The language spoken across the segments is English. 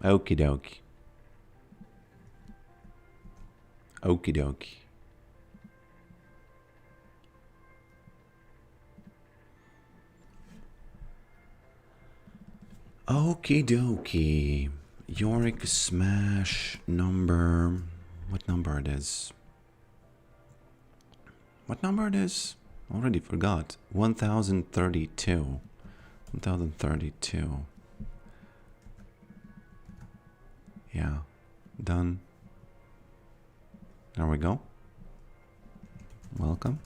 Okie dokie. Okie dokie. Okie dokie. Yorick smash number. What number it is? What number it is? Already forgot. 1032. 1032. Yeah. Done. There we go. Welcome.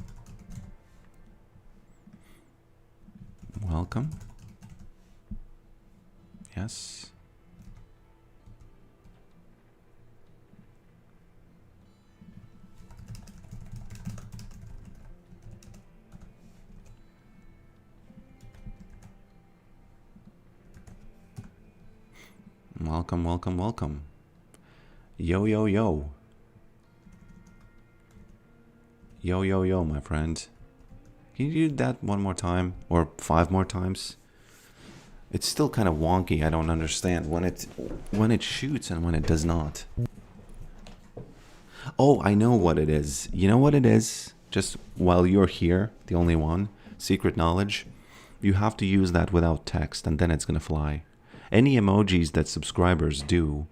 Welcome. Yes. Welcome, welcome, welcome. Yo, yo, yo. Yo, yo, yo, my friend. Can you do that one more time? Or 5 more times? It's still kind of wonky. I don't understand when it shoots and when it does not. Oh, I know what it is. You know what it is? Just while you're here, the only one, secret knowledge, you have to use that without text and then it's gonna fly. Any emojis that subscribers do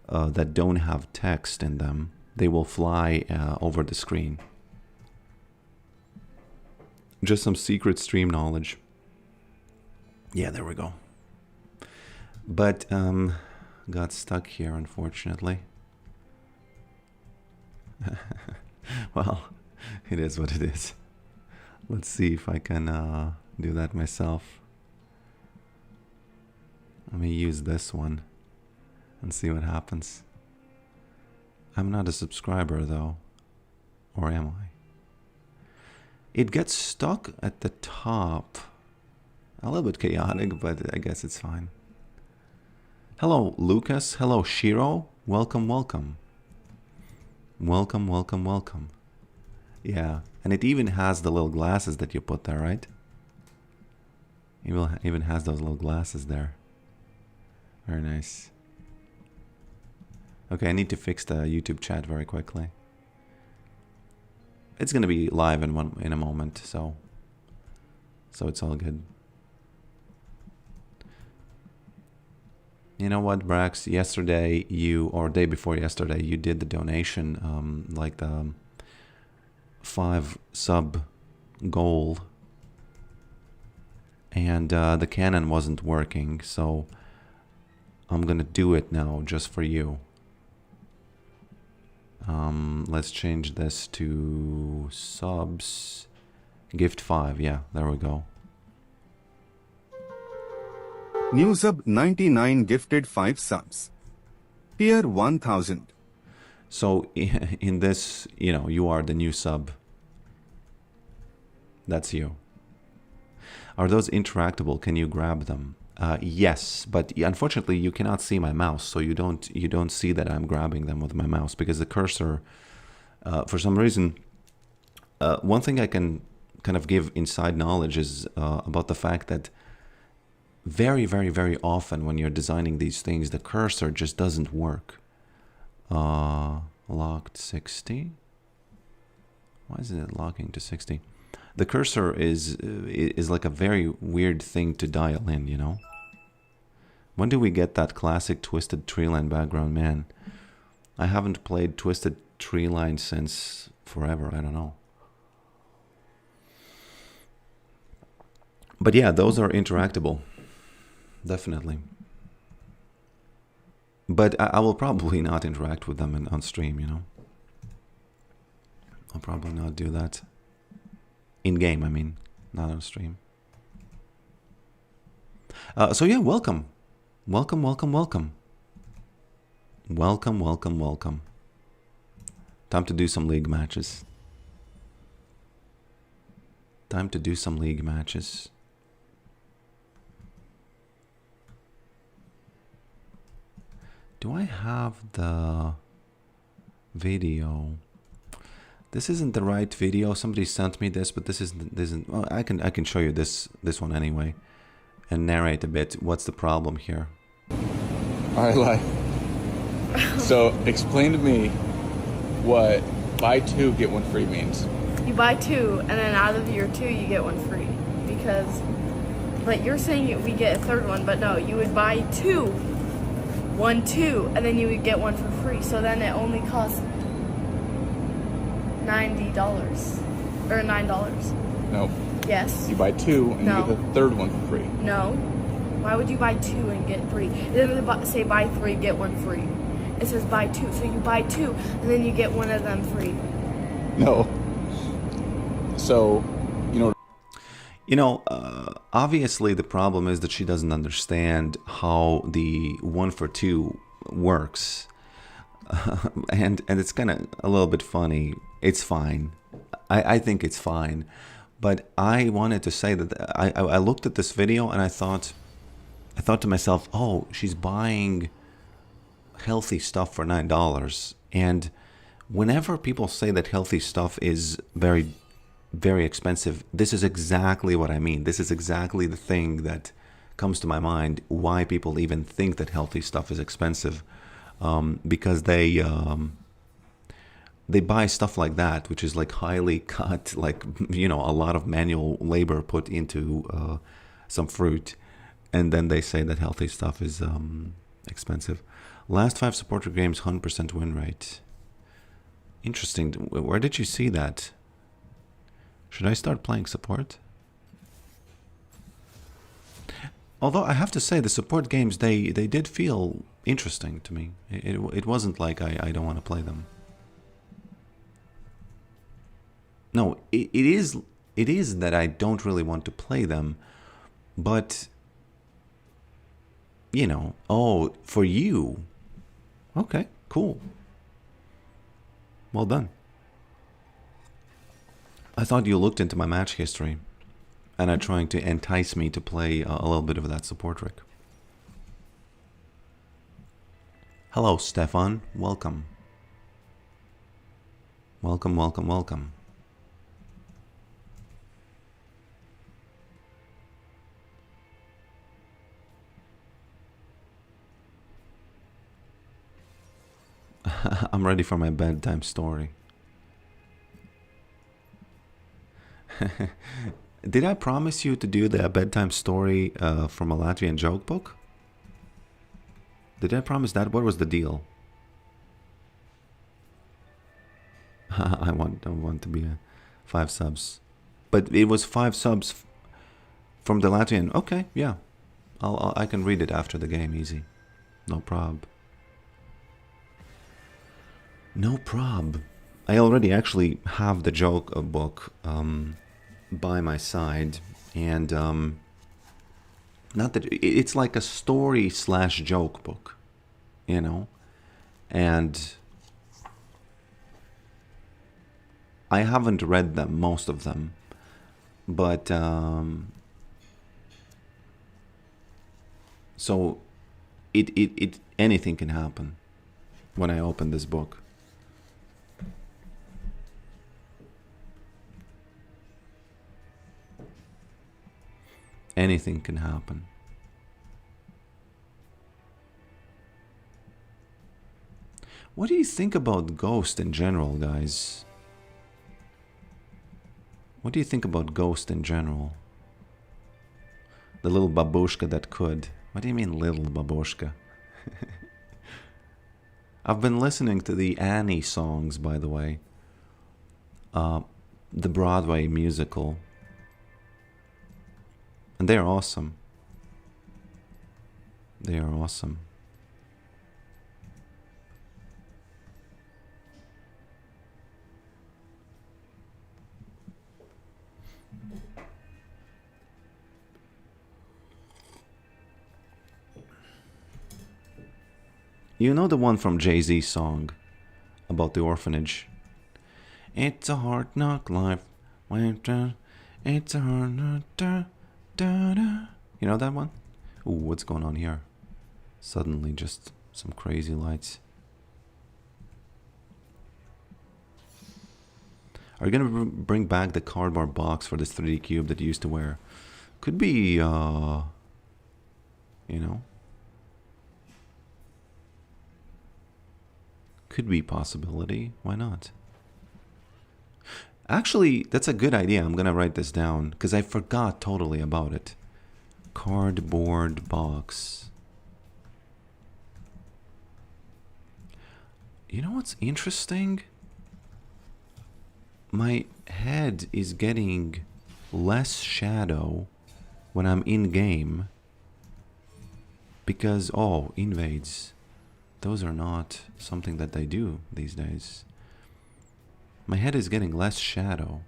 that don't have text in them, they will fly over the screen. Just some secret stream knowledge. Yeah, there we go. But got stuck here, unfortunately. Well, it is what it is. Let's see if I can do that myself. Let me use this one and see what happens. I'm not a subscriber though, or am I? It gets stuck at the top. A little bit chaotic, but I guess it's fine. Hello, Lucas. Hello, Shiro. Welcome, welcome. Welcome, welcome, welcome. Yeah, and it even has the little glasses that you put there, right? It even has those little glasses there. Very nice. Okay, I need to fix the YouTube chat very quickly. It's gonna be live in a moment, so it's all good. You know what, Brax? Yesterday or day before yesterday, you did the donation, like the 5 sub goal, and the cannon wasn't working, so I'm gonna do it now just for you. Let's change this to subs. Gift 5, yeah, there we go. New sub 99 gifted 5 subs. Tier 1000. So in this, you know, you are the new sub. That's you. Are those interactable? Can you grab them? Yes, but unfortunately you cannot see my mouse, so you don't see that I'm grabbing them with my mouse because the cursor, for some reason, one thing I can kind of give inside knowledge is about the fact that very, very, very often when you're designing these things, the cursor just doesn't work. Locked 60. Why isn't it locking to 60? The cursor is like a very weird thing to dial in, you know? When do we get that classic Twisted Treeline background? Man, I haven't played Twisted Treeline since forever, I don't know. But yeah, those are interactable. Definitely. But I will probably not interact with them on stream, you know? I'll probably not do that. In-game, I mean, not on stream. So yeah, welcome. Welcome, welcome, welcome. Welcome, welcome, welcome. Time to do some league matches. Time to do some league matches. Do I have the video? This isn't the right video. Somebody sent me this, but this isn't. Well, I can show you this one anyway, and narrate a bit. What's the problem here? All right, lie. So explain to me what buy two get one free means. You buy two, and then out of your two, you get one free. Because, but you're saying we get a third one, but no, you would buy two, and then you would get one for free. So then it only costs $90 or $9. No. Yes. You buy two and No. you get the third one for free. No. Why would you buy two and get three? It doesn't say buy three, get one free. It says buy two. So you buy two, and then you get one of them free. No. So, Obviously the problem is that she doesn't understand how the 1 for 2 works. And it's kind of a little bit funny. It's fine. I think it's fine. But I wanted to say that I looked at this video and I thought to myself, oh, she's buying healthy stuff for $9. And whenever people say that healthy stuff is very, very expensive, this is exactly what I mean. This is exactly the thing that comes to my mind, why people even think that healthy stuff is expensive. Because they buy stuff like that, which is like highly cut, like, a lot of manual labor put into some fruit. And then they say that healthy stuff is expensive. Last 5 supporter games, 100% win rate. Interesting. Where did you see that? Should I start playing support? Although I have to say, the support games, they did feel interesting to me. It wasn't like I don't want to play them. No, it is that I don't really want to play them, but oh, for you. Okay, cool. Well done. I thought you looked into my match history and are trying to entice me to play a little bit of that support trick. Hello, Stefan. Welcome. Welcome, welcome, welcome. I'm ready for my bedtime story. Did I promise you to do the bedtime story from a Latvian joke book? Did I promise that? What was the deal? I want to be 5 subs, but it was 5 subs from the Latvian. Okay, yeah, I can read it after the game, easy, no prob. No prob. I already actually have the joke book by my side, and not that it's like a story / joke book, and I haven't read them, most of them, but so it anything can happen when I open this book. Anything can happen. What do you think about Ghost in general, guys? What do you think about Ghost in general? The little babushka that could. What do you mean, little babushka? I've been listening to the Annie songs, by the way. The Broadway musical. And they're awesome. They are awesome. You know the one from Jay-Z's song about the orphanage? It's a hard knock life. It's a hard knock. You know that one? Ooh, what's going on here? Suddenly just some crazy lights. Are you gonna bring back the cardboard box for this 3D cube that you used to wear? Could be, Could be possibility. Why not? Actually, that's a good idea. I'm gonna write this down because I forgot totally about it. Cardboard box. You know what's interesting? My head is getting less shadow when I'm in game because, oh, invades. Those are not something that they do these days. My head is getting less shadow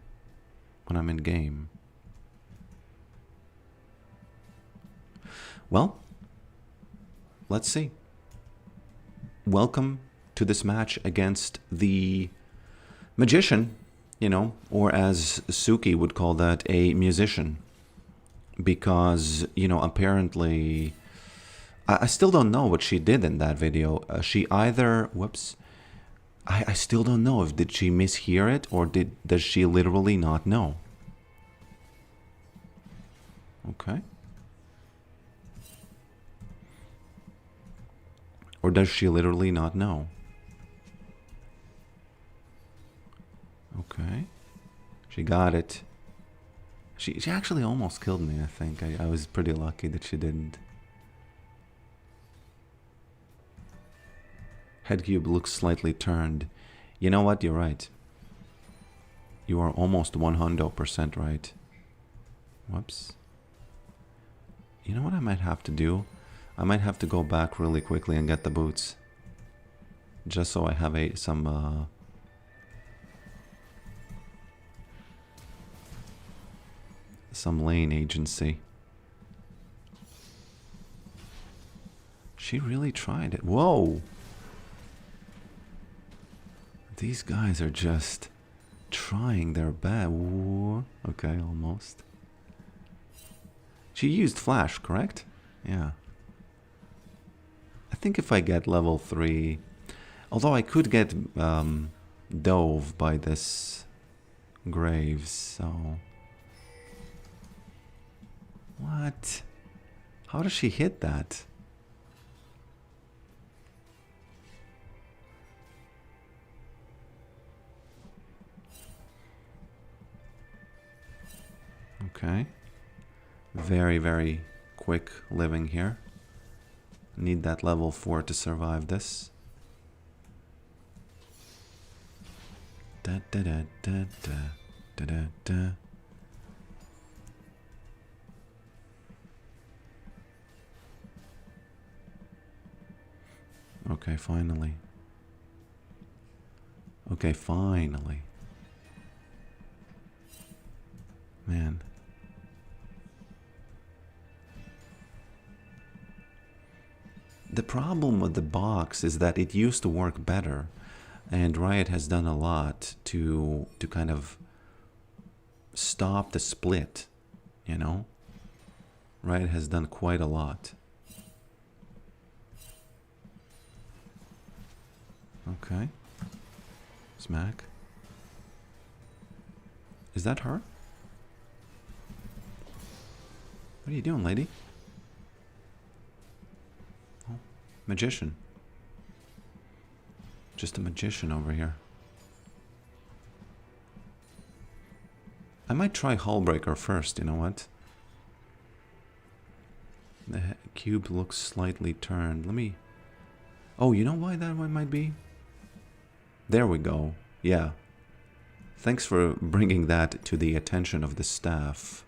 when I'm in game. Well, let's see. Welcome to this match against the magician, you know, or as Suki would call that, a musician. Because, you know, apparently, I still don't know what she did in that video. She either, whoops, I still don't know if did she mishear it or does she literally not know? Okay. Or does she literally not know? Okay. She got it. She actually almost killed me, I think. I was pretty lucky that she didn't. Head cube looks slightly turned. You know what? You're right. You are almost 100% right. Whoops. You know what I might have to do? I might have to go back really quickly and get the boots. Just so I have some lane agency. She really tried it. Whoa! These guys are just trying their best. Okay, almost. She used flash, correct? Yeah. I think if I get level 3... Although I could get dove by this Graves, so... What? How does she hit that? Okay. Very, very quick living here. Need that level 4 to survive this. Da da da da da da da da. Okay, finally. Okay, finally. Man. The problem with the box is that it used to work better, and Riot has done a lot to kind of stop the split, you know? Riot has done quite a lot. Okay. Smack. Is that her? What are you doing, lady? Oh, magician. Just a magician over here. I might try Hullbreaker first, you know what? The cube looks slightly turned. Let me... Oh, you know why that one might be? There we go. Yeah. Thanks for bringing that to the attention of the staff.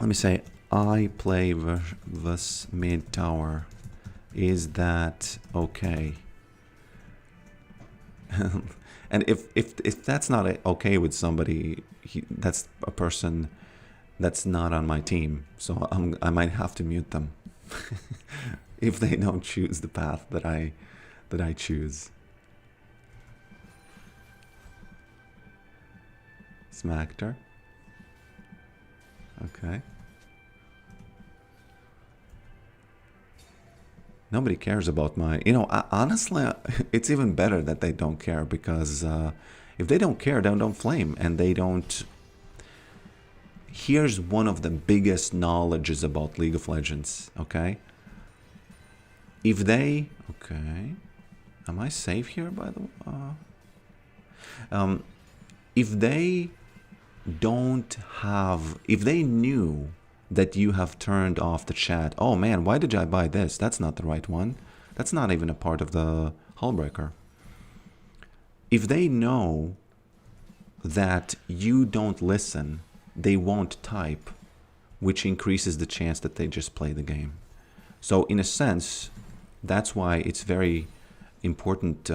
Let me say, I play this mid tower. Is that okay? And if that's not okay with somebody, that's a person that's not on my team. So I might have to mute them if they don't choose the path that I choose. Smacked her. Okay. Nobody cares about my... You know, honestly, it's even better that they don't care, because if they don't care, then don't flame, and they don't... Here's one of the biggest knowledges about League of Legends, okay? If they... Okay. Am I safe here, by the way? If they don't have... If they knew that you have turned off the chat... Oh man, why did I buy this? That's not the right one. That's not even a part of the hullbreaker. If they know that you don't listen, they won't type, which increases the chance that they just play the game. So in a sense, that's why it's very important.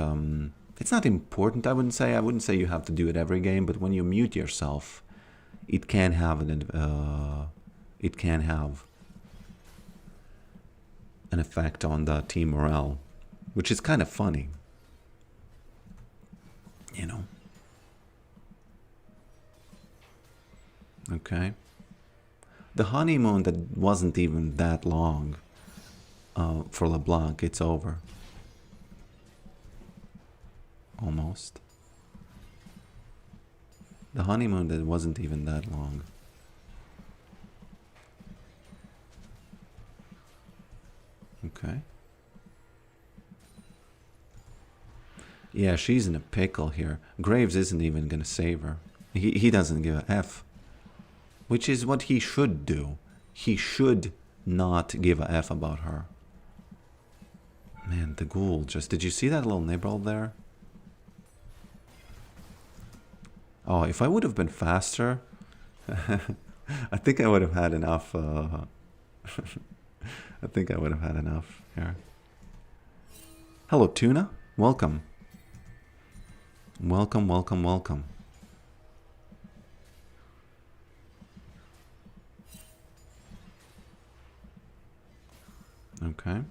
It's not important, I wouldn't say you have to do it every game, but when you mute yourself, it can have an effect on the team morale, which is kind of funny, you know. Okay. The honeymoon that wasn't even that long for LeBlanc, it's over. Almost. The honeymoon that wasn't even that long. Okay. Yeah, she's in a pickle here. Graves isn't even gonna save her. He doesn't give a F. Which is what he should do. He should not give a F about her. Man, the ghoul just... Did you see that little nibble there? Oh, if I would have been faster, I think I would have had enough. I think I would have had enough here. Hello, Tuna. Welcome. Welcome, welcome, welcome. Okay.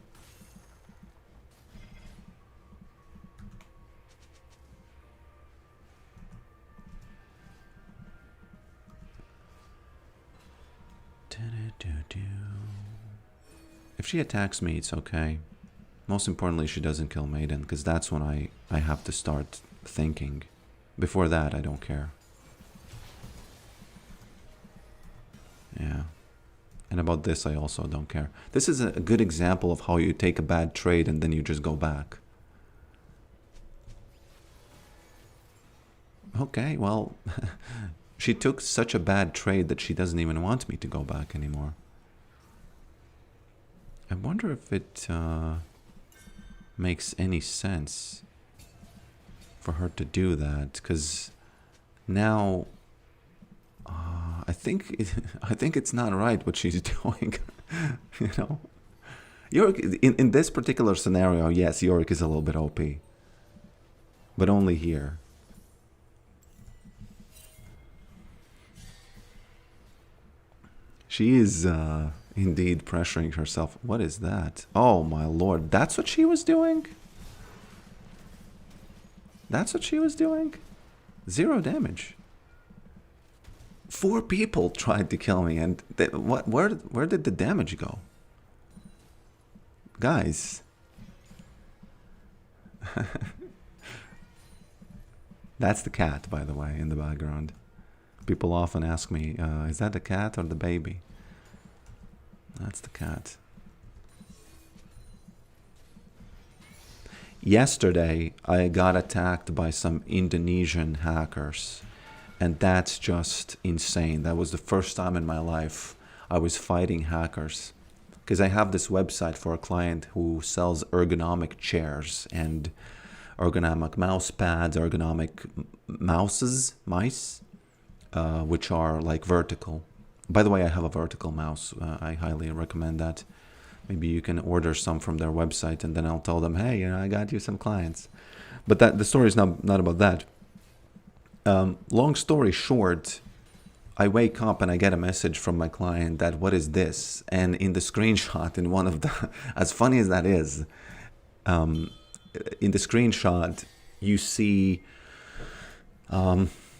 If she attacks me, it's okay. Most importantly, she doesn't kill Maiden, because that's when I have to start thinking. Before that, I don't care. Yeah. And about this, I also don't care. This is a good example of how you take a bad trade and then you just go back. Okay, well, she took such a bad trade that she doesn't even want me to go back anymore. I wonder if it makes any sense for her to do that, because now I think it's not right what she's doing. You know, Yorick in this particular scenario, yes, Yorick is a little bit OP, but only here. She is indeed pressuring herself. What is that? Oh my lord, that's what she was doing? That's what she was doing? 0 damage. 4 people tried to kill me, and where did the damage go? Guys. That's the cat, by the way, in the background. People often ask me, is that the cat or the baby? That's the cat. Yesterday, I got attacked by some Indonesian hackers. And that's just insane. That was the first time in my life I was fighting hackers. Because I have this website for a client who sells ergonomic chairs and ergonomic mouse pads, ergonomic mice, which are like vertical. By the way, I have a vertical mouse. I highly recommend that. Maybe you can order some from their website, and then I'll tell them, hey, you know, I got you some clients. But the story is not about that. Long story short, I wake up and I get a message from my client that, what is this? And in the screenshot, in one of the, as funny as that is, in the screenshot, you see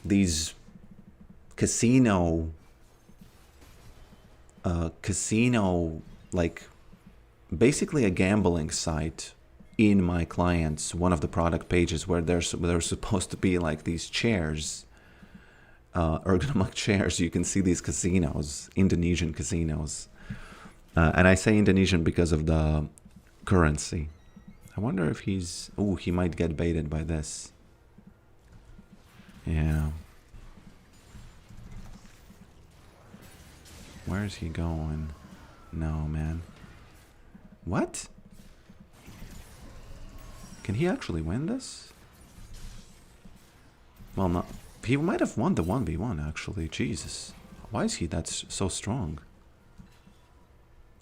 these casino, like basically a gambling site in my client's one of the product pages where there's supposed to be like these chairs, ergonomic chairs. You can see these casinos, Indonesian casinos, and I say Indonesian because of the currency. I wonder if he's... Ooh, he might get baited by this. Yeah. Where's he going? No, man. What? Can he actually win this? Well, not... He might have won the 1v1, actually. Jesus. Why is he so strong?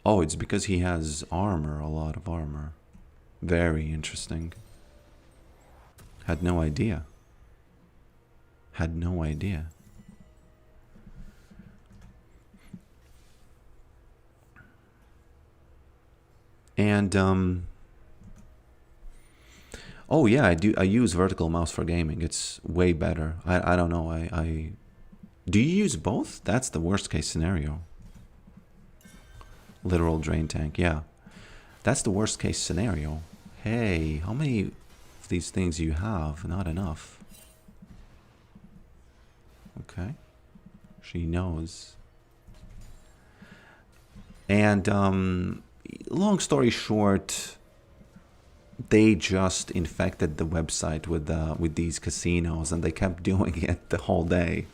Oh, it's because he has armor, a lot of armor. Very interesting. Had no idea. Had no idea. And, oh yeah, I use vertical mouse for gaming. It's way better. I don't know. Do you use both? That's the worst case scenario. Literal drain tank, yeah. That's the worst case scenario. Hey, how many of these things you have? Not enough. Okay. She knows. And, long story short, they just infected the website with these casinos, and they kept doing it the whole day.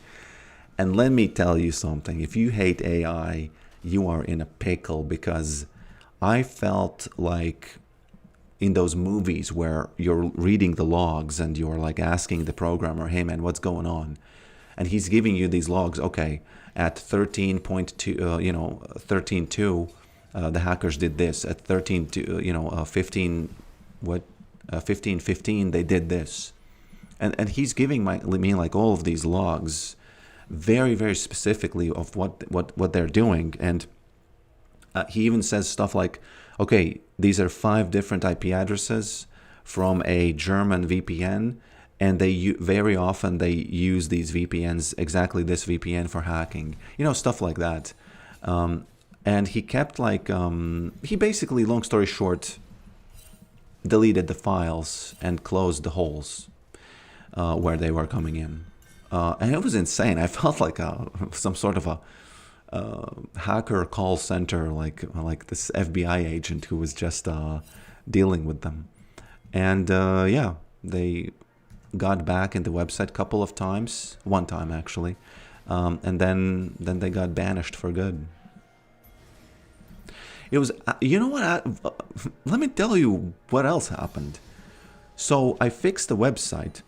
And let me tell you something. If you hate AI, you are in a pickle, because I felt like in those movies where you're reading the logs and you're like asking the programmer, hey man, what's going on? And he's giving you these logs. Okay, at 13.2, 13.2, the hackers did this. At 13.2, 15, 15.15, they did this. And he's giving me like all of these logs, very, very specifically of what they're doing. And he even says stuff like, okay, these are 5 different IP addresses from a German VPN, and very often they use these VPNs, exactly this VPN, for hacking, stuff like that. And he kept like, he basically, long story short, deleted the files and closed the holes where they were coming in. And it was insane. I felt like some sort of a hacker call center, like this FBI agent who was just dealing with them. And yeah, they got back in the website a couple of times, one time actually, and then they got banished for good. It was, you know what? Let me tell you what else happened. So I fixed the website,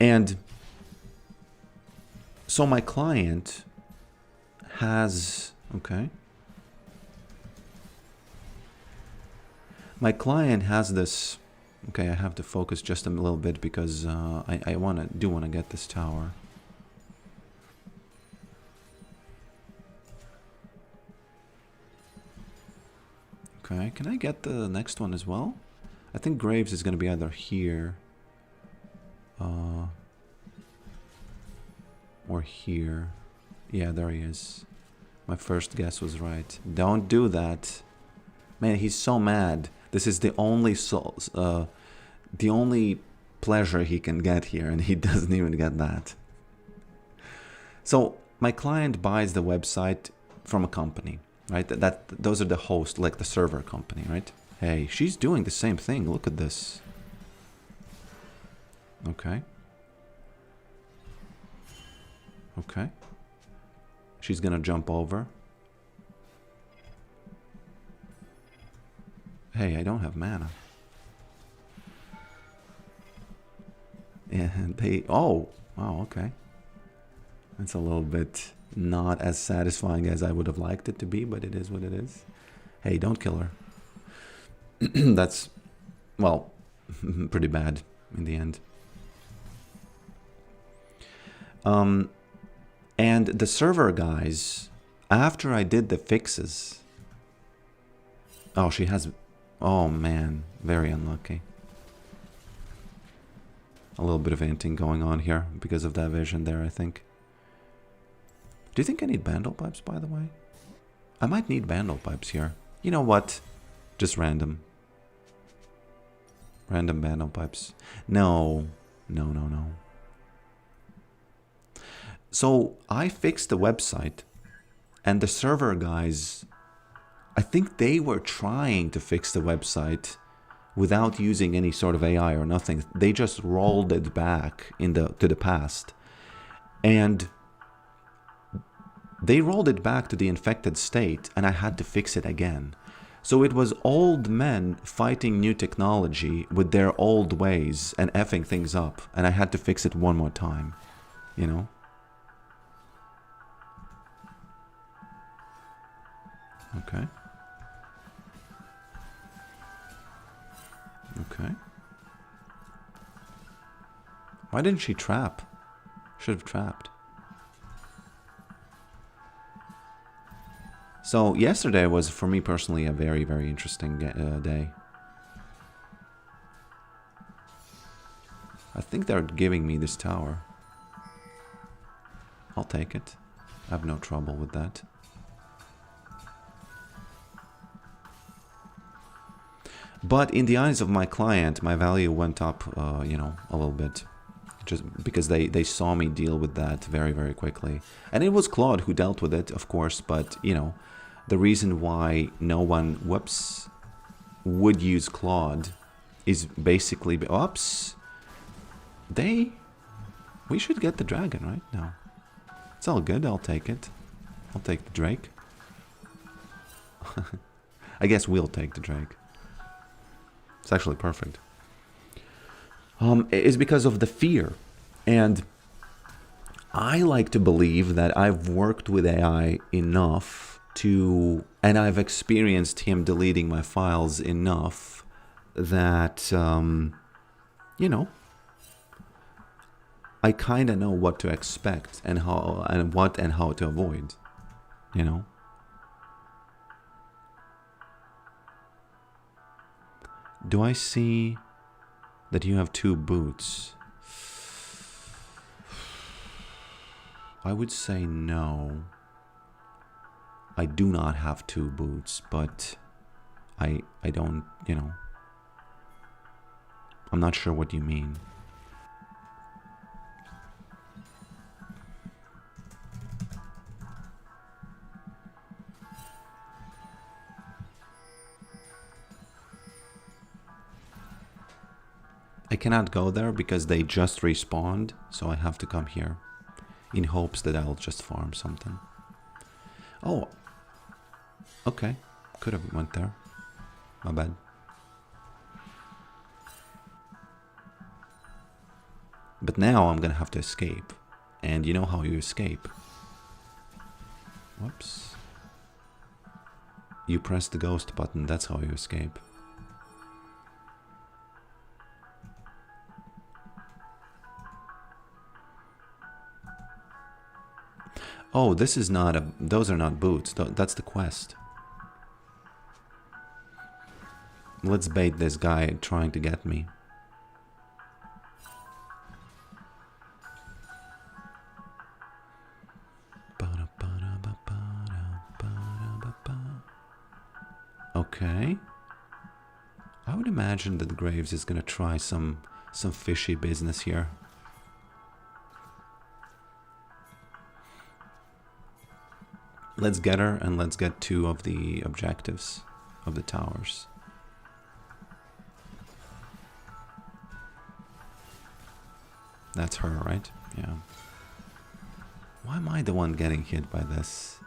and so my client has, okay. My client has this, okay, I have to focus just a little bit because I do want to get this tower. Okay, can I get the next one as well? I think Graves is going to be either here or here. Yeah, there he is. My first guess was right. Don't do that. Man, he's so mad. This is the only pleasure he can get here, and he doesn't even get that. So my client buys the website from a company, right? Those are the hosts, like the server company, right? Hey, she's doing the same thing. Look at this. Okay. Okay. She's gonna jump over. Hey, I don't have mana. And they... Oh! Wow, okay. That's a little bit not as satisfying as I would have liked it to be, but it is what it is. Hey, don't kill her. That's, well, pretty bad in the end. And the server guys, after I did the fixes... Oh, she has... Oh, man. Very unlucky. A little bit of hinting going on here because of that vision there, I think. Do you think I need bandle pipes, by the way? I might need bandle pipes here. You know what? Just random. Random bandle pipes. No. No, no, no. So I fixed the website, and the server guys I think they were trying to fix the website without using any sort of AI or nothing. They just rolled it back to the past. And they rolled it back to the infected state, and I had to fix it again. So it was old men fighting new technology with their old ways and effing things up, and I had to fix it one more time, you know? Okay. Okay. Why didn't she trap? Should have trapped. So yesterday was, for me personally, a very, very interesting day. I think they're giving me this tower. I'll take it. I have no trouble with that. But in the eyes of my client, my value went up, you know, a little bit. Just because they saw me deal with that very, very quickly. And it was Claude who dealt with it, of course, but, you know, the reason why no one, would use Claude is basically, oops, we should get the dragon, right? No. It's all good, I'll take it. I'll take the Drake. I guess we'll take the Drake. It's actually perfect. Is because of the fear. And I like to believe that I've worked with AI enough and I've experienced him deleting my files enough that, you know, I kind of know what to expect and what and how to avoid, you know. Do I see that you have 2 boots? I would say no. I do not have 2 boots, but I don't, you know. I'm not sure what you mean. I cannot go there because they just respawned, so I have to come here in hopes that I'll just farm something. Oh, okay. Could have went there. My bad. But now I'm gonna have to escape. And you know how you escape. Whoops. You press the ghost button, that's how you escape. Oh, this is not those are not boots. That's the quest. Let's bait this guy trying to get me. Okay. I would imagine that Graves is gonna try some fishy business here. Let's get her and let's get 2 of the objectives of the towers. That's her, right? Yeah. Why am I the one getting hit by this?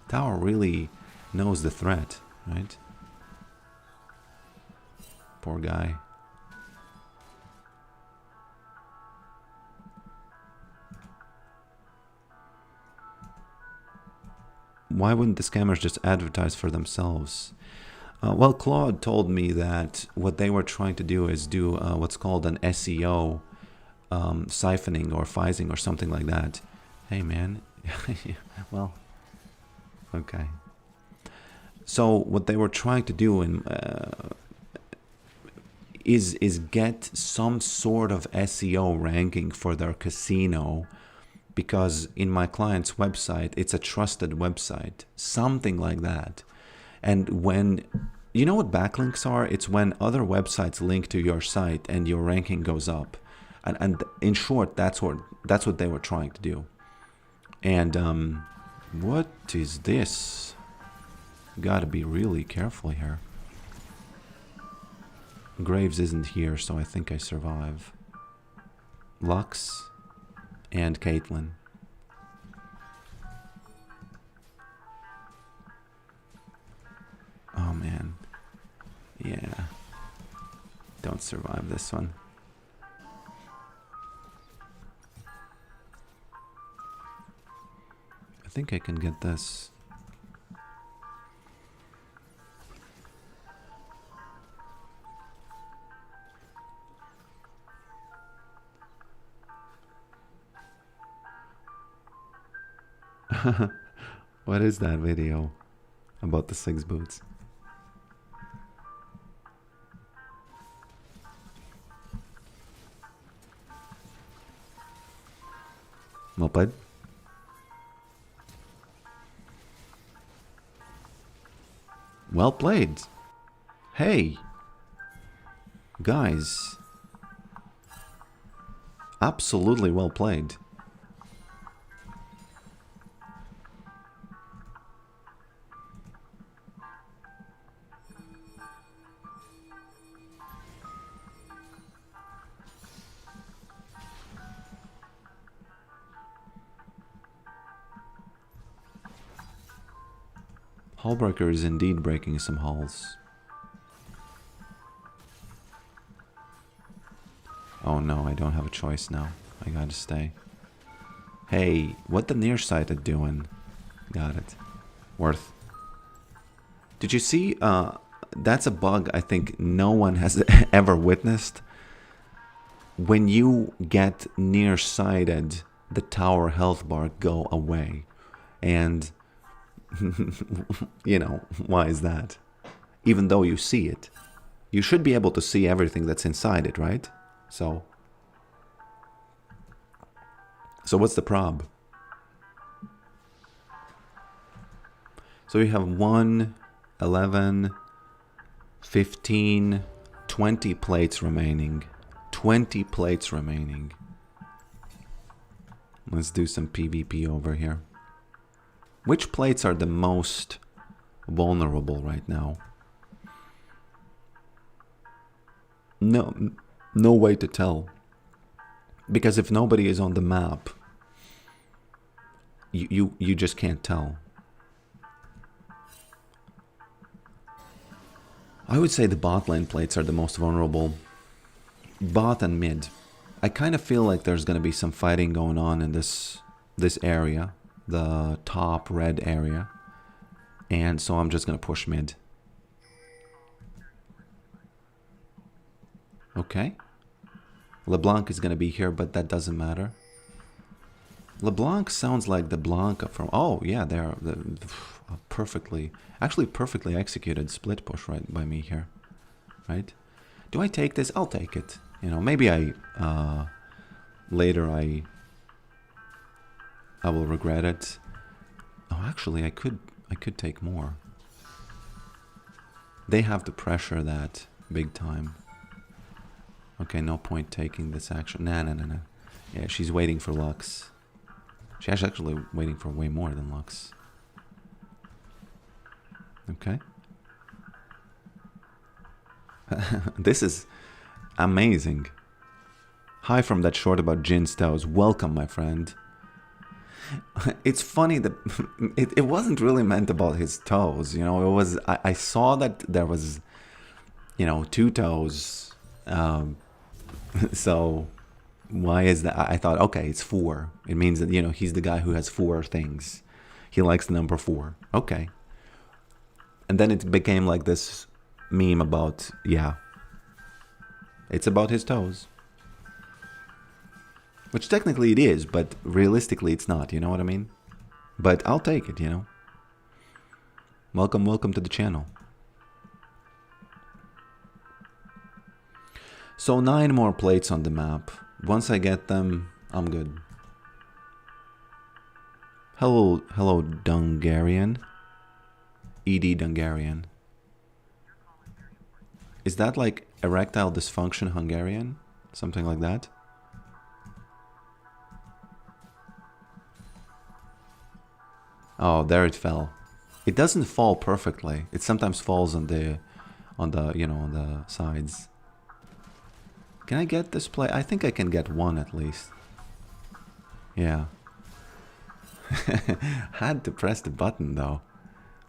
Tower really knows the threat, right? Poor guy. Why wouldn't the scammers just advertise for themselves? Well, Claude told me that what they were trying to do is do what's called an SEO siphoning or phasing or something like that. Hey, man. Well, okay. So what they were trying to do is get some sort of SEO ranking for their casino, because in my client's website, it's a trusted website, something like that. And when, you know what backlinks are? It's when other websites link to your site and your ranking goes up. And in short, that's what they were trying to do. And what is this? Gotta be really careful here. Graves isn't here, so I think I survive. Lux and Caitlin. Oh man. Yeah. Don't survive this one. I think I can get this. What is that video about the 6 boots? Well played. Well played. Hey, guys. Absolutely well played. Hullbreaker is indeed breaking some hulls. Oh no, I don't have a choice now. I gotta stay. Hey, what the nearsighted doing? Got it. Worth. Did you see? That's a bug I think no one has ever witnessed. When you get nearsighted, the tower health bar go away. And you know, why is that? Even though you see it, you should be able to see everything that's inside it, right? So what's the prob? So you have 1, 11, 15, 20 plates remaining. 20 plates remaining. Let's do some PvP over here. Which plates are the most vulnerable right now? No way to tell. Because if nobody is on the map, you just can't tell. I would say the bot lane plates are the most vulnerable. Bot and mid. I kind of feel like there's going to be some fighting going on in this area. The top red area. And so I'm just going to push mid. Okay. LeBlanc is going to be here, but that doesn't matter. LeBlanc sounds like the Blanca from... Oh, yeah, they're perfectly... Actually, perfectly executed split push right by me here. Right? Do I take this? I'll take it. You know, maybe later I will regret it. Oh, actually, I could take more. They have to pressure that big time. Okay, no point taking this action. Nah. Yeah, she's waiting for Lux. She's actually waiting for way more than Lux. Okay. This is amazing. Hi from that short about Jin's toes. Welcome, my friend. It's funny that it wasn't really meant about his toes, you know. It was I saw that there was, you know, 2 toes. So why is that? I thought, okay, it's 4. It means that, you know, he's the guy who has 4 things. He likes the number 4. Okay. And then it became like this meme about, yeah, it's about his toes. Which technically it is, but realistically it's not, you know what I mean? But I'll take it, you know. Welcome to the channel. So 9 more plates on the map. Once I get them, I'm good. Hello Dungarian. ED Dungarian. Is that like erectile dysfunction Hungarian? Something like that? Oh, there it fell. It doesn't fall perfectly. It sometimes falls on the on the sides. Can I get this play? I think I can get one at least. Yeah. Had to press the button though.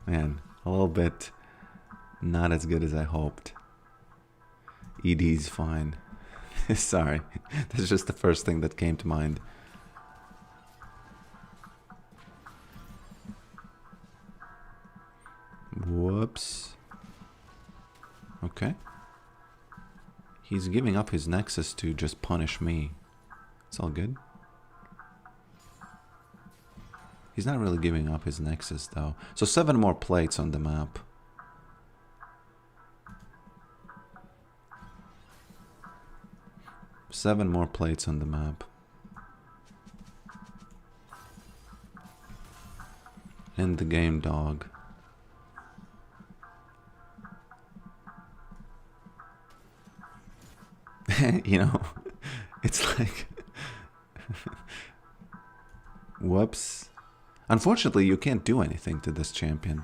Man, a little bit not as good as I hoped. ED's fine. Sorry. That's just the first thing that came to mind. Whoops. Okay. He's giving up his nexus to just punish me. It's all good. He's not really giving up his nexus though. So 7 more plates on the map. Seven more plates on the map. End the game, dog. You know, it's like... Whoops. Unfortunately, you can't do anything to this champion.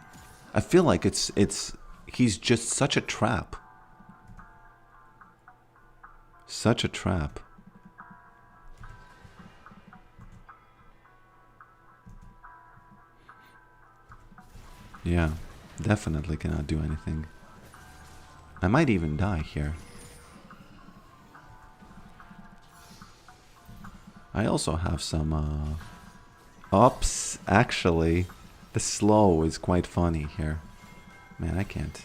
I feel like he's just such a trap. Such a trap. Yeah, definitely cannot do anything. I might even die here. I also have some ups. Actually, the slow is quite funny here. Man, I can't.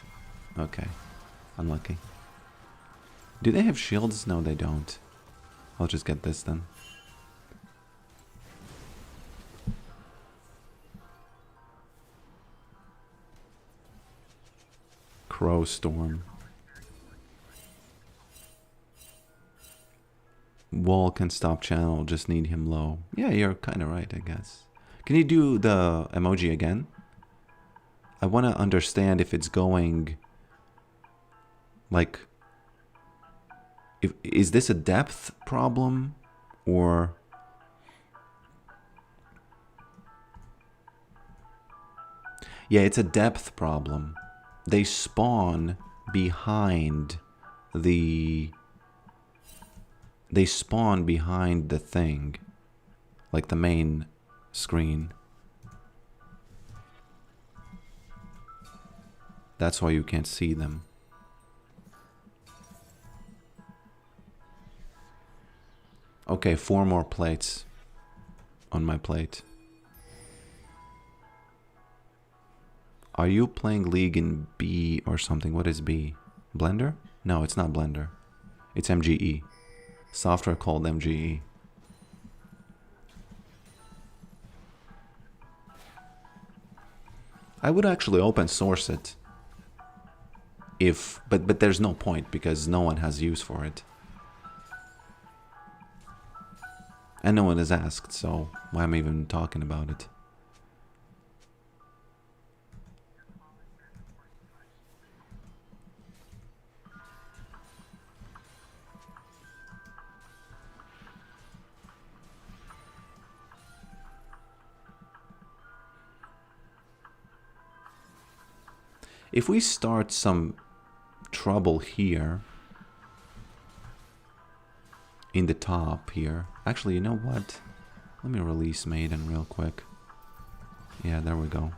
Okay, unlucky. Do they have shields? No, they don't. I'll just get this then. Crow Storm. Wall can stop channel, just need him low. Yeah, you're kind of right, I guess. Can you do the emoji again? I want to understand if it's going... Like... Is this a depth problem? Or... Yeah, it's a depth problem. They spawn behind the... They spawn behind the thing. Like the main screen. That's why you can't see them. Okay, 4 more plates on my plate. Are you playing League in B or something? What is B? Blender? No, it's not Blender. It's MGE. Software called MGE. I would actually open source it. But there's no point because no one has use for it. And no one has asked, so why am I even talking about it? If we start some trouble here, in the top here. Actually, you know what? Let me release Maiden real quick. Yeah, there we go.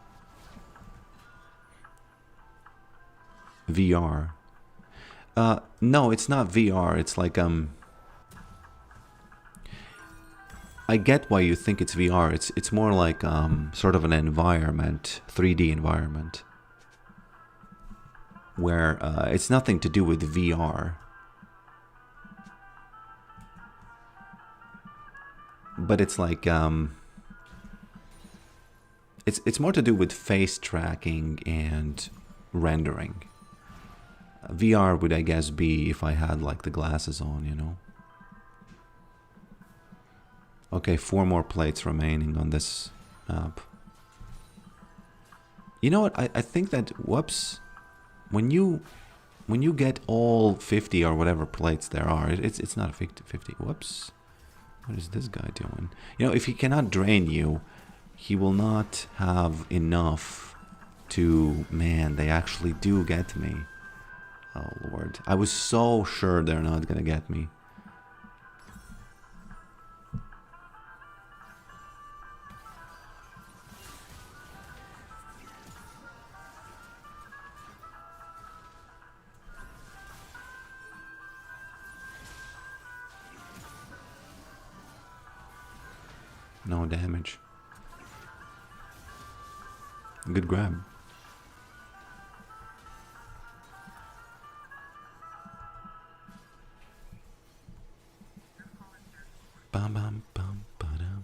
VR. No, it's not VR. It's like, I get why you think it's VR. It's more like, sort of an environment, 3D environment. Where, it's nothing to do with VR. But it's like, it's more to do with face tracking and rendering. VR would, I guess, be if I had like the glasses on, you know. Okay, 4 more plates remaining on this map. You know what? I think that, whoops, when you get all 50 or whatever plates there are, it's not a 50. Whoops. What is this guy doing? You know, if he cannot drain you, he will not have enough to... Man, they actually do get me. Oh, Lord. I was so sure they're not gonna get me. No damage. Good grab. Bam bam bam ba-dum.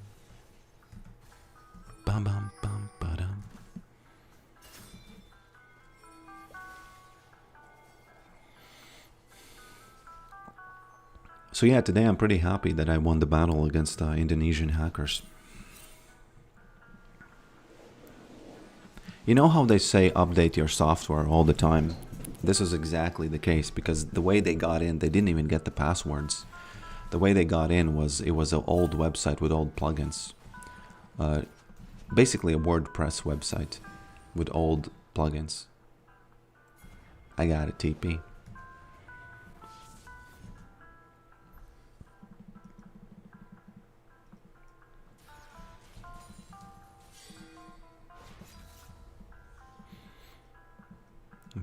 Bam bam bam ba-dum. So yeah, today I'm pretty happy that I won the battle against Indonesian hackers. You know how they say update your software all the time? This is exactly the case, because the way they got in, they didn't even get the passwords. The way they got in was, it was an old website with old plugins. Basically a WordPress website with old plugins. I got it, TP.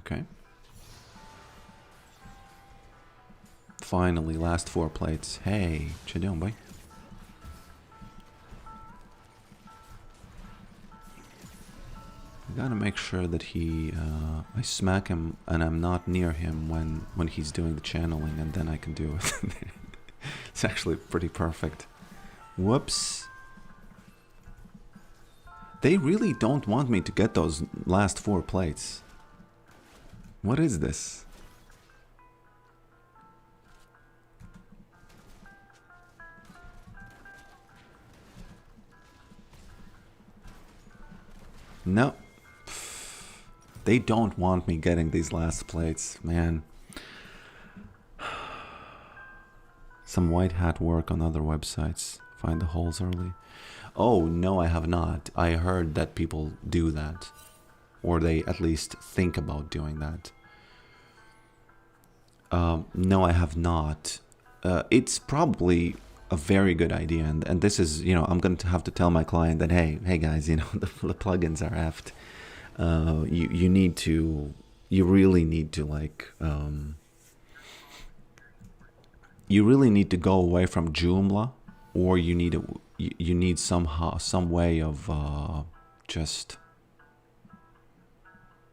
Okay. Finally, last 4 plates. Hey, what you doing, boy? I gotta make sure that I smack him and I'm not near him when he's doing the channeling, and then I can do it. It's actually pretty perfect. Whoops. They really don't want me to get those last 4 plates. What is this? No. They don't want me getting these last plates, man. Some white hat work on other websites. Find the holes early. Oh, no, I have not. I heard that people do that. Or they at least think about doing that. No, I have not. It's probably a very good idea. And this is, you know, I'm going to have to tell my client that, hey guys, you know, the plugins are effed. You need to, you really need to, like, you really need to go away from Joomla, or you need somehow, some way of just,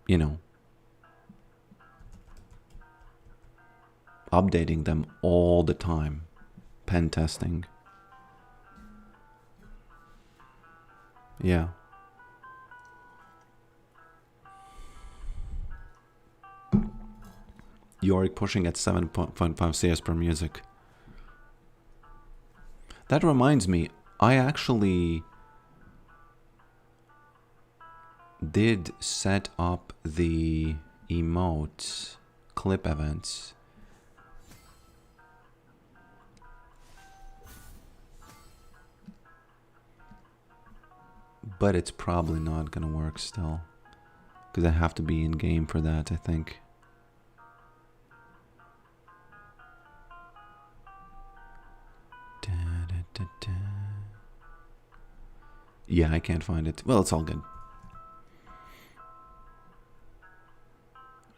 you know, updating them all the time. Pen testing. Yeah. Yorick pushing at 7.5 CS per music. That reminds me, I actually did set up the emotes clip events. But it's probably not gonna work still, because I have to be in game for that, I think. Yeah, I can't find it. Well, it's all good.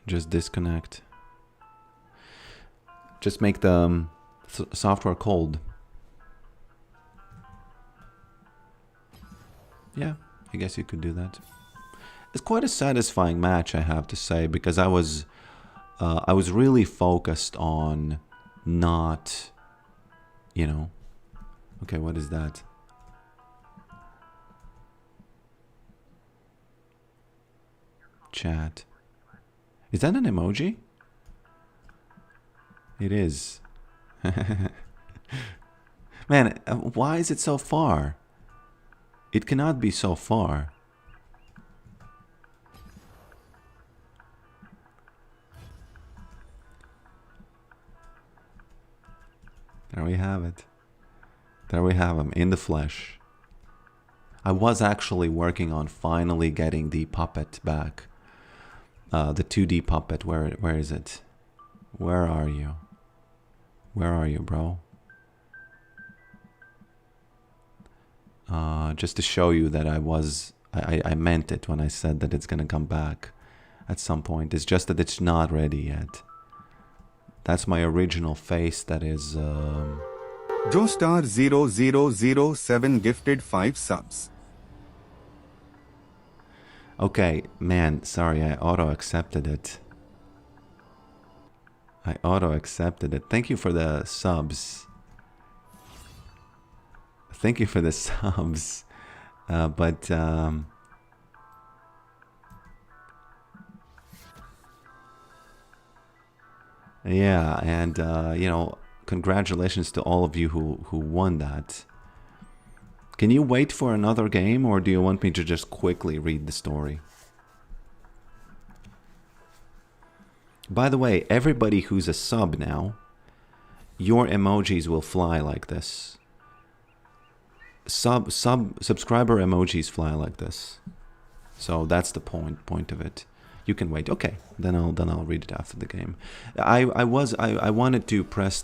Just disconnect. Just make the software cold. Yeah, I guess you could do that. It's quite a satisfying match, I have to say, because I was really focused on not, you know. Okay, what is that? Chat. Is that an emoji? It is. Man, why is it so far? It cannot be so far. There we have it. There we have him in the flesh. I was actually working on finally getting the puppet back. The 2D puppet. Where is it? Where are you? Where are you, bro? Just to show you that I meant it when I said that it's gonna come back at some point. It's just that it's not ready yet. That's my original face. That is Joestar 0007 gifted 5 subs. okay, man, sorry, I auto-accepted it. I auto-accepted it. Thank you for the subs. Thank you for the subs. But yeah, and you know, congratulations to all of you who won that. Can you wait for another game, or do you want me to just quickly read the story? By the way, everybody who's a sub now, your emojis will fly like this. Subscriber emojis fly like this. So that's the point of it. You can wait. Okay, then I'll read it after the game. I wanted to press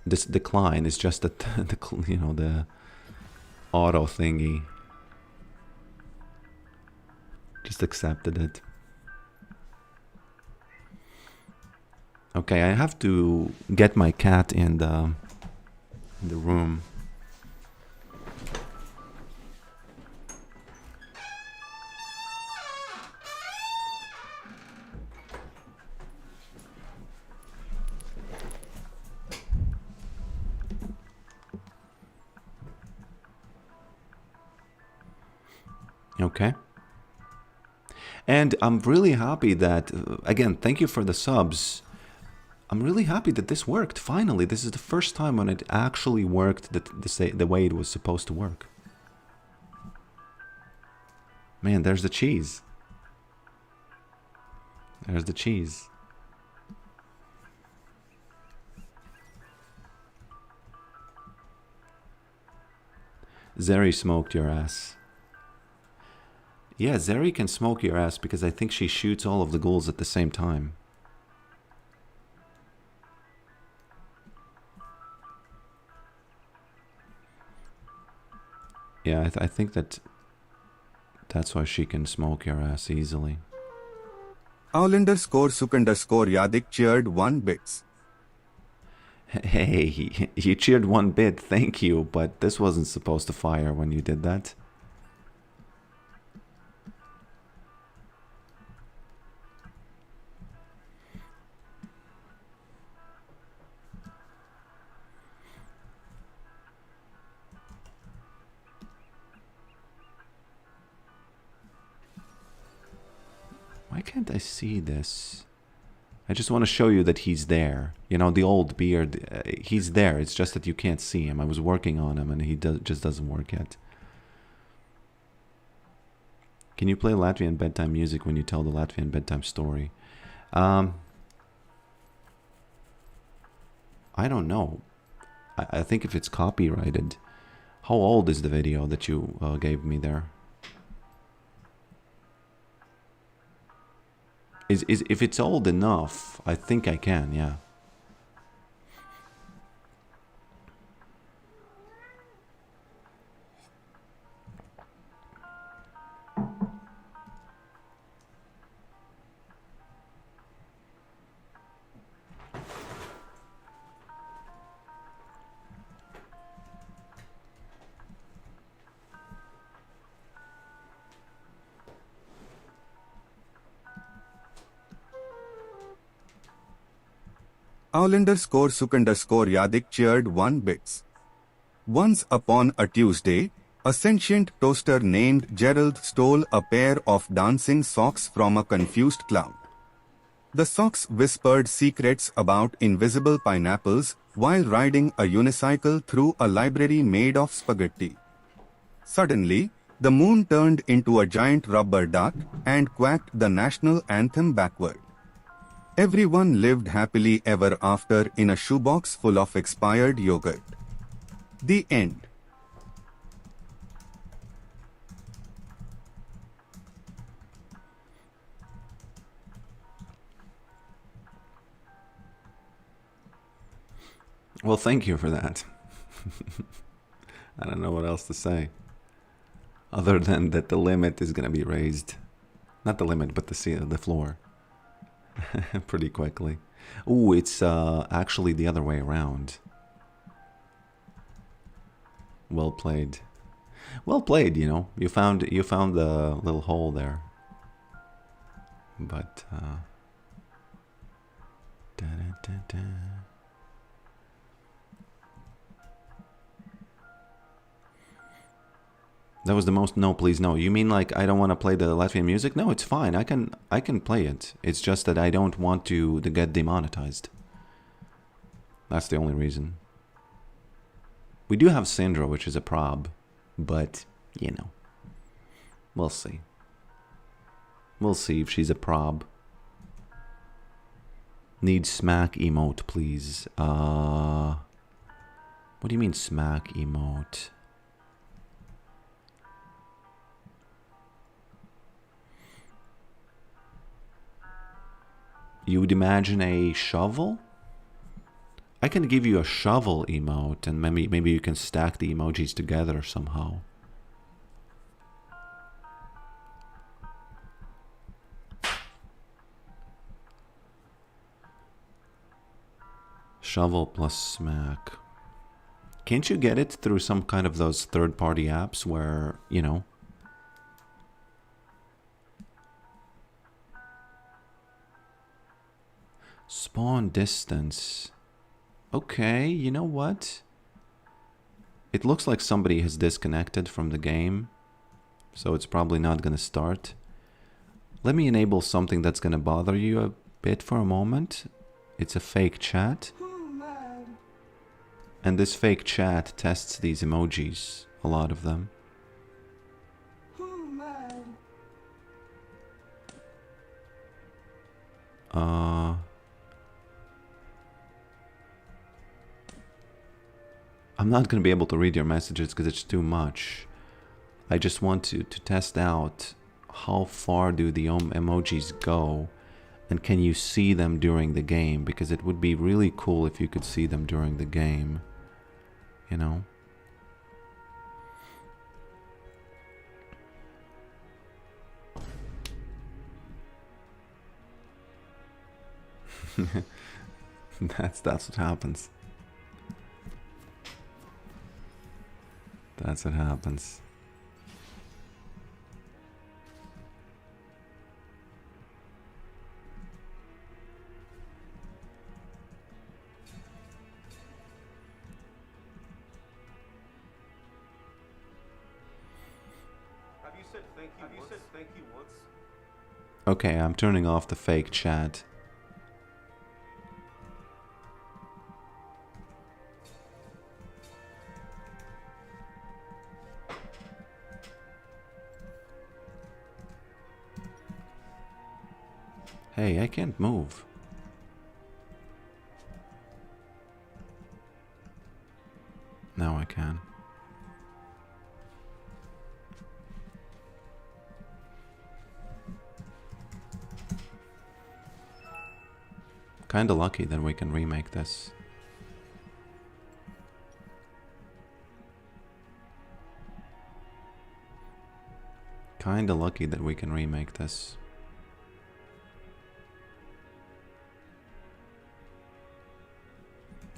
this decline. It's just that the auto thingy just accepted it. Okay, I have to get my cat in the room. Okay. And I'm really happy that, again, thank you for the subs. I'm really happy that this worked. Finally, this is the first time when it actually worked the way it was supposed to work. Man, there's the cheese. There's the cheese. Zeri smoked your ass. Yeah, Zeri can smoke your ass because I think she shoots all of the ghouls at the same time. Yeah, I think that's why she can smoke your ass easily. Owl_Suk_Yadik cheered 1 bits. Hey, you cheered 1 bit, thank you, but this wasn't supposed to fire when you did that. Why can't I see this? I just want to show you that he's there. You know, the old beard, he's there. It's just that you can't see him. I was working on him and he just doesn't work yet. Can you play Latvian bedtime music when you tell the Latvian bedtime story? I don't know. I think if it's copyrighted. How old is the video that you gave me there? If it's old enough, I think I can, yeah. Owl_Suk_Yadik cheered 1 bits. Once upon a Tuesday, a sentient toaster named Gerald stole a pair of dancing socks from a confused cloud. The socks whispered secrets about invisible pineapples while riding a unicycle through a library made of spaghetti. Suddenly, the moon turned into a giant rubber duck and quacked the national anthem backward. Everyone lived happily ever after in a shoebox full of expired yogurt. The end. Well, thank you for that. I don't know what else to say. Other than that the limit is going to be raised. Not the limit, but the floor. Pretty quickly. Ooh, it's actually the other way around. Well played. Well played, you know. You found the little hole there. But da-da-da-da. That was the most no, please no. You mean like I don't want to play the Latvian music? No, it's fine. I can play it. It's just that I don't want to get demonetized. That's the only reason. We do have Sandra, which is a prob, but you know, we'll see. We'll see if she's a prob. Need smack emote, please. What do you mean smack emote? You would imagine a shovel? I can give you a shovel emote and maybe you can stack the emojis together somehow. Shovel plus smack. Can't you get it through some kind of those third-party apps where, you know... Spawn distance. Okay, you know what? It looks like somebody has disconnected from the game, so it's probably not going to start. Let me enable something that's going to bother you a bit for a moment. It's a fake chat. And this fake chat tests these emojis, a lot of them. I'm not going to be able to read your messages because it's too much. I just want to test out how far do the emojis go and can you see them during the game, because it would be really cool if you could see them during the game, you know? That's what happens. That's what happens. Have you said thank you once? Okay, I'm turning off the fake chat. Hey, I can't move. Now I can. Kinda lucky that we can remake this. Kinda lucky that we can remake this.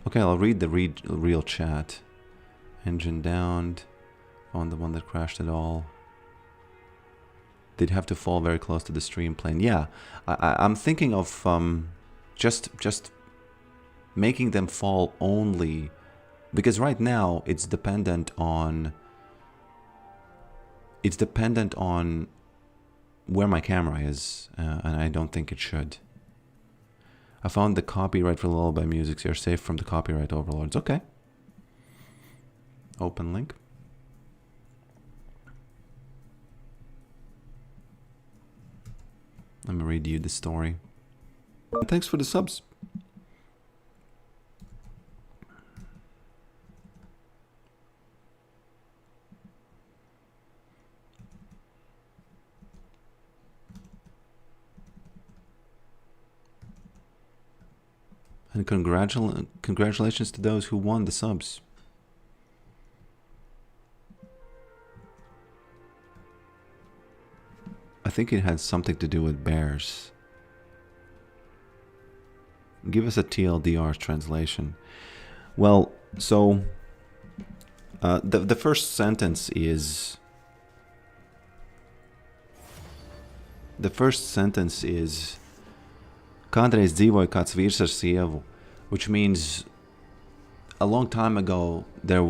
Okay, I'll read the real chat. Engine downed. Found the one that crashed it all. Did have to fall very close to the stream plane. Yeah, I'm thinking of just making them fall only because right now it's dependent on where my camera is, and I don't think it should. I found the copyright for lullaby music, so you're safe from the copyright overlords. Okay. Open link. Let me read you the story. And thanks for the subs. And congratulations to those who won the subs. I think it had something to do with bears. Give us a TLDR translation. Well, so the first sentence is... The first sentence is Kādreiz dzīvoja kāds vīrs ar sievu, which means a long time ago there...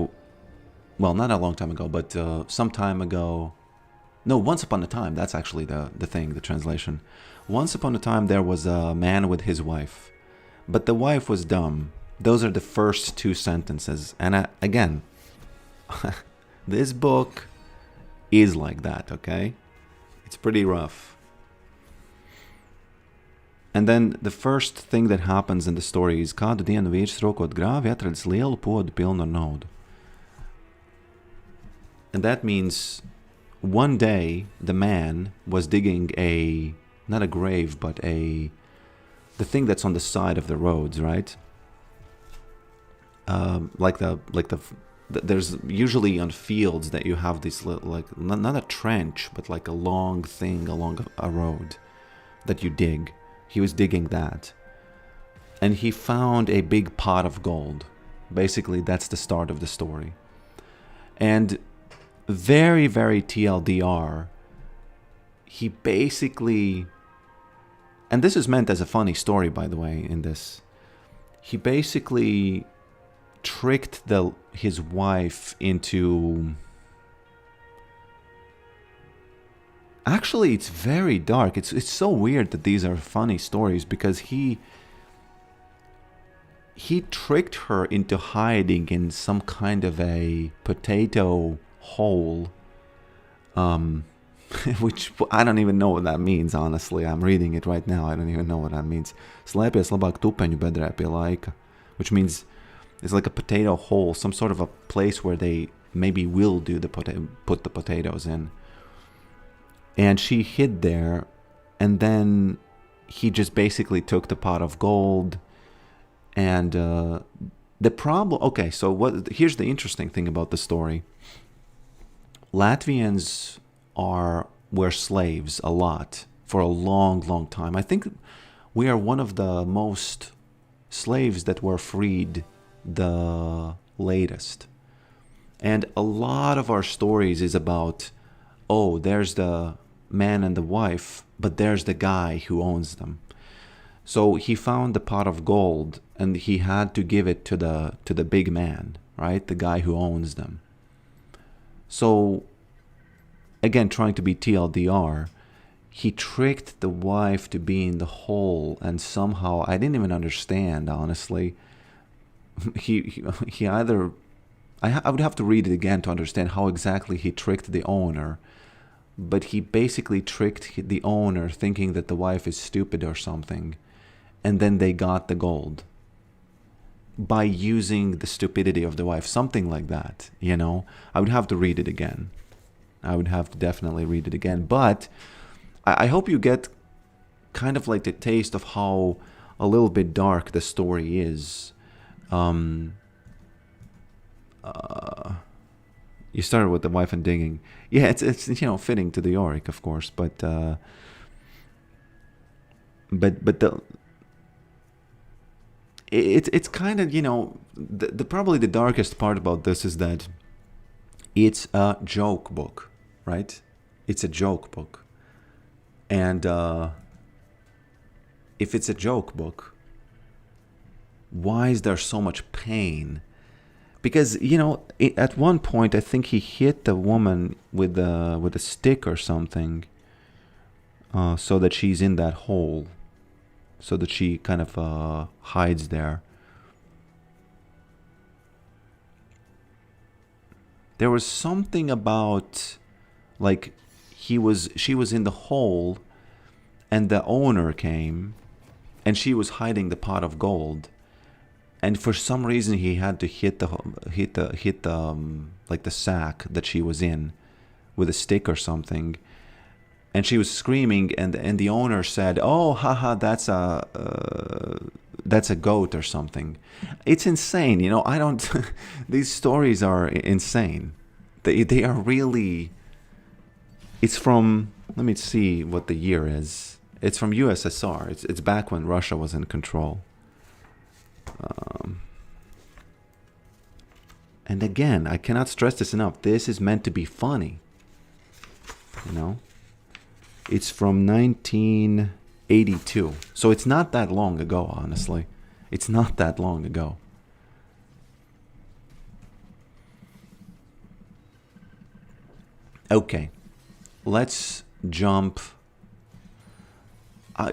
Well, not a long time ago, but some time ago... No, once upon a time, that's actually the thing, the translation. Once upon a time there was a man with his wife, but the wife was dumb. Those are the first two sentences. And again, this book is like that, okay? It's pretty rough. And then the first thing that happens in the story is kādu dienu vīrs rokot grāvi atradis lielu podu pilnu ar naudu. And that means one day the man was digging not a grave, but the thing that's on the side of the roads, right? There's usually on fields that you have this like not a trench, but like a long thing along a road that you dig. He was digging that, and he found a big pot of gold. Basically, that's the start of the story. And very, very TLDR, he basically, and this is meant as a funny story, by the way, in this, he basically tricked his wife into... Actually, it's very dark. It's so weird that these are funny stories, because he tricked her into hiding in some kind of a potato hole, which I don't even know what that means, honestly. I'm reading it right now. I don't even know what that means. Slēpies labāk tupeņu bedrē pie laika, which means it's like a potato hole, some sort of a place where they maybe will put the potatoes in. And she hid there, and then he just basically took the pot of gold. And the problem... Okay, so here's the interesting thing about the story. Latvians were slaves a lot for a long, long time. I think we are one of the most slaves that were freed the latest. And a lot of our stories is about, oh, there's the man and the wife, but there's the guy who owns them. So he found the pot of gold, and he had to give it to the big man, right? The guy who owns them. So, again, trying to be TLDR, he tricked the wife to be in the hole, and somehow, I didn't even understand, honestly. He either... I would have to read it again to understand how exactly he tricked the owner, but he basically tricked the owner thinking that the wife is stupid or something, and then they got the gold by using the stupidity of the wife, something like that, you know? I would have to read it again. I would have to definitely read it again, but I hope you get kind of like the taste of how a little bit dark the story is. You started with the wife and digging. Yeah, it's you know, fitting to the Yorick, of course, but the it's kind of, you know, the probably the darkest part about this is that it's a joke book, right? It's a joke book, and if it's a joke book, why is there so much pain? Because, you know, at one point, I think he hit the woman with a stick or something, so that she's in that hole, so that she kind of hides there. There was something about, like, she was in the hole, and the owner came, and she was hiding the pot of gold. And for some reason, he had to hit the like the sack that she was in with a stick or something, and she was screaming. And the owner said, "Oh, haha, that's a goat or something. It's insane. You know, I don't. These stories are insane. They are really. It's from. Let me see what the year is. It's from USSR. It's back when Russia was in control. And again, I cannot stress this enough. This is meant to be funny. You know? It's from 1982. So it's not that long ago, honestly. It's not that long ago. Okay. Let's jump.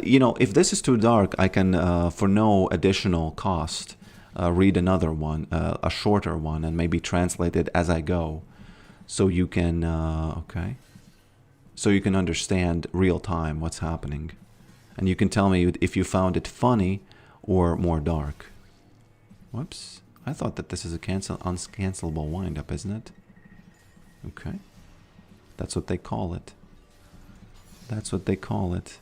You know, if this is too dark, I can, for no additional cost, read another one, a shorter one, and maybe translate it as I go. So you can, okay. So you can understand real time what's happening. And you can tell me if you found it funny or more dark. Whoops. I thought that this is a uncancelable wind-up, isn't it? Okay. That's what they call it. That's what they call it.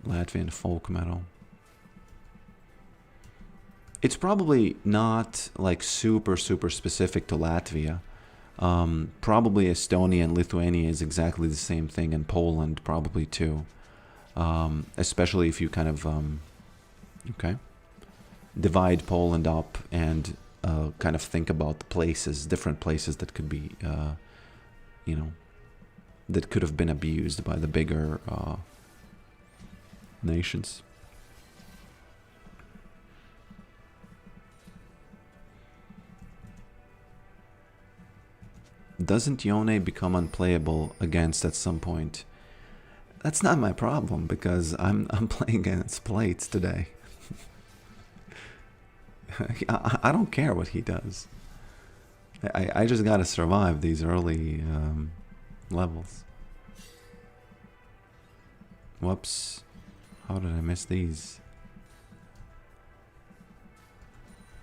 Latvian folk metal. It's probably not like super specific to Latvia. Probably Estonia and Lithuania is exactly the same thing, and Poland probably too. Especially if you kind of okay, divide Poland up and kind of think about the places, different places that could be, you know, that could have been abused by the bigger nations. Doesn't Yone become unplayable against at some point? That's not my problem because I'm playing against plates today. I don't care what he does. I just gotta survive these early levels. Whoops. How did I miss these?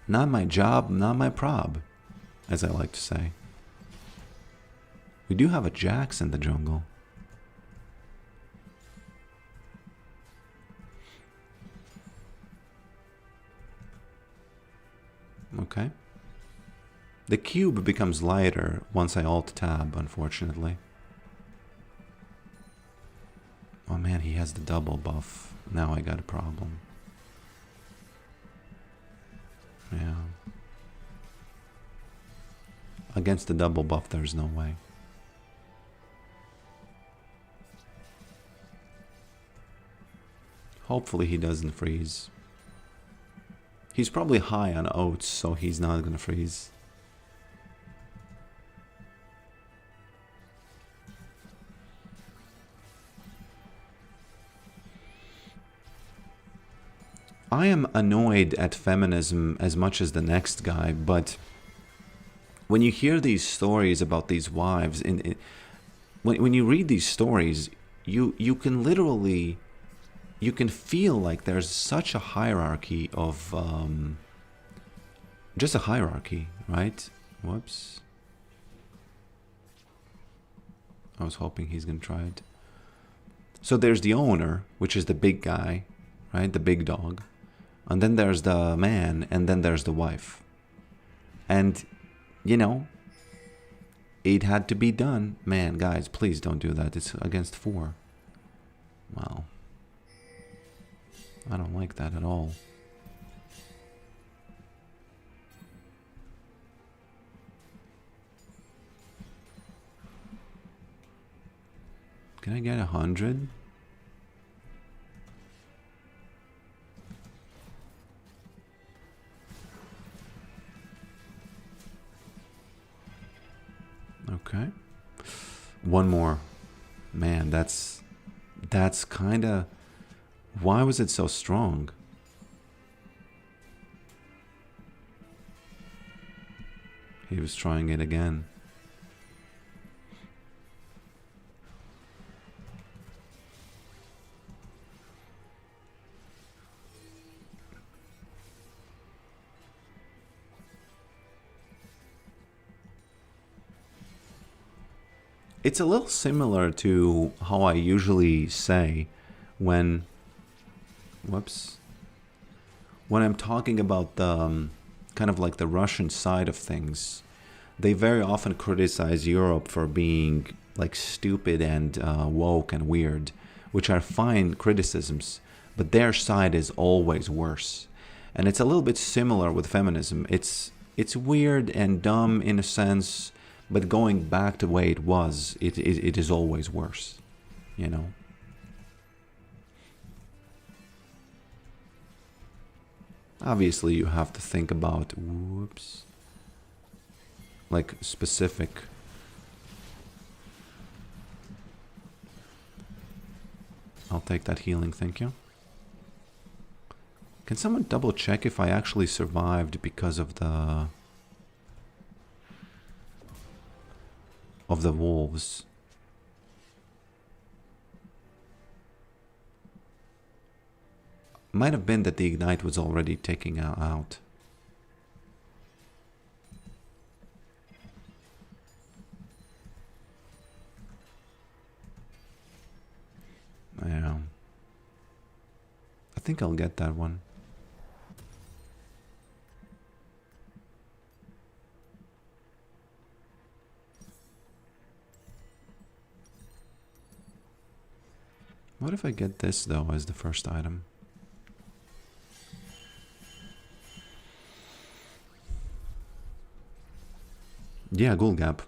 Not my job, not my prob, as I like to say. We do have a Jax in the jungle. Okay. The cube becomes lighter once I alt-tab, unfortunately. Oh man, he has the double buff. Now I got a problem. Yeah. Against the double buff, there's no way. Hopefully he doesn't freeze. He's probably high on oats, so he's not gonna freeze. I am annoyed at feminism as much as the next guy, but when you hear these stories about these wives, when you read these stories, you can literally, you can feel like there's such a hierarchy of, just a hierarchy, right? Whoops. I was hoping he's gonna try it. So there's the owner, which is the big guy, right? The big dog. And then there's the man, and then there's the wife. And, you know, it had to be done. Man, guys, please don't do that. It's against 4. Wow. I don't like that at all. Can I get 100? Okay. One more. Man, that's kind of... Why was it so strong? He was trying it again. It's a little similar to how I usually say when, whoops, when I'm talking about the kind of like the Russian side of things. They very often criticize Europe for being like stupid and woke and weird, which are fine criticisms, but their side is always worse. And it's a little bit similar with feminism. It's weird and dumb in a sense, but going back to the way it was, it is always worse, you know? Obviously, you have to think about, whoops, like specific. I'll take that healing, thank you. Can someone double check if I actually survived because of the wolves? Might have been that the ignite was already taking out. Yeah. I think I'll get that one. What if I get this though as the first item? Yeah, Ghoul Gap.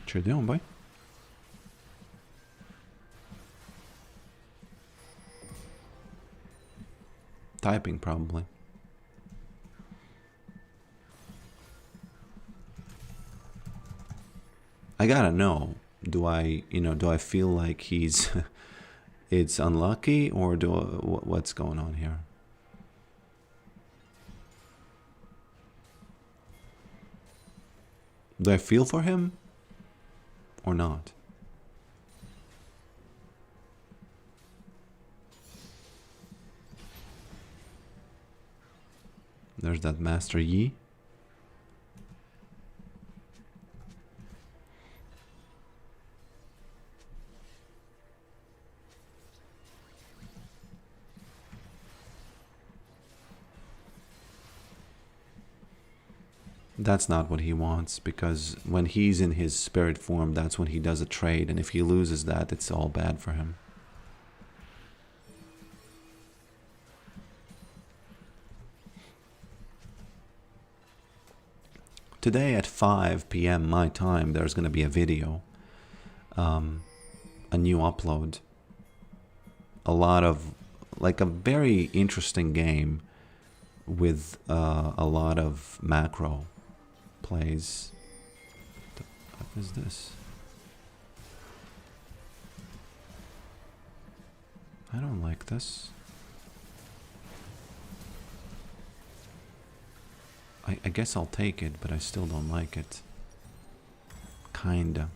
What you doing, boy? Typing, probably. I gotta know. Do I feel like he's it's unlucky, or what's going on here? Do I feel for him or not? There's that Master Yi. That's not what he wants, because when he's in his spirit form, that's when he does a trade, and if he loses that, it's all bad for him. Today at 5 p.m. my time, there's going to be a video, a new upload. A lot of, like a very interesting game with a lot of macro plays. What is this? I don't like this. I guess I'll take it, but I still don't like it. Kinda.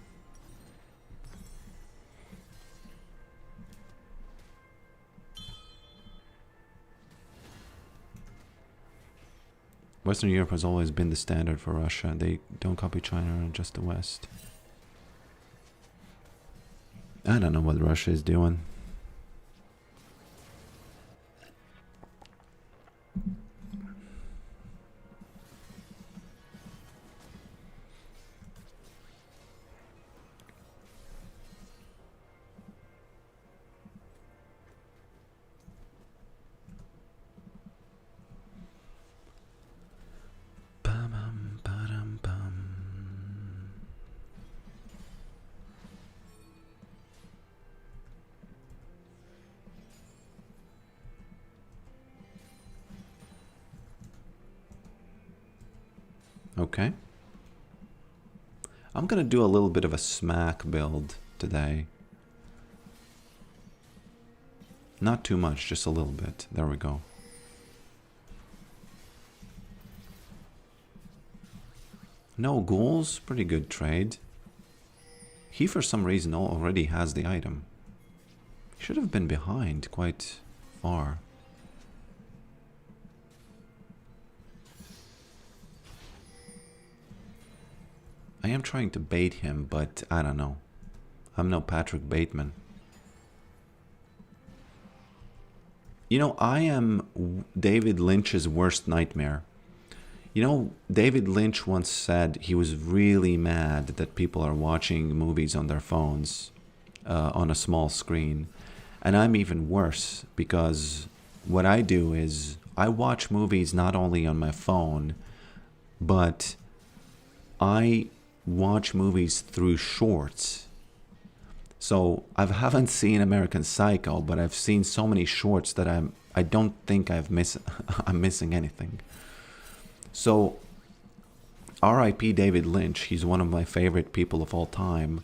Western Europe has always been the standard for Russia. They don't copy China, just the West. I don't know what Russia is doing. Okay. I'm gonna do a little bit of a smack build today. Not too much, just a little bit. There we go. No ghouls, pretty good trade. He for some reason already has the item. Should have been behind quite far. I am trying to bait him, but I don't know. I'm no Patrick Bateman. You know, I am David Lynch's worst nightmare. You know, David Lynch once said he was really mad that people are watching movies on their phones on a small screen. And I'm even worse because what I do is I watch movies not only on my phone, but I watch movies through shorts. So I haven't seen American Psycho, but I've seen so many shorts that I don't think I'm missing anything. So R.I.P. David Lynch, he's one of my favorite people of all time.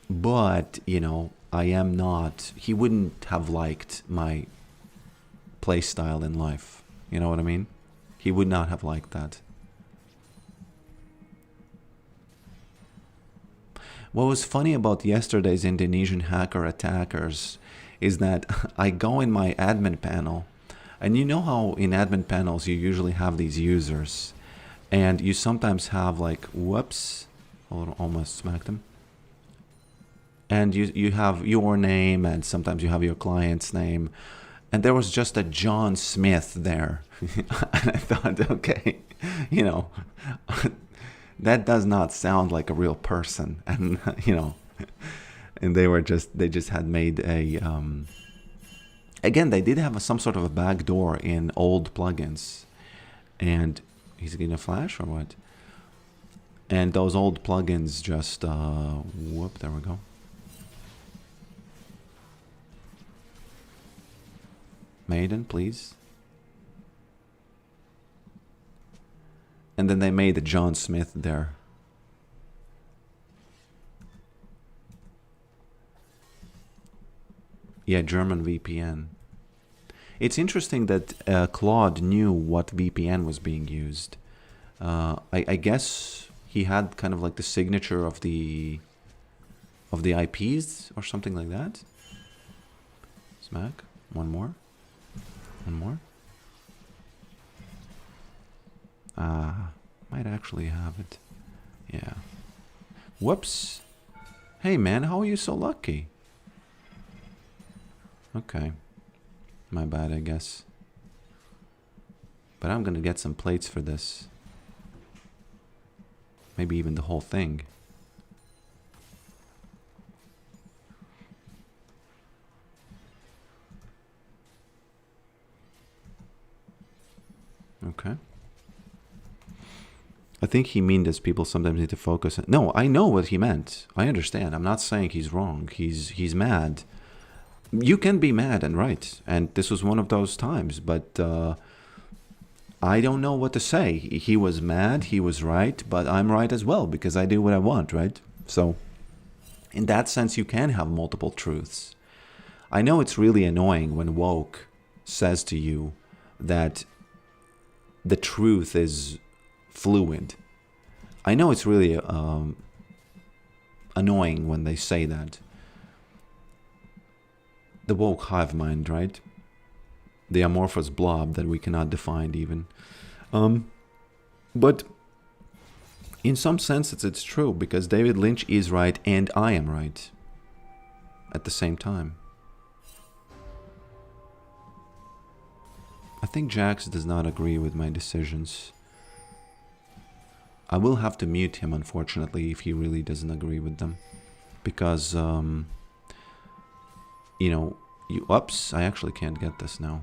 But, you know, I am not, he wouldn't have liked my play style in life. You know what I mean? He would not have liked that. What was funny about yesterday's Indonesian hacker attackers is that I go in my admin panel, and you know how in admin panels you usually have these users, and you sometimes have like, whoops, almost smacked him. And you have your name, and sometimes you have your client's name, and there was just a John Smith there. And I thought, okay, you know, that does not sound like a real person. And, you know, and they just had made a, again, they did have some sort of a backdoor in old plugins. And he's going to flash or what? And those old plugins just, whoop, there we go. Maiden, please. And then they made a John Smith there. Yeah, German VPN. It's interesting that Claude knew what VPN was being used. I guess he had kind of like the signature of the IPs or something like that. Smack. One more. One more. Might actually have it. Yeah. Whoops. Hey man, how are you so lucky? Okay. My bad, I guess. But I'm gonna get some plates for this. Maybe even the whole thing. Okay. I think he meant as people sometimes need to focus. No, I know what he meant. I understand. I'm not saying he's wrong. He's mad. You can be mad and right. And this was one of those times. But I don't know what to say. He was mad. He was right. But I'm right as well because I do what I want, right? So in that sense, you can have multiple truths. I know it's really annoying when woke says to you that the truth is fluid. I know it's really annoying when they say that. The woke hive mind, right? The amorphous blob that we cannot define even. But in some sense it's true because David Lynch is right and I am right at the same time. I think Jax does not agree with my decisions. I will have to mute him, unfortunately, if he really doesn't agree with them. Because, you know, oops, I actually can't get this now.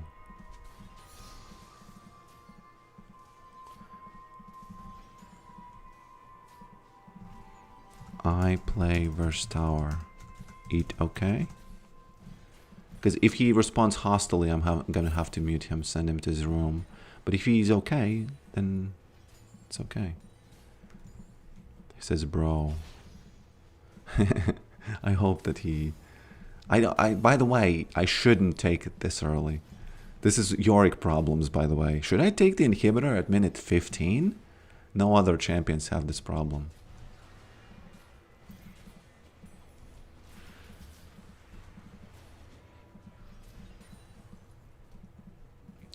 I play versus tower. Eat okay. Because if he responds hostily, I'm gonna have to mute him, send him to his room. But if he's okay, then it's okay. He says, bro. I hope that he... by the way, I shouldn't take it this early. This is Yorick problems, by the way. Should I take the inhibitor at minute 15? No other champions have this problem.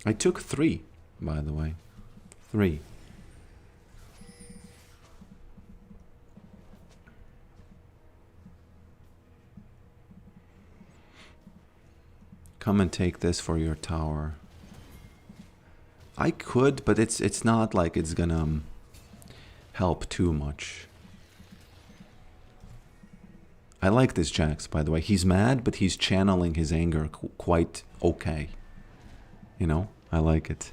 I took 3, by the way. 3. Come and take this for your tower. I could, but it's not like it's gonna help too much. I like this Jax, by the way. He's mad, but he's channeling his anger quite okay. You know, I like it.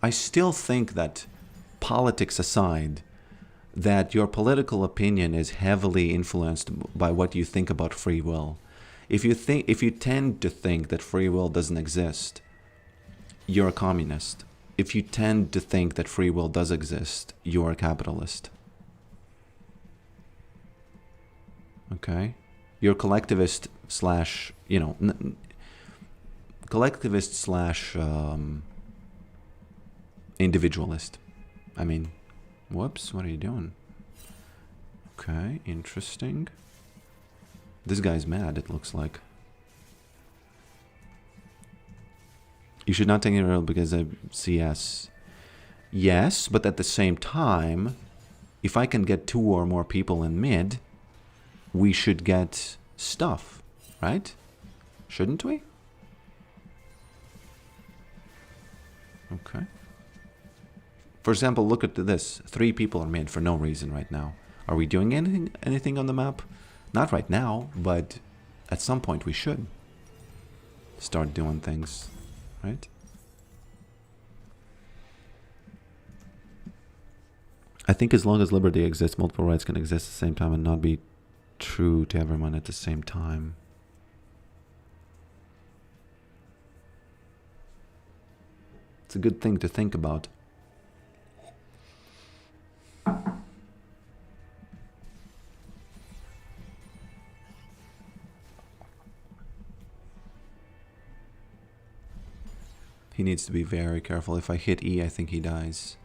I still think that, politics aside, that your political opinion is heavily influenced by what you think about free will. If you tend to think that free will doesn't exist, you're a communist. If you tend to think that free will does exist, you're a capitalist. Okay? You're collectivist slash, you know, collectivist slash individualist. I mean, whoops, what are you doing? Okay, interesting. This guy's mad, it looks like. You should not take it real because I CS. Yes, but at the same time, if I can get 2 or more people in mid, we should get stuff, right? Shouldn't we? Okay. For example, look at this. 3 people are mid for no reason right now. Are we doing anything on the map? Not right now, but at some point we should start doing things, right? I think as long as liberty exists, multiple rights can exist at the same time and not be true to everyone at the same time. It's a good thing to think about. He needs to be very careful. If I hit E, I think he dies.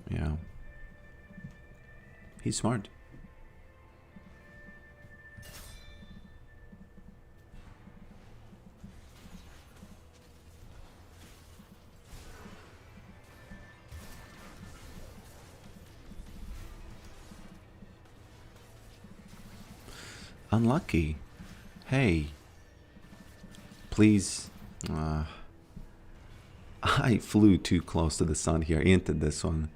Yeah. He's smart. Unlucky. Hey. Please. I flew too close to the sun here into this one.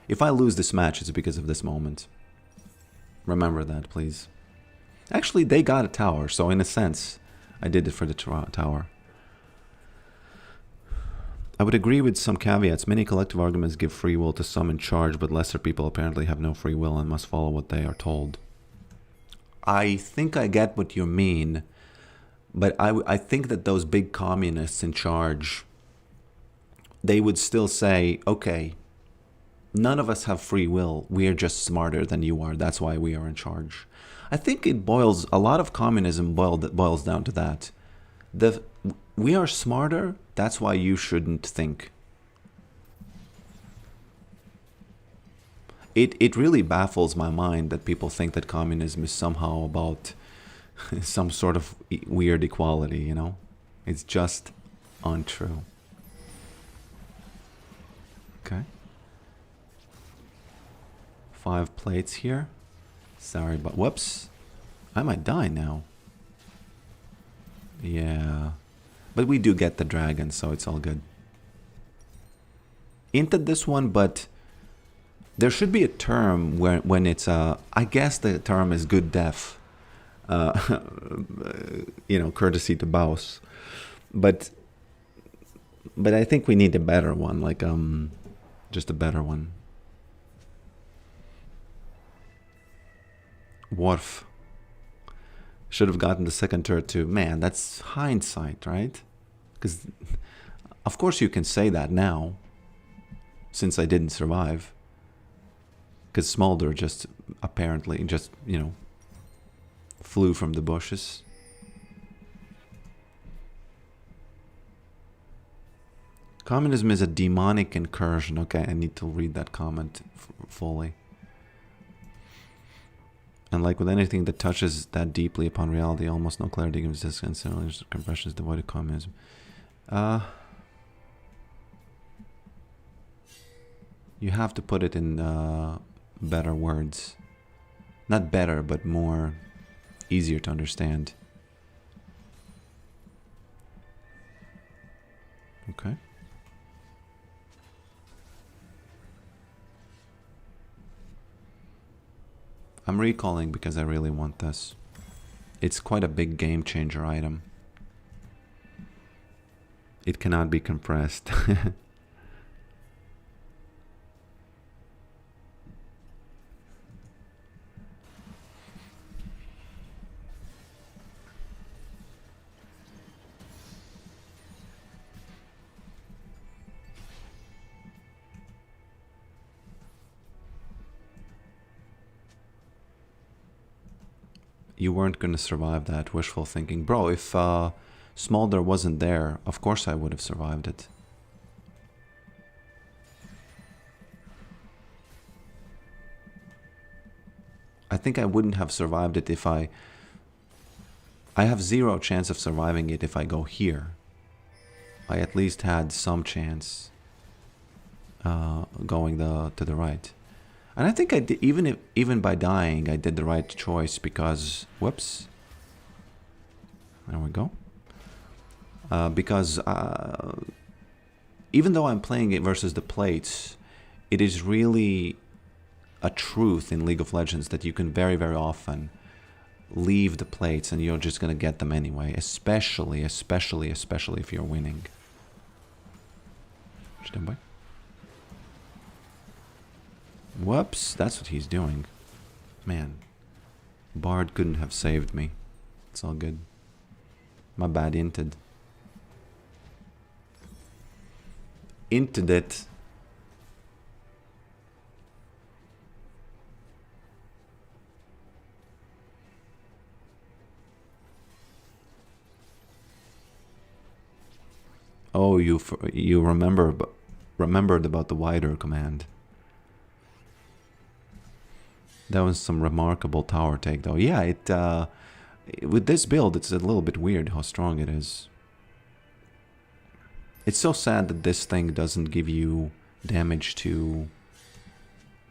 If I lose this match, it's because of this moment. Remember that, please. Actually, they got a tower, so in a sense, I did it for the tower. I would agree with some caveats. Many collective arguments give free will to some in charge, but lesser people apparently have no free will and must follow what they are told. I think I get what you mean, but I think that those big communists in charge, they would still say, okay, none of us have free will. We are just smarter than you are. That's why we are in charge. I think it boils, a lot of communism boils down to that. We are smarter, that's why you shouldn't think. It really baffles my mind that people think that communism is somehow about some sort of weird equality, you know? It's just untrue. Okay. 5 plates here. Sorry, but whoops. I might die now. Yeah. But we do get the dragon, so it's all good. Inted this one, but there should be a term when it's I guess the term is good death. You know, courtesy to Baus. But I think we need a better one, like just a better one. Worf. Should have gotten the second turret too. Man, that's hindsight, right? Because, of course you can say that now, since I didn't survive. Because Smolder just, apparently, just, you know, flew from the bushes. Communism is a demonic incursion. Okay, I need to read that comment fully. And like with anything that touches that deeply upon reality, almost no clarity gives this and compression is devoid of communism. You have to put it in better words. Not better, but more easier to understand. Okay. I'm recalling because I really want this. It's quite a big game changer item. It cannot be compressed. You weren't going to survive that. Wishful thinking. Bro, if Smolder wasn't there, of course I would have survived it. I think I wouldn't have survived it if I have zero chance of surviving it if I go here. I at least had some chance going to the right. And I think I did, even by dying, I did the right choice because, whoops, there we go. Because even though I'm playing it versus the plates, it is really a truth in League of Legends that you can very, very often leave the plates and you're just gonna get them anyway, especially if you're winning. Stand by. Whoops, that's what he's doing. Man, Bard couldn't have saved me. It's all good. My bad, inted. Inted it. Oh, you remembered about the wider command. That was some remarkable tower take, though. Yeah, with this build, it's a little bit weird how strong it is. It's so sad that this thing doesn't give you damage to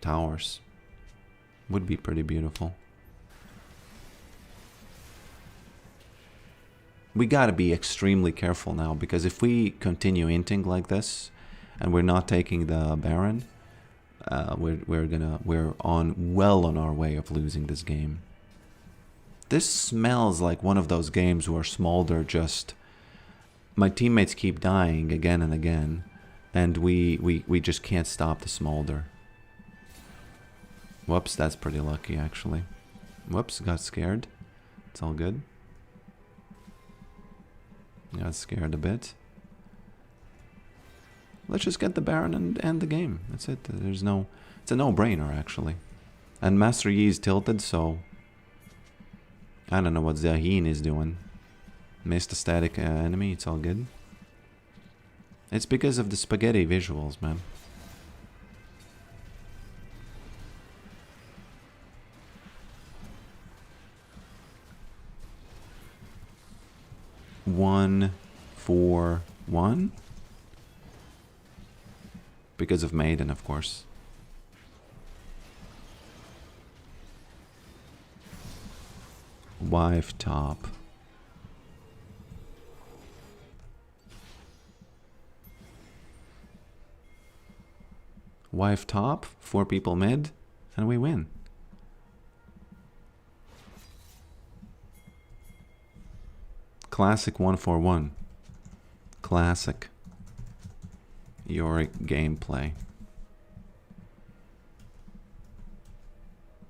towers. Would be pretty beautiful. We gotta be extremely careful now, because if we continue inting like this, and we're not taking the Baron, we're on our way of losing this game. This smells like one of those games where Smolder just, my teammates keep dying again and again, and we just can't stop the Smolder. Whoops, that's pretty lucky actually. Whoops, got scared. It's all good. Got scared a bit. Let's just get the Baron and end the game. That's it. It's a no-brainer actually. And Master Yi is tilted, so I don't know what Zaheen is doing. Missed a static enemy, it's all good. It's because of the spaghetti visuals, man. One, 4, 1. Because of Maiden, of course. Wife top. Wife top, 4 people mid, and we win. Classic 1-4-1. Classic Yorick gameplay.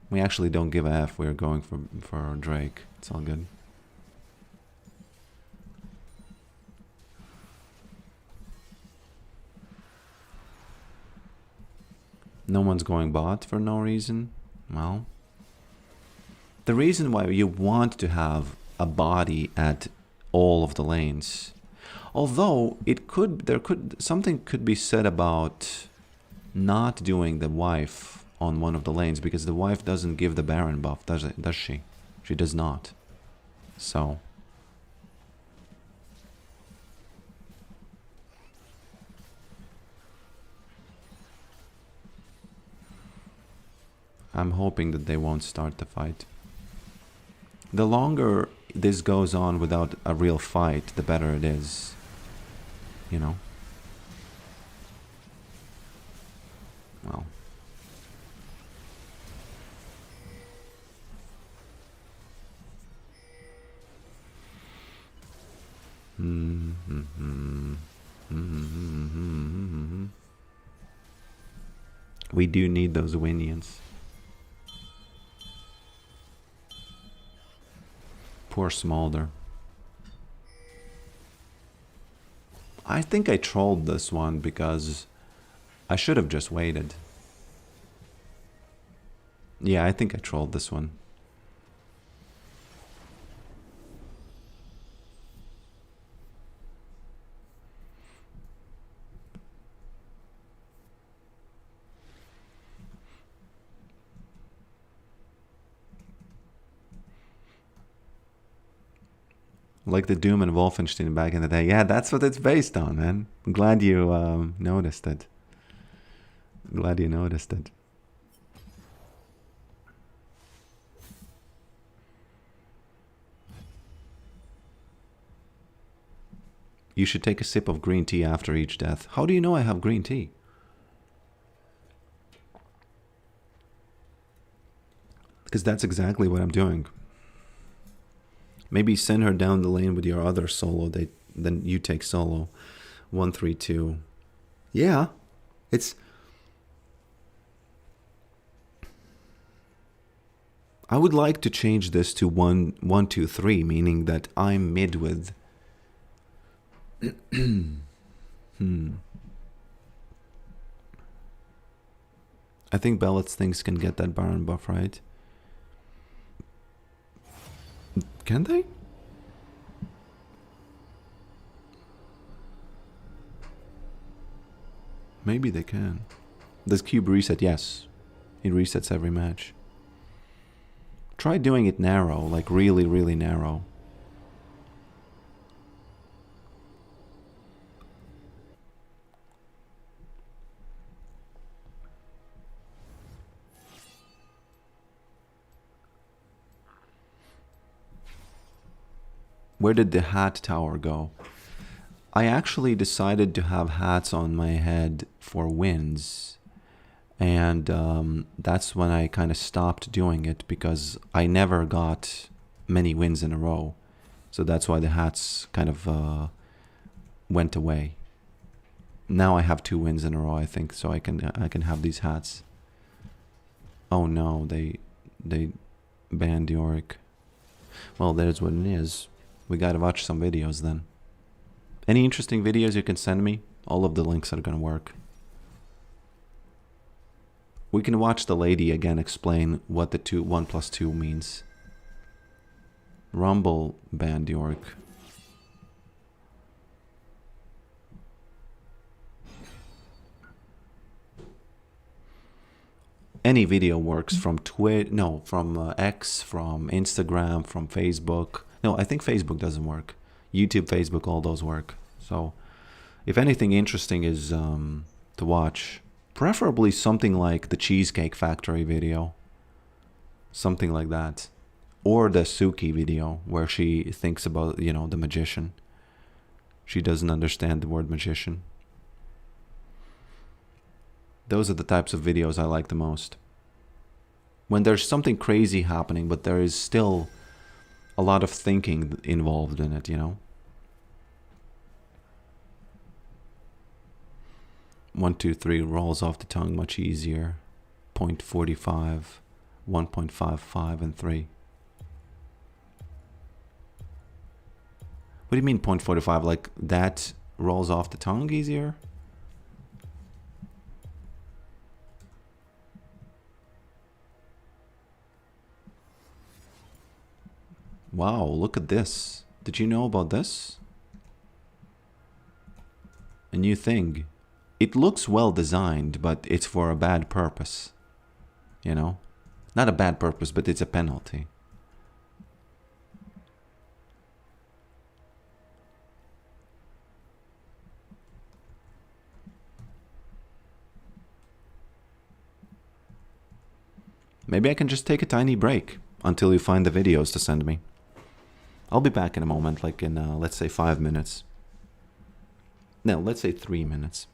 We actually don't give a F. We're going for Drake. It's all good. No one's going bot for no reason. Well, The reason why you want to have a body at all of the lanes, although something could be said about not doing the wife on one of the lanes, because the wife doesn't give the Baron buff, does she? She does not. So I'm hoping that they won't start the fight. The longer this goes on without a real fight, the better it is. You know? Well. We do need those Winions. Poor Smolder. I think I trolled this one because I should have just waited. Yeah, I think I trolled this one. Like the Doom and Wolfenstein back in the day. Yeah, that's what it's based on, man. I'm glad you noticed it. I'm glad you noticed it. You should take a sip of green tea after each death. How do you know I have green tea? Because that's exactly what I'm doing. Maybe send her down the lane with your other solo. Then you take solo. 1-3-2. Yeah. It's... I would like to change this to 1-2-3, meaning that I'm mid with... I think Bellet's things can get that Baron buff, right? Can they? Maybe they can. Does cube reset? Yes. It resets every match. Try doing it narrow, like really, really narrow. Where did the hat tower go? I actually decided to have hats on my head for wins. And that's when I kind of stopped doing it, because I never got many wins in a row. So that's why the hats kind of went away. Now I have 2 wins in a row, I think, so I can have these hats. Oh no, they banned Yorick. Well, there's what it is. We gotta watch some videos then. Any interesting videos you can send me? All of the links are gonna work. We can watch the lady again explain what the 1+2 means. Rumble banned Yorick. Any video works from from X, from Instagram, from Facebook. No, I think Facebook doesn't work. YouTube, Facebook, all those work. So if anything interesting is to watch, preferably something like the Cheesecake Factory video. Something like that. Or the Suki video where she thinks about, the magician. She doesn't understand the word magician. Those are the types of videos I like the most. When there's something crazy happening, but there is still a lot of thinking involved in it, 1, 2, 3 rolls off the tongue much easier. 0.45, 1.55, and 3. What do you mean 0.45? Like that rolls off the tongue easier? Wow, look at this. Did you know about this? A new thing. It looks well designed, but it's for a bad purpose. You know? Not a bad purpose, but it's a penalty. Maybe I can just take a tiny break until you find the videos to send me. I'll be back in a moment, like in, let's say 5 minutes. No, let's say 3 minutes.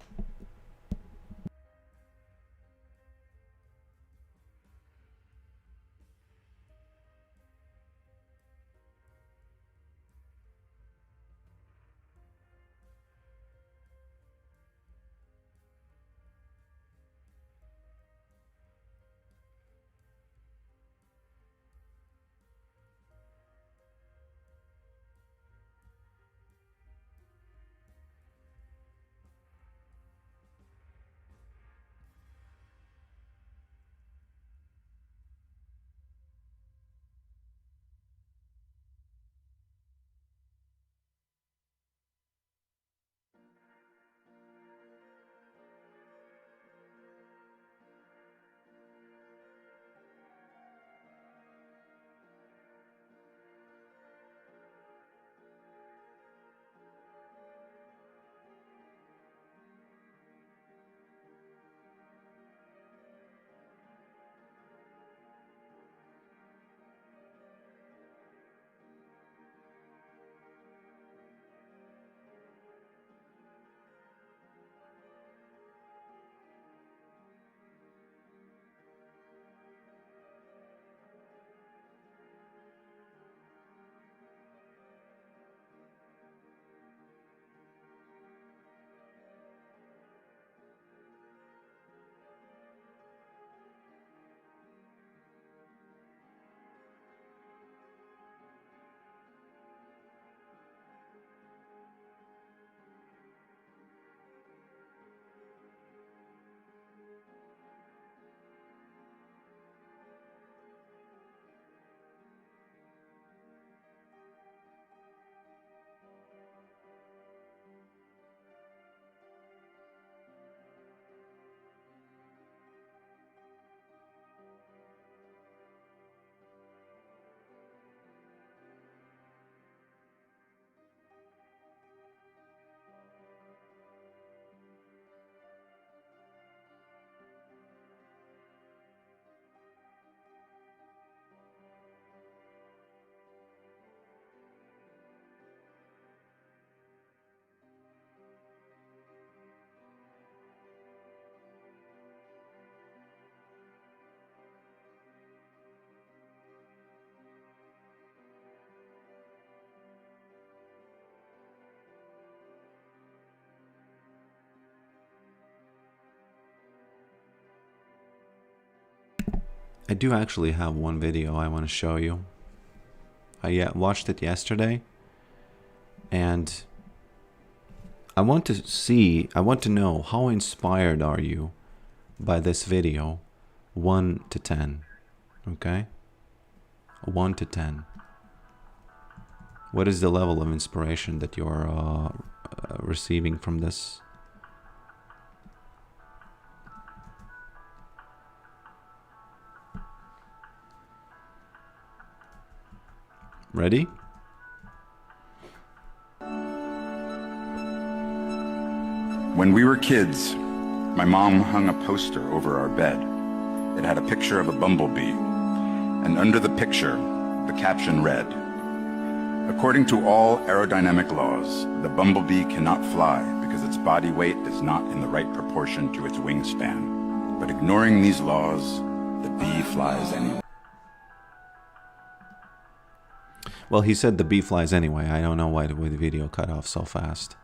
I do actually have one video I want to show you. I watched it yesterday, and I want to know how inspired are you by this video, 1 to 10, okay? 1 to 10. What is the level of inspiration that you're receiving from this? Ready? When we were kids, my mom hung a poster over our bed. It had a picture of a bumblebee, and under the picture, the caption read, "According to all aerodynamic laws, the bumblebee cannot fly because its body weight is not in the right proportion to its wingspan. But ignoring these laws, the bee flies anyway." Well, he said the bee flies anyway. I don't know why the video cut off so fast.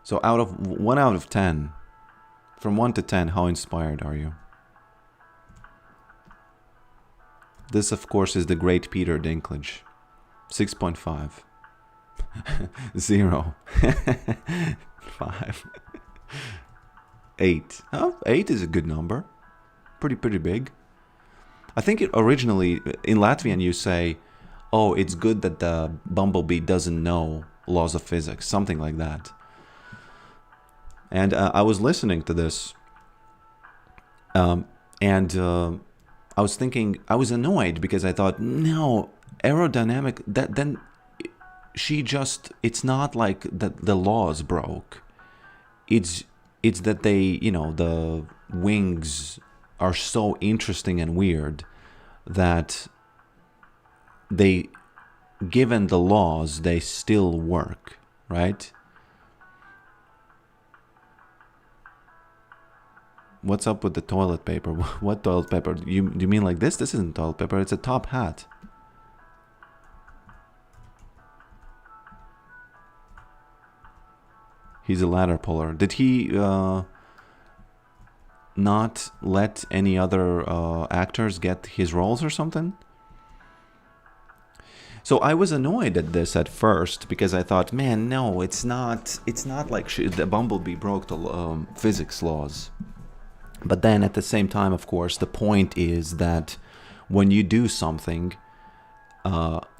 So out of 1 out of 10, from 1 to 10, how inspired are you? This, of course, is the great Peter Dinklage. 6.5. 0. 5. 8. Oh, 8 is a good number. Pretty big. I think originally, in Latvian, you say oh, it's good that the bumblebee doesn't know laws of physics, something like that. And I was listening to this, and I was thinking, I was annoyed because I thought, no, aerodynamic, that then she just, it's not like that the laws broke. It's that they, you know, the wings are so interesting and weird that they, given the laws, they still work, right? What's up with the toilet paper? What toilet paper? Do you mean like this? This isn't toilet paper, it's a top hat. He's a ladder puller. Did he not let any other actors get his roles or something? So I was annoyed at this at first because I thought, man, no, it's not like the bumblebee broke the physics laws. But then at the same time, of course, the point is that when you do something,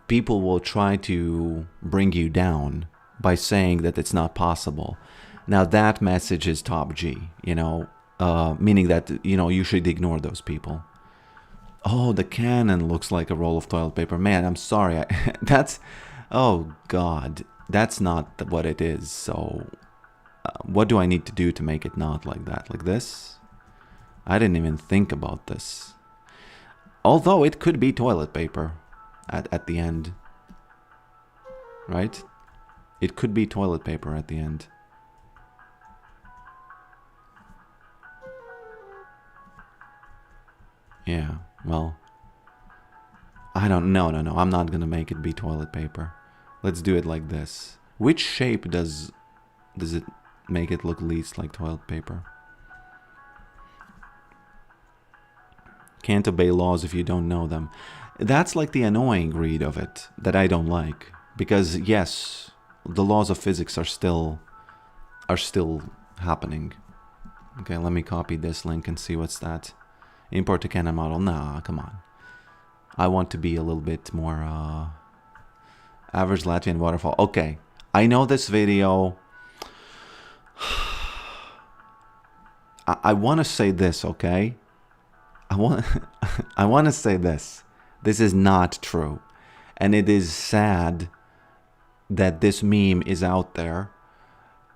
people will try to bring you down by saying that it's not possible. Now that message is top G, you know, meaning that, you know, you should ignore those people. Oh, the cannon looks like a roll of toilet paper. Man, I'm sorry. That's, oh God, that's not what it is. So what do I need to do to make it not like that? Like this? I didn't even think about this. Although it could be toilet paper at the end. Right? It could be toilet paper at the end. Yeah, well, I don't know. No, I'm not gonna make it be toilet paper. Let's do it like this. Which shape does it make it look least like toilet paper? Can't obey laws if you don't know them. That's like the annoying read of it that I don't like. Because yes, the laws of physics are still happening. Okay, let me copy this link and see what's that. Import to Canon model. Nah, come on. I want to be a little bit more average Latvian waterfall. Okay, I know this video. I want to say this, okay? I want to say this. This is not true. And it is sad that this meme is out there.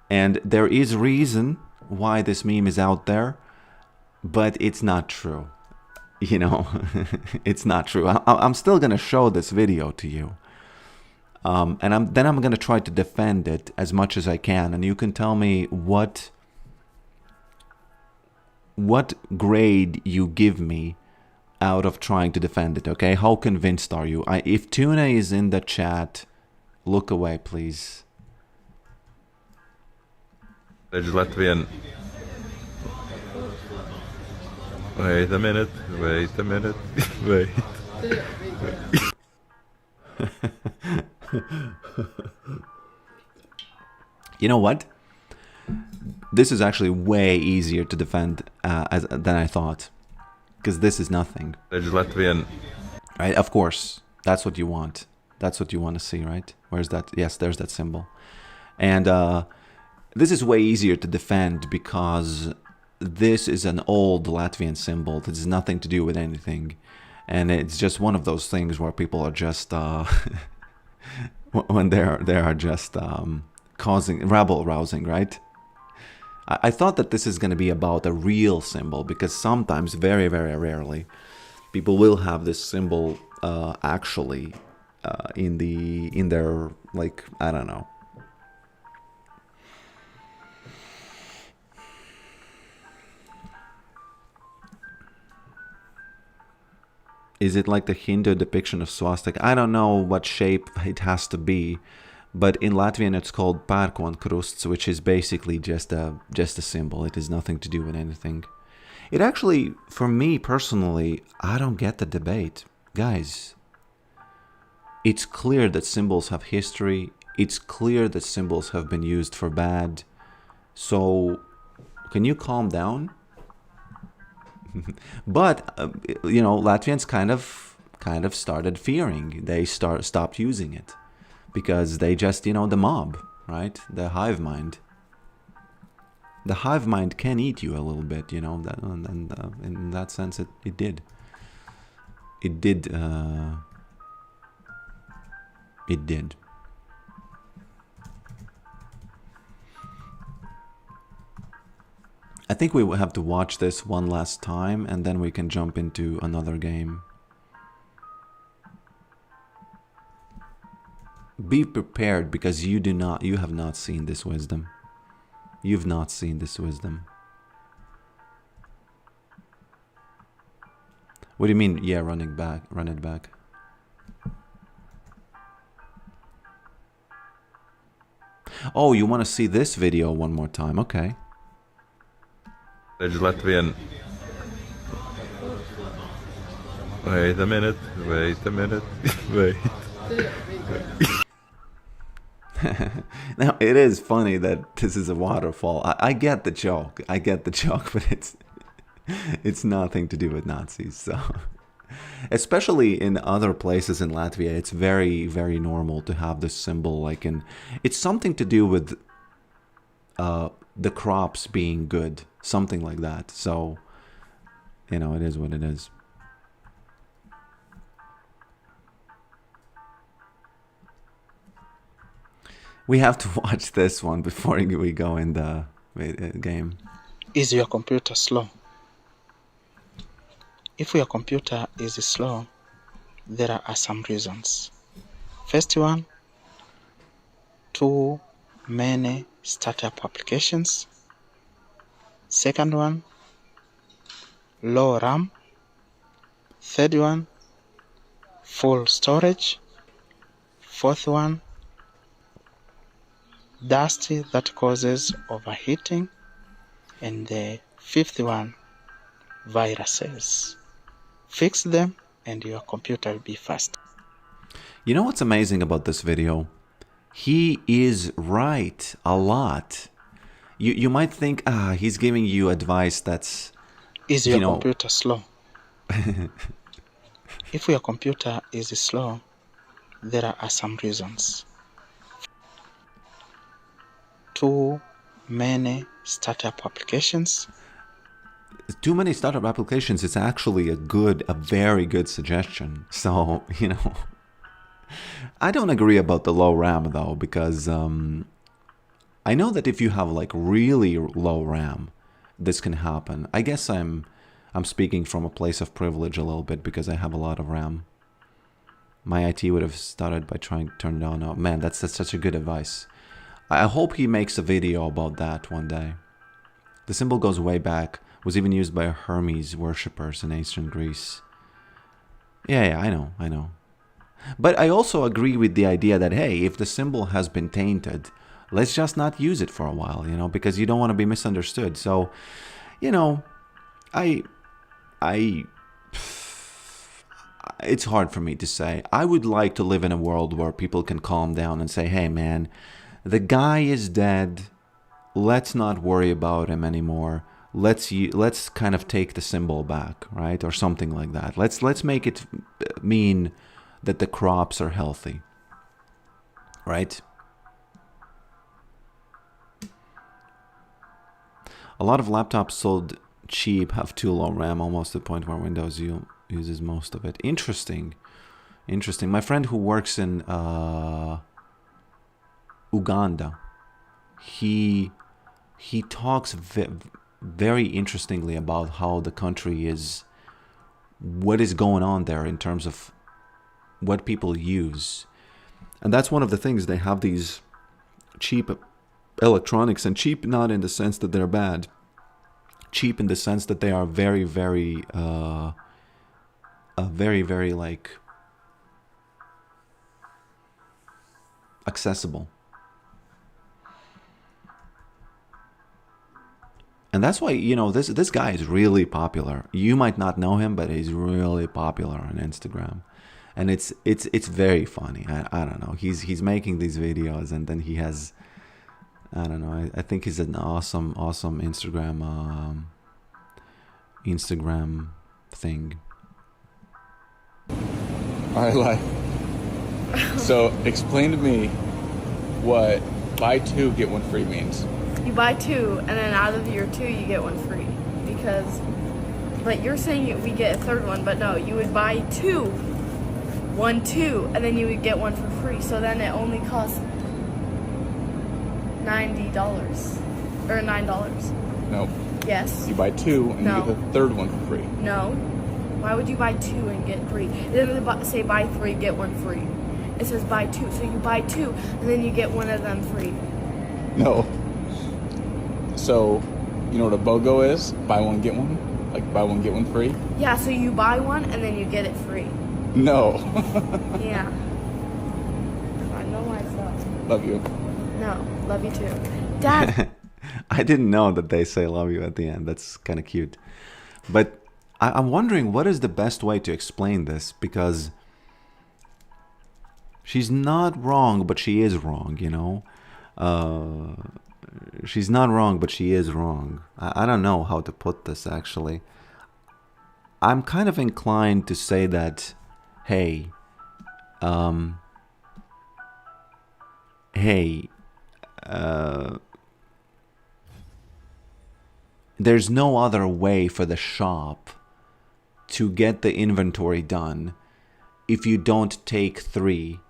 And there is reason why this meme is out there, but it's not true. You know, it's not true. I'm still going to show this video to you. And then I'm going to try to defend it as much as I can. And you can tell me what grade you give me out of trying to defend it, okay? How convinced are you? If Tuna is in the chat, look away, please. Latvian. Wait a minute, wait. You know what? This is actually way easier to defend than I thought. Because this is nothing. Latvian. Right, of course. That's what you want. That's what you want to see, right? Where's that? Yes, there's that symbol. And this is way easier to defend because this is an old Latvian symbol that has nothing to do with anything. And it's just one of those things where people are just... when they are just causing... rabble-rousing, right? I thought that this is going to be about a real symbol because sometimes, very, very rarely, people will have this symbol actually in their, like, I don't know. Is it like the Hindu depiction of swastika? I don't know what shape it has to be. But in Latvian, it's called pērkonkrusts, which is basically just a symbol. It has nothing to do with anything. It actually, for me personally, I don't get the debate. Guys, it's clear that symbols have history. It's clear that symbols have been used for bad. So, can you calm down? But, you know, Latvians kind of kind of started fearing. They stopped using it because they just, you know, the mob, right? The hive mind. The hive mind can eat you a little bit, you know, that, and in that sense, it did. It did. It did. I think we will have to watch this one last time, and then we can jump into another game. Be prepared, because you have not seen this wisdom. You've not seen this wisdom. What do you mean? Yeah, run it back. Oh, you want to see this video one more time? Okay. There's Latvian. Wait a minute. Wait. Now, it is funny that this is a waterfall. I get the joke. But it's nothing to do with Nazis. So, especially in other places in Latvia, it's very, very normal to have this symbol. Like it's something to do with the crops being good, something like that. So, you know, it is what it is. We have to watch this one before we go in the game. Is your computer slow? If your computer is slow, there are some reasons. First one, too many startup applications. Second one, low RAM. Third one, full storage. Fourth one, dust that causes overheating. And the fifth one, viruses. Fix them and your computer will be fast. You know what's amazing about this video? He is right a lot. You might think, he's giving you advice that's... Is your computer slow? If your computer is slow, there are some reasons. Too many startup applications. Too many startup applications is actually a very good suggestion. So, you know, I don't agree about the low RAM though, because I know that if you have like really low RAM, this can happen. I guess I'm speaking from a place of privilege a little bit because I have a lot of RAM. My IT would have started by trying to turn it on. Oh, man, that's such a good advice. I hope he makes a video about that one day. The symbol goes way back. Was even used by Hermes worshippers in ancient Greece. Yeah, I know. But I also agree with the idea that, hey, if the symbol has been tainted, let's just not use it for a while, you know, because you don't want to be misunderstood. So, you know, it's hard for me to say. I would like to live in a world where people can calm down and say, hey, man, the guy is dead. Let's not worry about him anymore. Let's kind of take the symbol back, right? Or something like that. Let's make it mean that the crops are healthy, right? A lot of laptops sold cheap have too low RAM, almost to the point where Windows uses most of it. Interesting. My friend who works in Uganda, he talks very interestingly about how the country is, what is going on there in terms of what people use. And that's one of the things. They have these cheap electronics, and cheap not in the sense that they're bad, cheap in the sense that they are very, very like accessible. And that's why, you know, this guy is really popular. You might not know him, but he's really popular on Instagram. And it's very funny. I don't know. He's making these videos, and then he has, I don't know. I think he's an awesome Instagram thing. I lie. So explain to me what buy two get one free means. You buy two, and then out of your two, you get one free. Because, but you're saying we get a third one, but no, you would buy two, and then you would get one for free. So then it only costs $90 or $9. No. Yes. You buy two and No. you get the third one for free. No. Why would you buy two and get three? It doesn't say buy three, get one free. It says buy two. So you buy two, and then you get one of them free. No. So, you know what a BOGO is? Buy one, get one? Like buy one, get one free? Yeah, so you buy one, and then you get it free. No. Yeah. I know myself. Love you. No, love you too. Dad, I didn't know that they say love you at the end. That's kind of cute. But I'm wondering what is the best way to explain this, because she's not wrong, but she is wrong, you know? She's not wrong, but she is wrong. I don't know how to put this, actually. I'm kind of inclined to say that, hey, there's no other way for the shop to get the inventory done if you don't take three.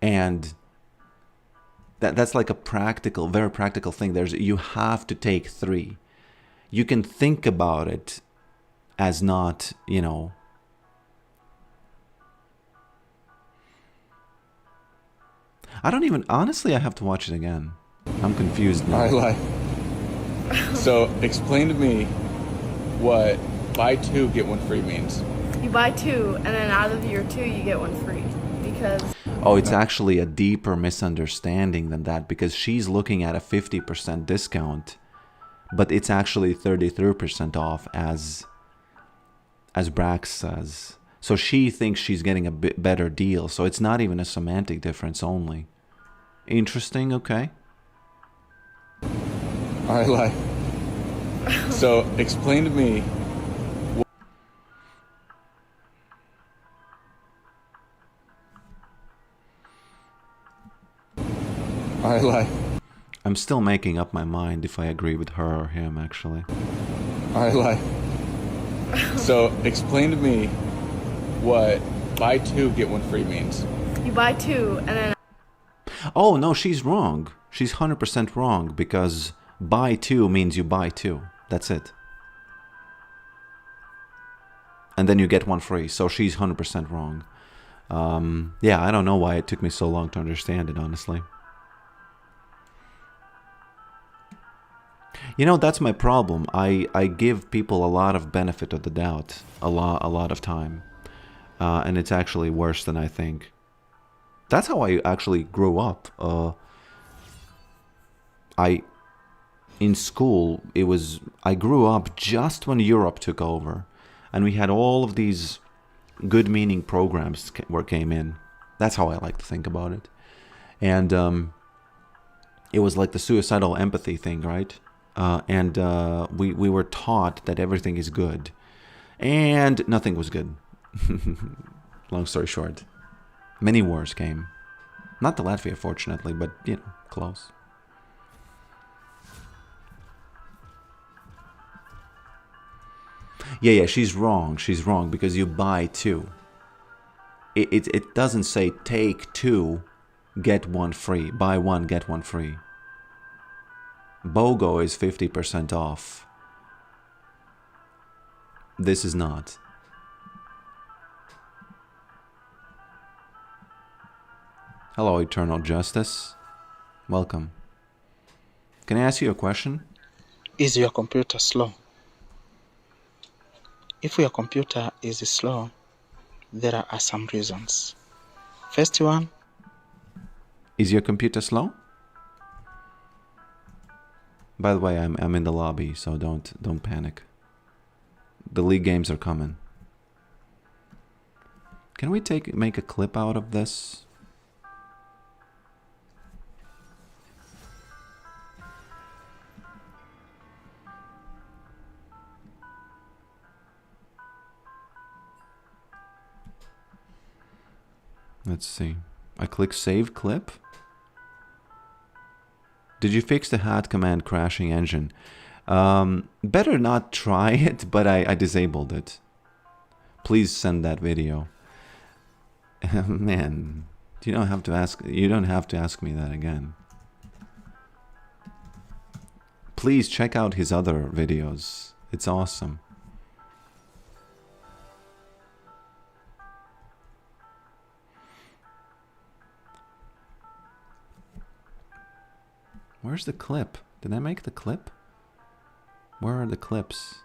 And that's like a practical, very practical thing. You have to take three. You can think about it as not, you know, I don't even, honestly, I have to watch it again. I'm confused now. I lie. So explain to me what buy two, get one free means. you buy two, and then out of your two, you get one free. Because Oh, it's actually a deeper misunderstanding than that, because she's looking at a 50% discount, but it's actually 33% off, as Brax says. So she thinks she's getting a bit better deal. So it's not even a semantic difference only. Interesting, okay. I lie. So explain to me. I lie. I'm still making up my mind if I agree with her or him, actually. I lie. So explain to me what buy two, get one free means. you buy two, and then Oh, no, she's wrong. She's 100% wrong, because buy two means you buy two. That's it. And then you get one free. So she's 100% wrong. Yeah, I don't know why it took me so long to understand it, honestly. You know, that's my problem. I give people a lot of benefit of the doubt a lot of time. And it's actually worse than I think. That's how I actually grew up. In school, I grew up just when Europe took over. And we had all of these good meaning programs came in. That's how I like to think about it. And it was like the suicidal empathy thing, right? And we were taught that everything is good. And nothing was good. Long story short. Many wars came. Not to Latvia, fortunately, but, you know, close. Yeah, she's wrong. She's wrong, because you buy two. It doesn't say take two, get one free. Buy one, get one free. BOGO is 50% off. This is not. Hello, Eternal Justice. Welcome. Can I ask you a question? Is your computer slow? If your computer is slow, there are some reasons. First one, Is your computer slow? By the way, I'm in the lobby, so don't panic. The league games are coming. Can we make a clip out of this? Let's see. I click save clip. Did you fix the hat command crashing engine? Better not try it, but I disabled it. Please send that video. Man, you don't have to ask me that again. Please check out his other videos. It's awesome. Where's the clip? Did I make the clip? Where are the clips?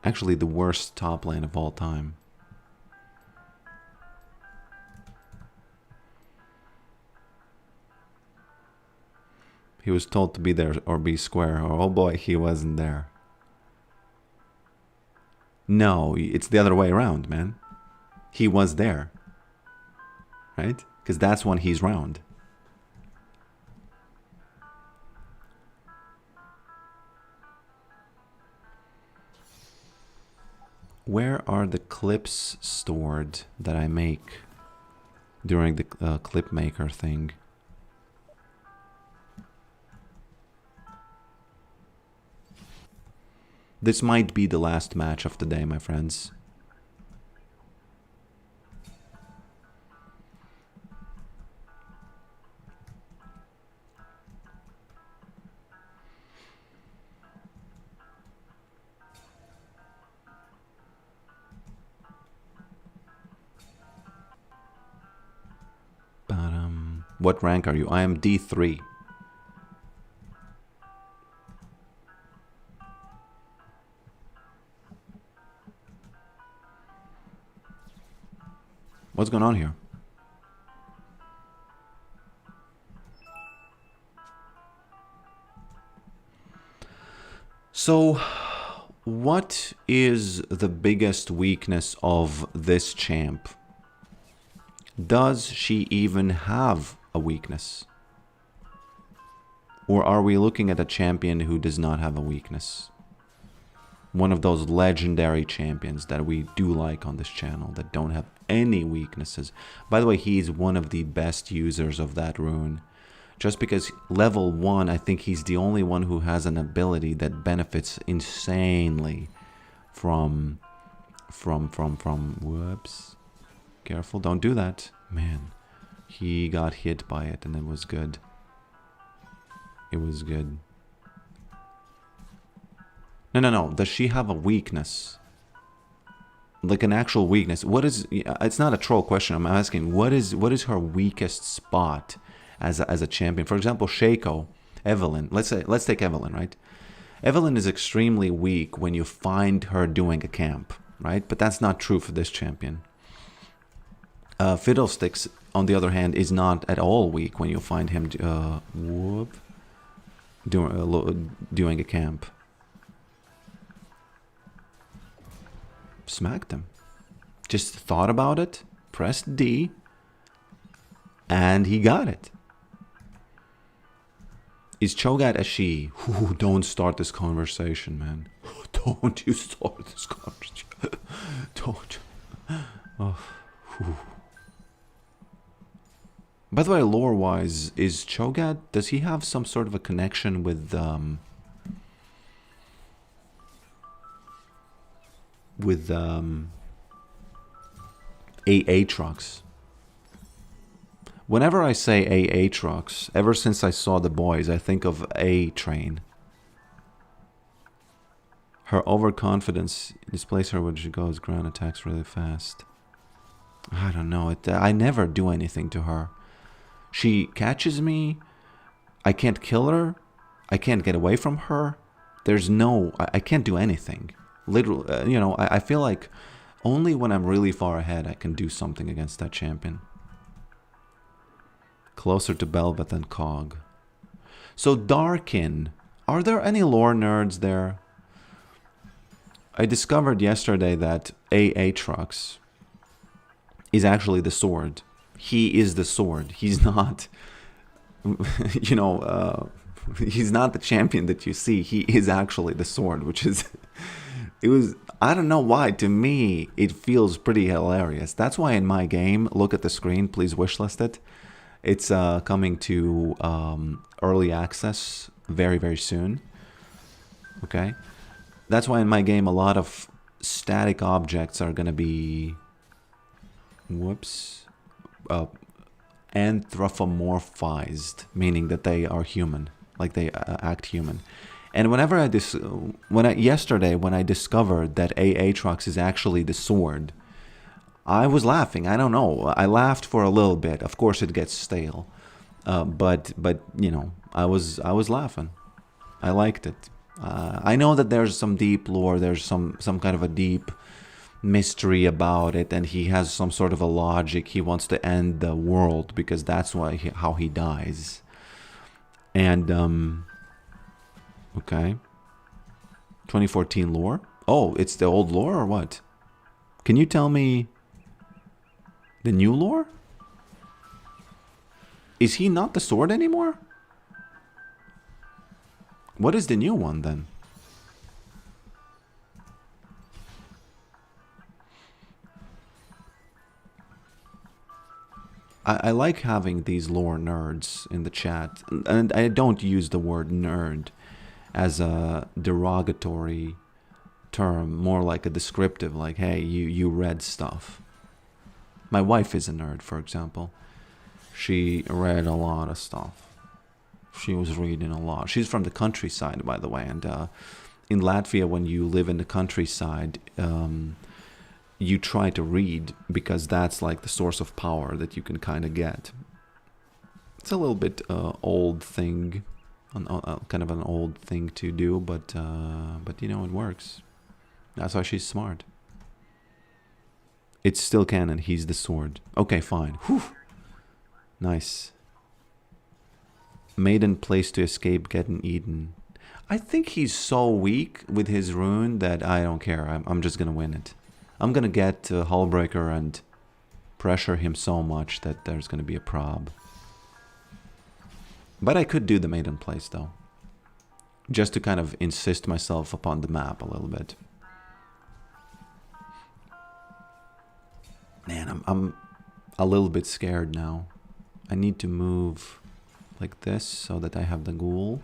Actually, the worst top lane of all time. He was told to be there or be square. Oh boy, he wasn't there. No, it's the other way around, man. He was there. Right? Because that's when he's round. Where are the clips stored that I make during the clip maker thing? This might be the last match of the day, my friends. But, what rank are you? I am D3. What's going on here? So, what is the biggest weakness of this champ? Does she even have a weakness? Or are we looking at a champion who does not have a weakness? One of those legendary champions that we do like on this channel that don't have any weaknesses. By the way, he's one of the best users of that rune. Just because level 1, I think he's the only one who has an ability that benefits insanely from whoops. Careful, don't do that. Man, he got hit by it and it was good. It was good. No. Does she have a weakness? Like an actual weakness? What is? It's not a troll question. I'm asking. What is her weakest spot as a champion? For example, Shaco, Evelyn. Let's take Evelyn, right? Evelyn is extremely weak when you find her doing a camp, right? But that's not true for this champion. Fiddlesticks, on the other hand, is not at all weak when you find him doing a camp. Smacked him. Just thought about it, pressed D, and he got it. Is Cho'Gath a she? Ooh, don't start this conversation, man. Don't you start this conversation. Don't. Oh. Whew. By the way, lore-wise, is Cho'Gath, does he have some sort of a connection with Aatrox? Whenever I say Aatrox, ever since I saw The Boys, I think of A-Train. Her overconfidence displays her when she goes ground attacks really fast. I don't know. I never do anything to her. She catches me. I can't kill her. I can't get away from her. There's no... I can't do anything. Literally, you know, I feel like only when I'm really far ahead I can do something against that champion. Closer to Belva than Cog. So Darkin, are there any lore nerds there? I discovered yesterday that Aatrox is actually the sword. He is the sword. He's not, you know, He's not the champion that you see. He is actually the sword, which is... It was... I don't know why. To me, it feels pretty hilarious. That's why in my game, look at the screen, please wishlist it. It's coming to early access very, very soon. Okay? That's why in my game, a lot of static objects are going to be... Whoops. Anthropomorphized, meaning that they are human. Like they act human. And whenever yesterday when I discovered that Aatrox is actually the sword, I was laughing. I don't know. I laughed for a little bit. Of course, it gets stale, but you know, I was laughing. I liked it. I know that there's some deep lore. There's some kind of a deep mystery about it, and he has some sort of a logic. He wants to end the world because that's how he dies. And okay. 2014 lore? Oh, it's the old lore or what? Can you tell me the new lore? Is he not the sword anymore? What is the new one then? I like having these lore nerds in the chat. And I don't use the word nerd as a derogatory term, more like a descriptive, like, hey, you read stuff. My wife is a nerd, for example. She read a lot of stuff. She was reading a lot. She's from the countryside, by the way, and in Latvia, when you live in the countryside, you try to read because that's like the source of power that you can kind of get. It's a little bit old thing, kind of an old thing to do, but you know, it works. That's why she's smart. It's still canon. He's the sword. Okay, fine. Whew. Nice. Maiden place to escape getting eaten. I think he's so weak with his rune that I don't care. I'm just gonna win it. I'm gonna get Hullbreaker and pressure him so much that there's gonna be a prob. But I could do the maiden place though, just to kind of insist myself upon the map a little bit. Man, I'm a little bit scared now. I need to move like this so that I have the ghoul.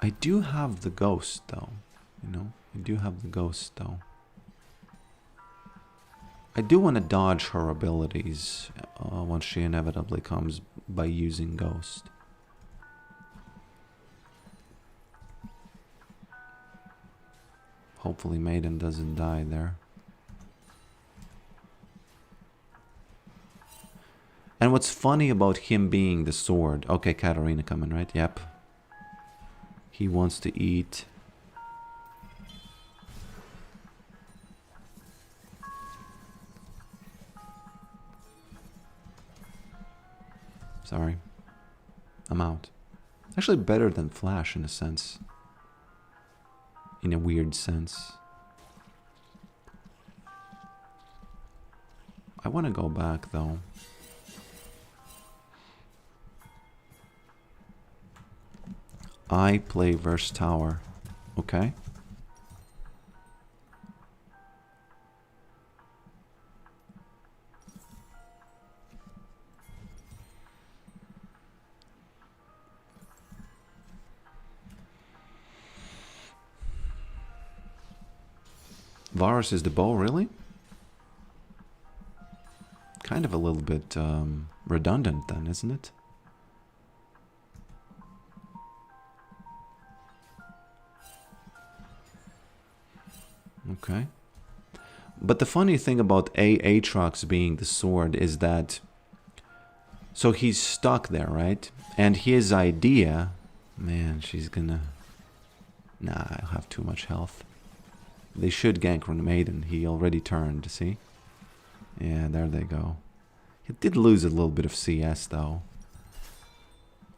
I do have the ghost though, you know? I do have the ghost though. I do want to dodge her abilities once she inevitably comes by using ghost. Hopefully Maiden doesn't die there. And what's funny about him being the sword... Okay, Katarina coming, right? Yep. He wants to eat... Sorry. I'm out. Actually better than Flash in a sense. In a weird sense. I want to go back though. I play verse tower. Okay. Varus is the bow, really? Kind of a little bit redundant then, isn't it? Okay. But the funny thing about Aatrox being the sword is that... So he's stuck there, right? And his idea... Man, she's gonna... Nah, I'll have too much health. They should gank Maiden. He already turned, see? Yeah, there they go. He did lose a little bit of CS, though.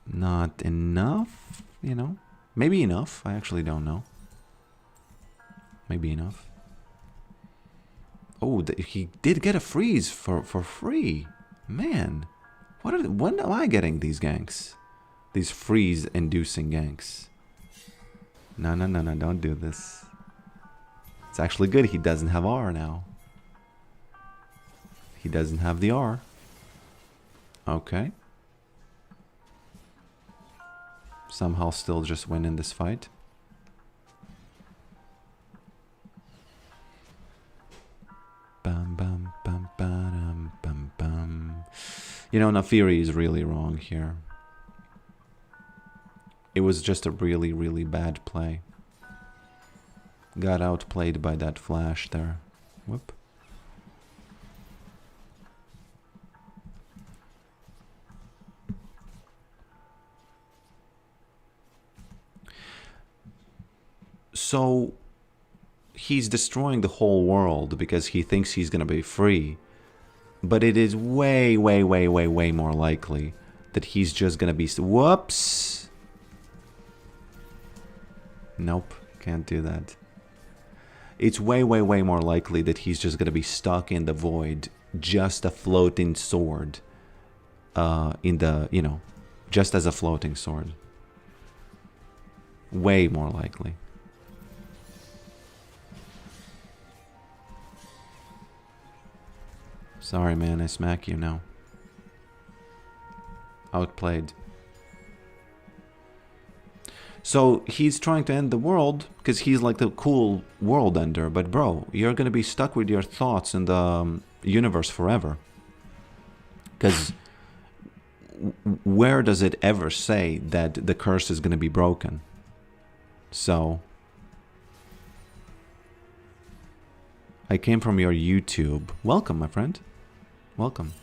Not enough, you know? Maybe enough. I actually don't know. Maybe enough. Oh, he did get a freeze for free. Man, when am I getting these ganks? These freeze-inducing ganks. No, no, no, no, don't do this. It's actually good he doesn't have R now. He doesn't have the R. Okay. Somehow still just win in this fight. Bam, bam, bam, bam, bam, bam. You know, Nafiri is really wrong here. It was just a really, really bad play. Got outplayed by that flash there. Whoop. So he's destroying the whole world because he thinks he's gonna be free. But it is way, way, way, way, way more likely that he's just gonna be... Whoops! Nope, can't do that. It's way, way, way more likely that he's just gonna be stuck in the void, just a floating sword. In the, you know, just as a floating sword. Way more likely. Sorry, man, I smack you now. Outplayed. So he's trying to end the world because he's like the cool world ender. But bro, you're gonna be stuck with your thoughts in the universe forever. Because where does it ever say that the curse is gonna be broken? So I came from your YouTube. Welcome, my friend. Welcome.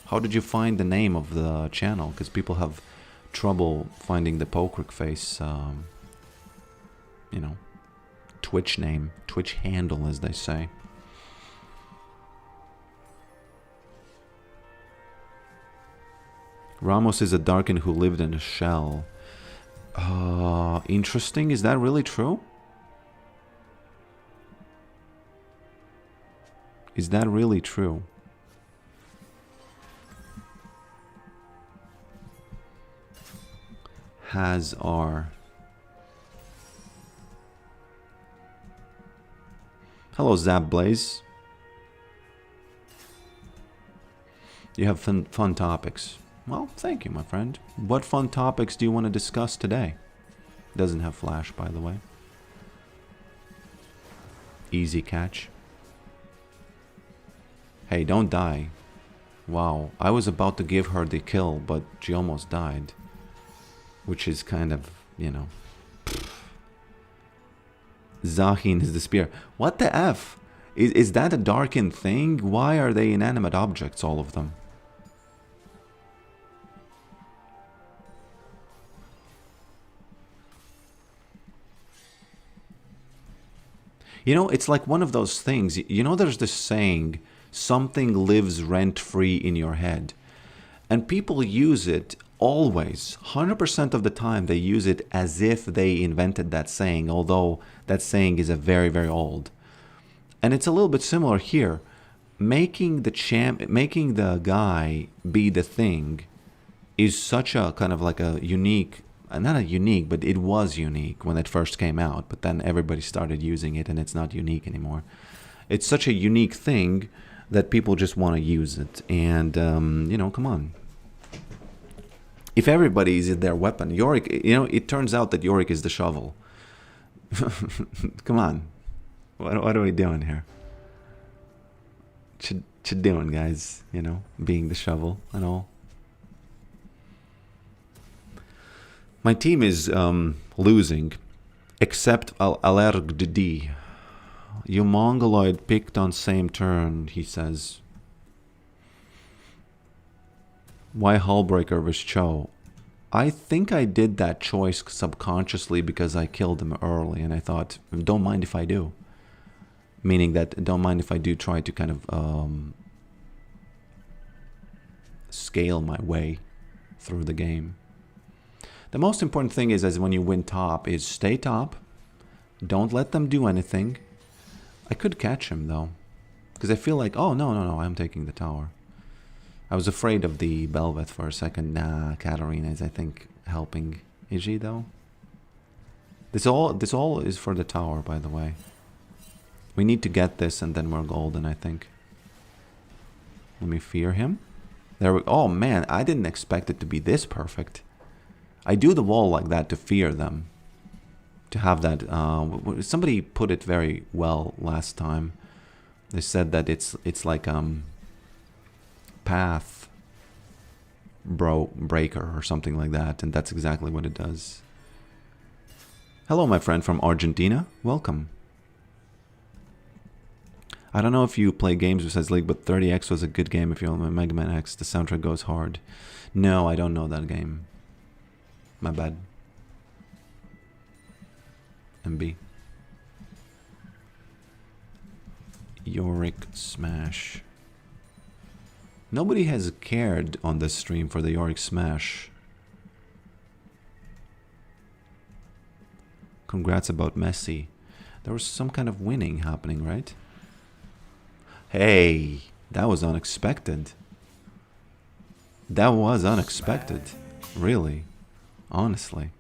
How did you find the name of the channel? Because people have trouble finding the Pokrick Face, you know, Twitch name, Twitch handle, as they say. Ramos is a Darkin who lived in a shell. Interesting. Is that really true? Is that really true? Has R. Hello, Zap Blaze. You have fun topics. Well, thank you, my friend. What fun topics do you want to discuss today? Doesn't have flash, by the way. Easy catch. Hey, don't die. Wow, I was about to give her the kill, but she almost died. Which is kind of, you know... Zahin is the spear. What the F? Is that a Darkin thing? Why are they inanimate objects, all of them? You know, it's like one of those things. You know, there's this saying, something lives rent-free in your head. And people use it always, 100% of the time, they use it as if they invented that saying, although that saying is a very, very old. And it's a little bit similar here. Making the guy be the thing is such a kind of like a unique, not a unique, but it was unique when it first came out, but then everybody started using it and it's not unique anymore. It's such a unique thing that people just want to use it. And, you know, come on. If everybody is their weapon, Yorick, you know, it turns out that Yorick is the shovel. Come on. What are we doing here? What you doing, guys? You know, being the shovel and all. My team is losing, except Alergd. You Mongoloid picked on same turn, he says. Why Hullbreaker was Cho? I think I did that choice subconsciously because I killed him early and I thought, don't mind if I do. Meaning that, don't mind if I do try to kind of scale my way through the game. The most important thing is when you win top is stay top. Don't let them do anything. I could catch him though. Because I feel like, oh no, I'm taking the tower. I was afraid of the Belveth for a second. Nah, Katarina is, I think, helping. Is she, though? This all is for the tower, by the way. We need to get this and then we're golden, I think. Let me fear him. There we... Oh, man, I didn't expect it to be this perfect. I do the wall like that to fear them. To have that... somebody put it very well last time. They said that it's like path breaker or something like that, and that's exactly what it does. Hello, my friend from Argentina. Welcome. I don't know if you play games besides League, but 30X was a good game if you're on Mega Man X. The soundtrack goes hard. No, I don't know that game. My bad. MB. Yorick Smash. Nobody has cared on this stream for the Yorick Smash. Congrats about Messi. There was some kind of winning happening, right? Hey, that was unexpected. That was unexpected. Really. Honestly.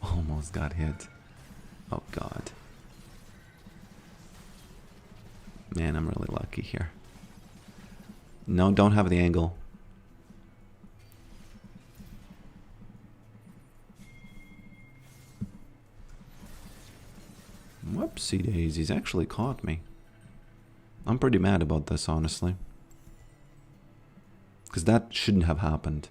Almost got hit. Oh god. Man, I'm really lucky here. No, don't have the angle. Whoopsie daisies, actually caught me. I'm pretty mad about this, honestly. Because that shouldn't have happened.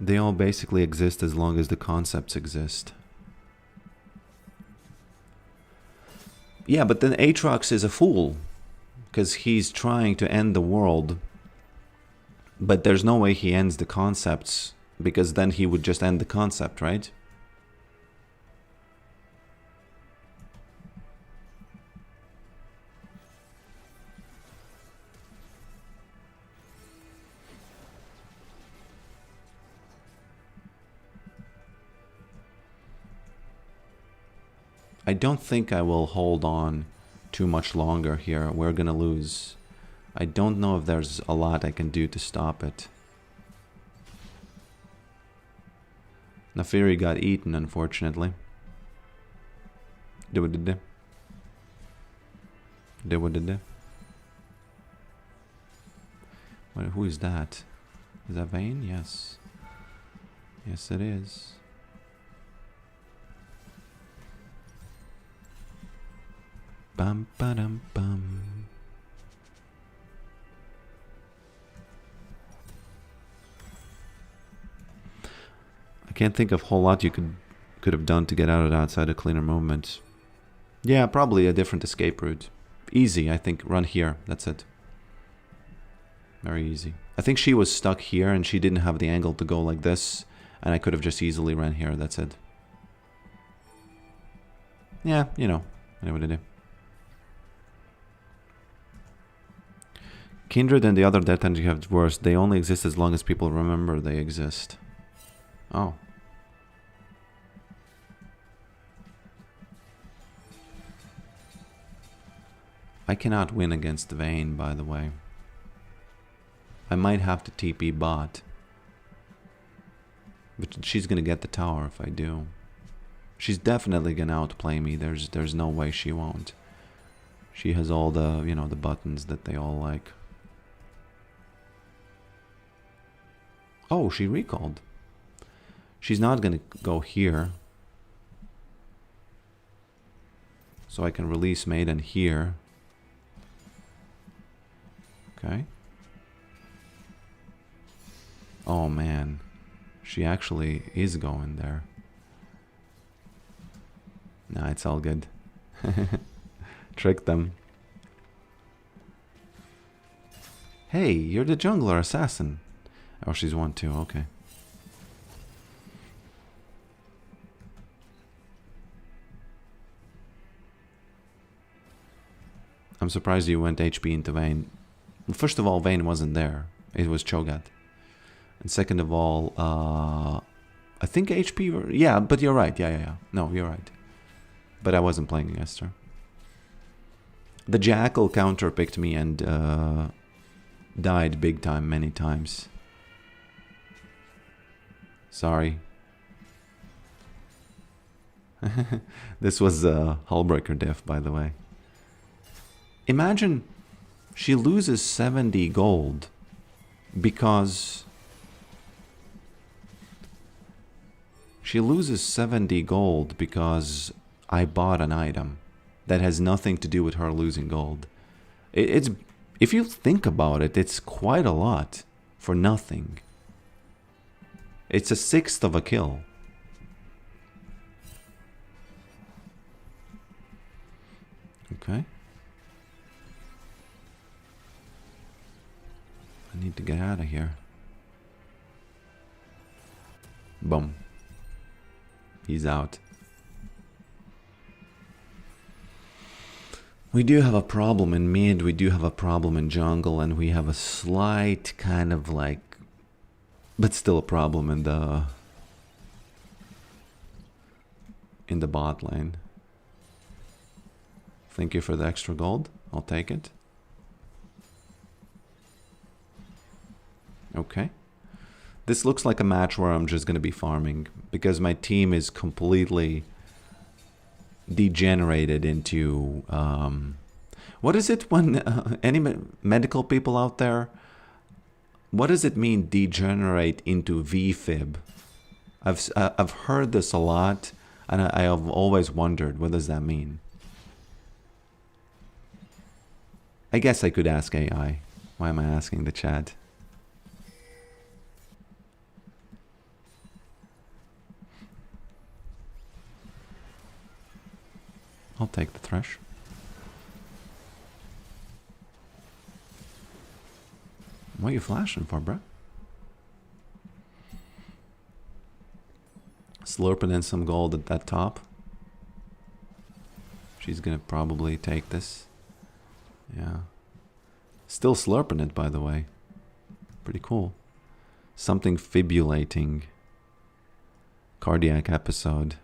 They all basically exist as long as the concepts exist. Yeah, but then Aatrox is a fool. Because he's trying to end the world. But there's no way he ends the concepts. Because then he would just end the concept, right? I don't think I will hold on too much longer here. We're gonna lose. I don't know if there's a lot I can do to stop it. Nafiri got eaten, unfortunately. Do what did they? Do what did they? Who is that? Is that Vayne? Yes. Yes, it is. Bum ba dum bum. I can't think of a whole lot you could have done to get out of that outside a cleaner movement. Yeah, probably a different escape route. Easy, I think. Run here. That's it. Very easy. I think she was stuck here and she didn't have the angle to go like this, and I could have just easily ran here. That's it. Yeah, you know. I know what to do. Kindred and the other death energy have worse. They only exist as long as people remember they exist. Oh. I cannot win against Vayne, by the way. I might have to TP bot. But she's gonna get the tower if I do. She's definitely gonna outplay me. There's no way she won't. She has all the, you know, the buttons that they all like. Oh, she recalled. She's not gonna go here. So I can release Maiden here. Okay. Oh man. She actually is going there. Nah, it's all good. Trick them. Hey, you're the jungler assassin. Oh, she's 1-2, okay. I'm surprised you went HP into Vayne. Well, first of all, Vayne wasn't there. It was Cho'Gath. And second of all, I think HP... Yeah, but you're right. Yeah. No, you're right. But I wasn't playing against her. The Jackal counter-picked me and died big time many times. Sorry. This was a Hullbreaker diff, by the way. Imagine she loses 70 gold because... She loses 70 gold because I bought an item that has nothing to do with her losing gold. It's, if you think about it, it's quite a lot for nothing. It's a sixth of a kill. Okay. I need to get out of here. Boom. He's out. We do have a problem in mid, we do have a problem in jungle, and we have a slight kind of like... But still a problem in the bot lane. Thank you for the extra gold. I'll take it. Okay. This looks like a match where I'm just going to be farming because my team is completely degenerated into... what is it when... any medical people out there? What does it mean, degenerate into VFib? I've heard this a lot, and I have always wondered, what does that mean? I guess I could ask AI. Why am I asking the chat? I'll take the Thresh. What are you flashing for, bruh? Slurping in some gold at that top. She's gonna probably take this. Yeah. Still slurping it, by the way. Pretty cool. Something fibulating. Cardiac episode.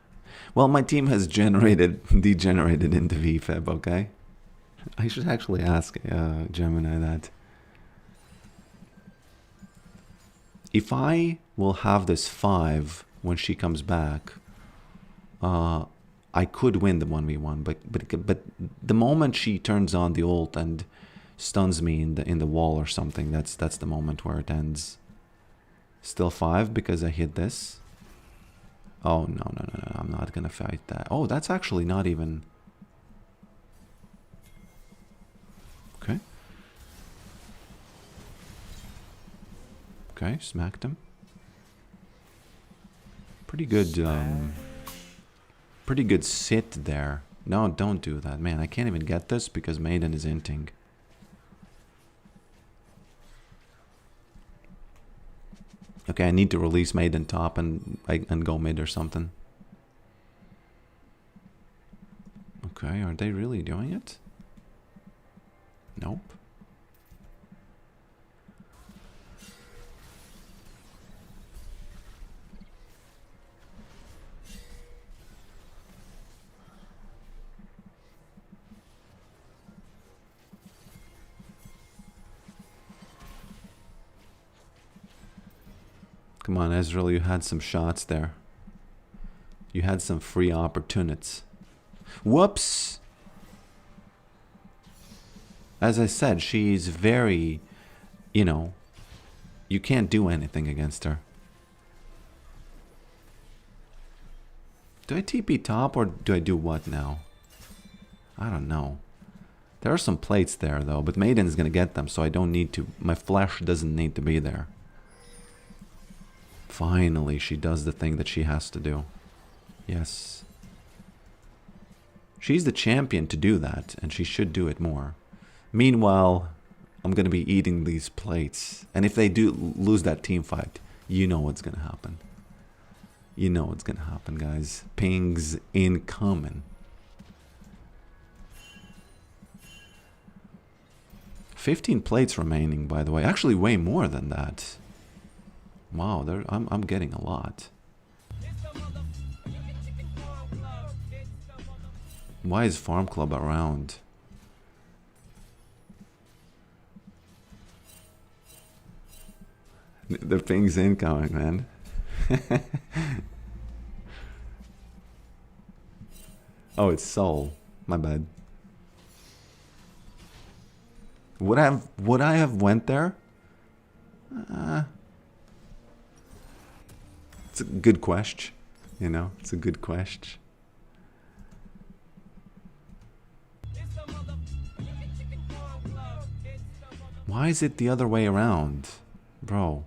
Well, my team has degenerated into VFib, okay? I should actually ask Gemini that. If I will have this 5 when she comes back, I could win the 1v1, but the moment she turns on the ult and stuns me in the wall or something, that's the moment where it ends. Still 5 because I hit this. Oh, no, I'm not gonna fight that. Oh, that's actually not even... Okay. Okay, smacked him. Pretty good sit there. No, don't do that. Man, I can't even get this because Maiden is inting. Okay, I need to release Maiden top and go mid or something. Okay, are they really doing it? Nope. Come on, Ezreal, you had some shots there. You had some free opportunities. Whoops! As I said, she's very, you know, you can't do anything against her. Do I TP top or do I do what now? I don't know. There are some plates there though, but Maiden's gonna get them, so I don't need to. My flesh doesn't need to be there. Finally, she does the thing that she has to do. Yes. She's the champion to do that, and she should do it more. Meanwhile, I'm going to be eating these plates. And if they do lose that team fight, you know what's going to happen. You know what's going to happen, guys. Pings incoming. 15 plates remaining, by the way. Actually, way more than that. Wow, I'm getting a lot. Why is Farm Club around? The ping's incoming, man. Oh, it's Soul. My bad. Would I have went there? It's a good question. You know, it's a good question. Why is it the other way around? Bro.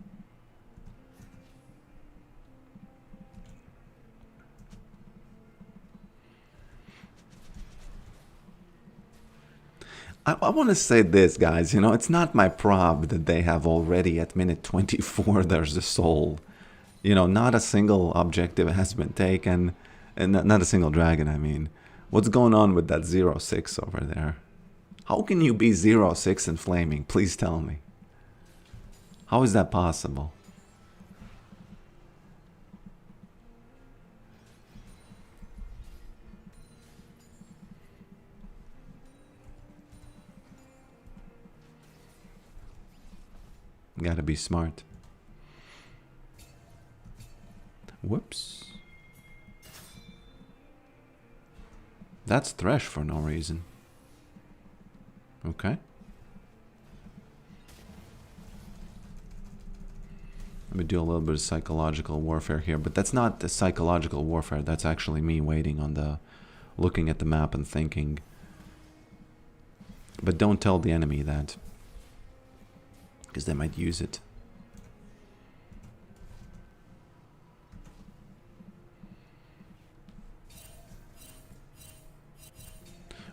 I want to say this, guys. You know, it's not my prob that they have already at minute 24 there's a soul. You know, not a single objective has been taken. And not a single dragon, I mean. What's going on with that 0-6 over there? How can you be 0-6 and flaming? Please tell me. How is that possible? Gotta be smart. Whoops. That's Thresh for no reason. Okay. Let me do a little bit of psychological warfare here, but that's not the psychological warfare. That's actually me waiting on the, looking at the map and thinking. But don't tell the enemy that, because they might use it.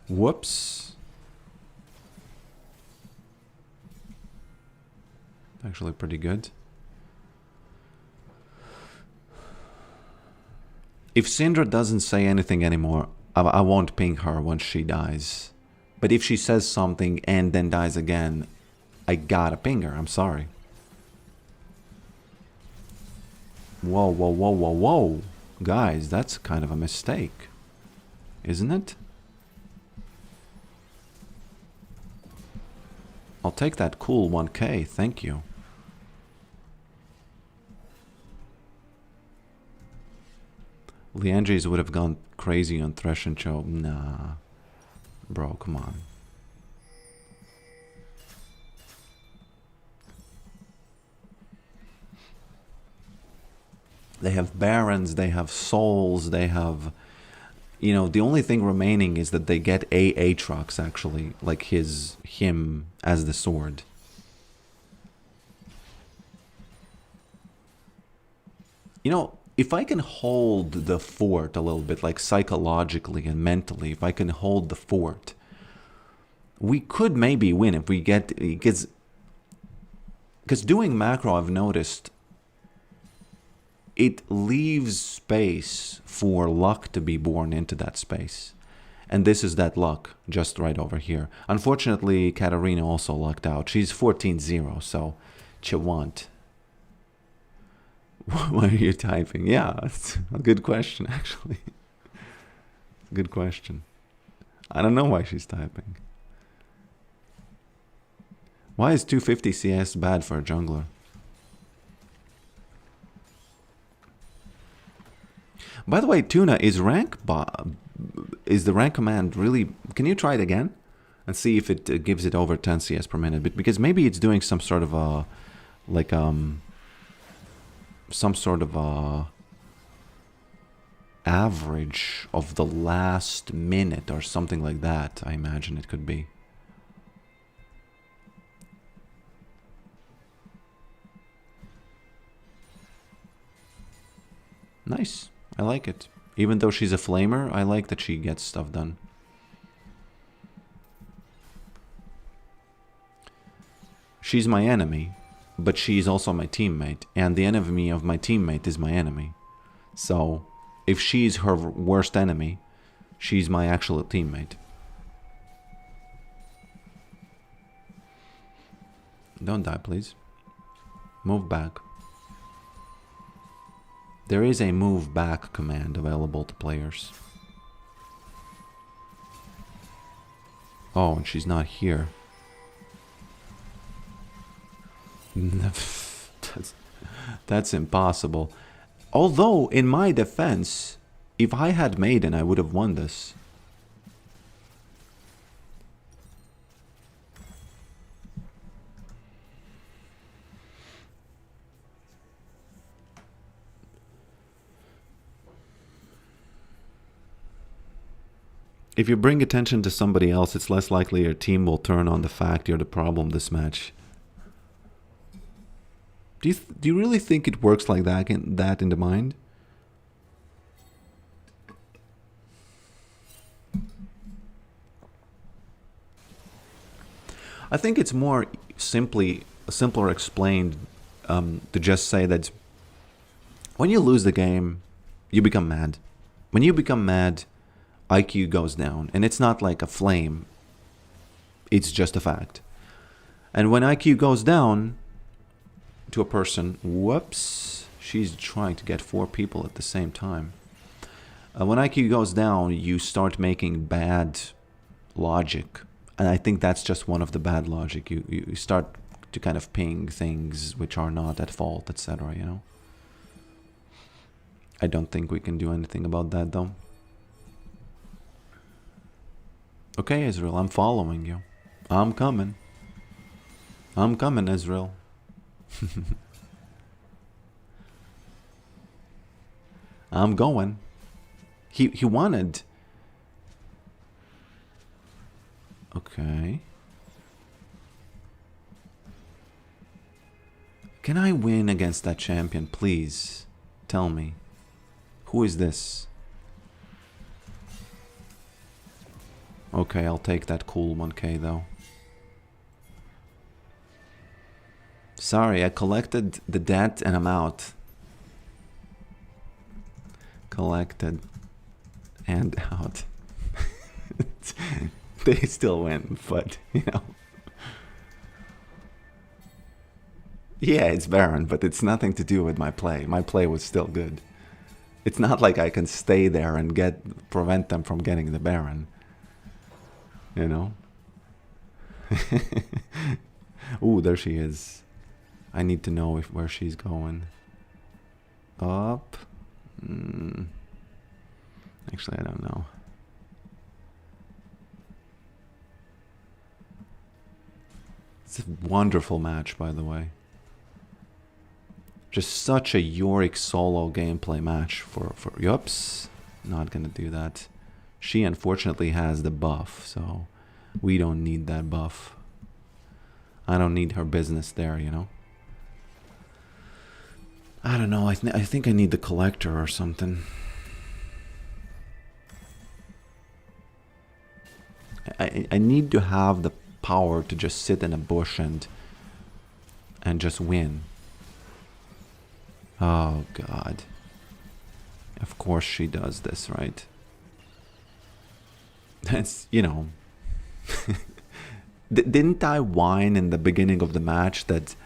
Whoops. Actually pretty good. If Syndra doesn't say anything anymore, I won't ping her once she dies. But if she says something and then dies again, I gotta ping her. I'm sorry. Whoa, whoa, whoa, whoa, whoa. Guys, that's kind of a mistake. Isn't it? I'll take that cool 1k. Thank you. Leandres would have gone crazy on Thresh and Cho. Nah. Bro, come on. They have Barons, they have Souls, they have... You know, the only thing remaining is that they get a Aatrox, actually. Like him as the sword. You know, if I can hold the fort a little bit, like psychologically and mentally, if I can hold the fort, we could maybe win if we get... Because doing macro, I've noticed, it leaves space for luck to be born into that space. And this is that luck, just right over here. Unfortunately, Katarina also lucked out. She's 14-0, so Chawant. Why are you typing? Yeah, it's a good question, actually. Good question. I don't know why she's typing. Why is 250 CS bad for a jungler? By the way, Tuna, is the rank command really... Can you try it again? And see if it gives it over 10 CS per minute. But because maybe it's doing some sort of a... Like, some sort of a... average of the last minute or something like that, I imagine it could be. Nice. I like it. Even though she's a flamer, I like that she gets stuff done. She's my enemy, but she's also my teammate, and the enemy of my teammate is my enemy. So, if she's her worst enemy, she's my actual teammate. Don't die, please. Move back. There is a move back command available to players. Oh, and she's not here. That's impossible. Although, in my defense, if I had Maiden, I would have won this. If you bring attention to somebody else, it's less likely your team will turn on the fact you're the problem this match. Do you really think it works like that in the mind? I think it's more simpler explained to just say that when you lose the game, you become mad. When you become mad, IQ goes down, and it's not like a flame. It's just a fact. And when IQ goes down to a person, whoops, she's trying to get 4 people at the same time. When IQ goes down, you start making bad logic. And I think that's just one of the bad logic. You start to kind of ping things which are not at fault, etc., you know? I don't think we can do anything about that, though. Okay, Israel, I'm following you. I'm coming. I'm coming, Israel. I'm going. He wanted... Okay. Can I win against that champion, please? Tell me. Who is this? Okay, I'll take that cool 1k though. Sorry, I collected the debt and I'm out. Collected and out. They still win, but, you know. Yeah, it's Baron, but it's nothing to do with my play. My play was still good. It's not like I can stay there and prevent them from getting the Baron. You know? Ooh, there she is. I need to know where she's going. Up? Actually, I don't know. It's a wonderful match, by the way. Just such a Yorick solo gameplay match for Yups. Not gonna do that. She unfortunately has the buff, so we don't need that buff. I don't need her business there, you know? I don't know, I think I need the collector or something. I need to have the power to just sit in a bush and just win. Oh god. Of course she does this, right? That's, you know. Didn't I whine in the beginning of the match that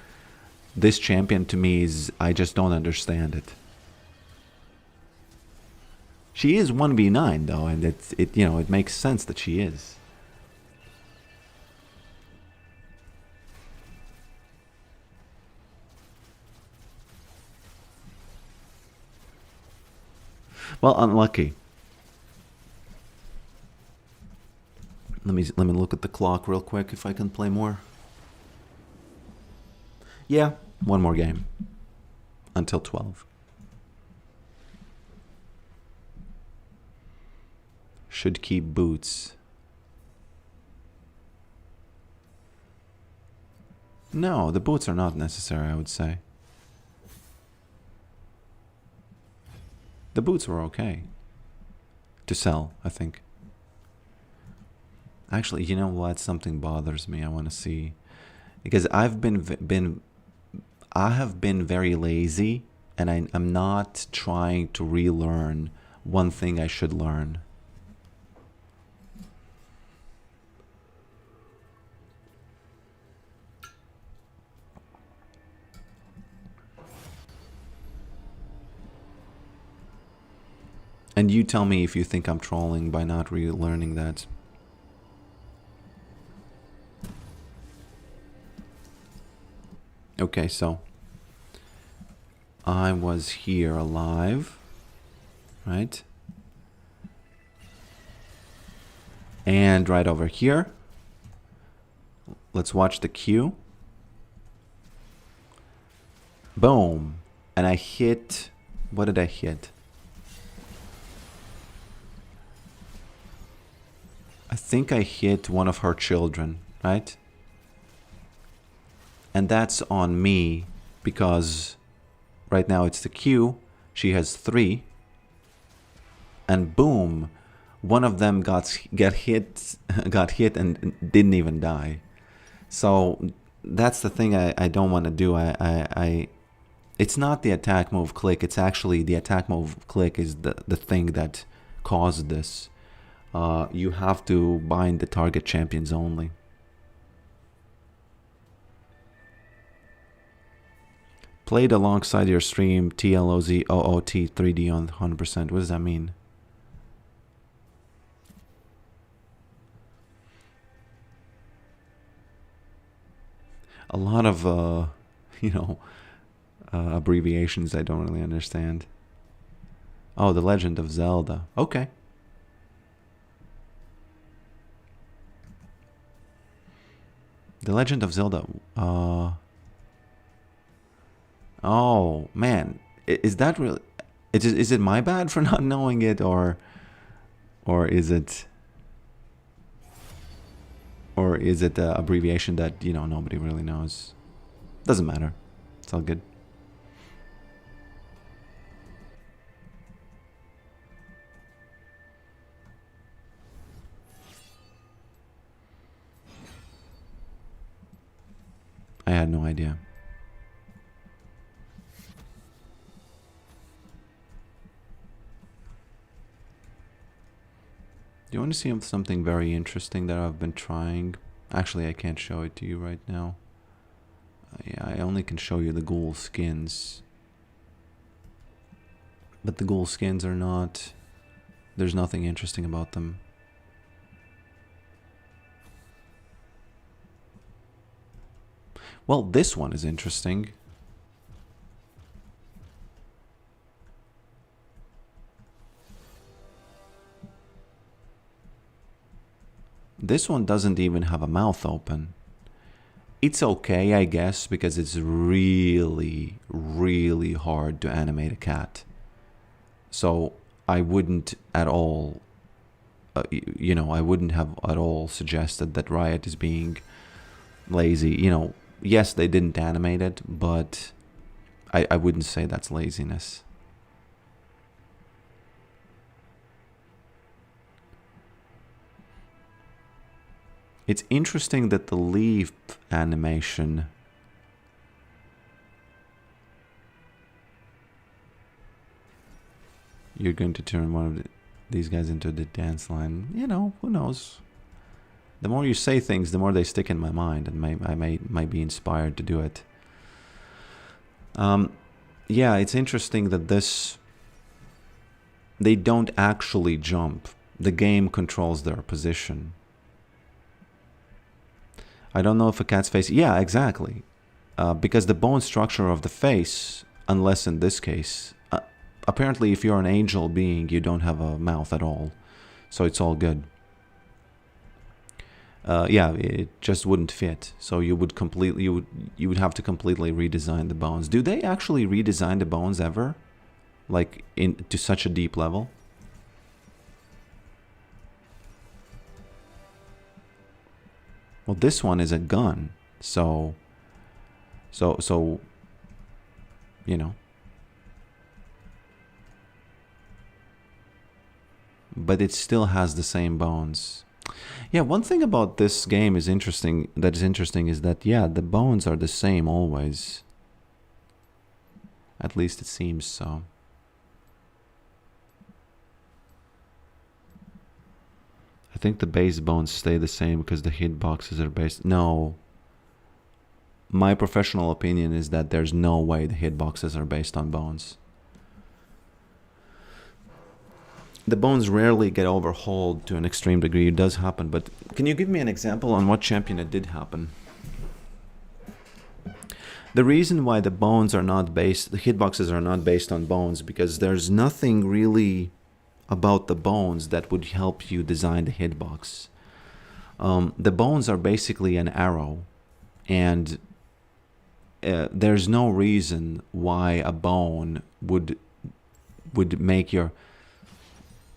this champion to me is, I just don't understand it. She is 1v9 though, and it you know, it makes sense that she is. Well, unlucky. Let me look at the clock real quick if I can play more. Yeah, one more game. Until 12. Should keep boots. No, the boots are not necessary, I would say. The boots were okay to sell, I think. Actually, you know what? Something bothers me. I want to see because I have been very lazy, and I'm not trying to relearn one thing I should learn. And you tell me if you think I'm trolling by not relearning that. Okay, so I was here alive, right? And right over here, let's watch the cue. Boom. And I hit, what did I hit? I think I hit one of her children, right? And that's on me because right now it's the queue. She has 3. And boom, one of them got hit and didn't even die. So that's the thing I don't want to do. It's not the attack move click. It's actually the attack move click is the thing that caused this. You have to bind the target champions only. Played alongside your stream, TLOZ OOT 3D on 100%. What does that mean? A lot of, abbreviations I don't really understand. Oh, The Legend of Zelda. Okay. The Legend of Zelda. Oh man, is that really? Is it my bad for not knowing it, or is it? Or is it the abbreviation that nobody really knows? Doesn't matter. It's all good. I had no idea. Do you want to see something very interesting that I've been trying? Actually, I can't show it to you right now. Yeah, I only can show you the ghoul skins. But the ghoul skins are not... There's nothing interesting about them. Well, this one is interesting. This one doesn't even have a mouth open. It's okay, I guess, because it's really, really hard to animate a cat. So I wouldn't at all, I wouldn't have at all suggested that Riot is being lazy. Yes, they didn't animate it, but I wouldn't say that's laziness. It's interesting that the leaf animation you're going to turn one of these guys into the dance line. Who knows? The more you say things, the more they stick in my mind, and I might be inspired to do it. Yeah, it's interesting that they don't actually jump. The game controls their position. I don't know if a cat's face... Yeah, exactly. Because the bone structure of the face, unless in this case... apparently, if you're an angel being, you don't have a mouth at all. So it's all good. Yeah, it just wouldn't fit. So you would have to completely redesign the bones. Do they actually redesign the bones ever? Like, to such a deep level? Well, this one is a gun, so, but it still has the same bones. Yeah, one thing about this game is interesting. That is interesting is that yeah, the bones are the same always. At least it seems so. I think the base bones stay the same because the hitboxes are based. No. My professional opinion is that there's no way the hitboxes are based on bones. The bones rarely get overhauled to an extreme degree. It does happen, but can you give me an example on what champion it did happen? The reason why the bones are not based, the hitboxes are not based on bones, because there's nothing really about the bones that would help you design the hitbox. The bones are basically an arrow, and there's no reason why a bone would make your...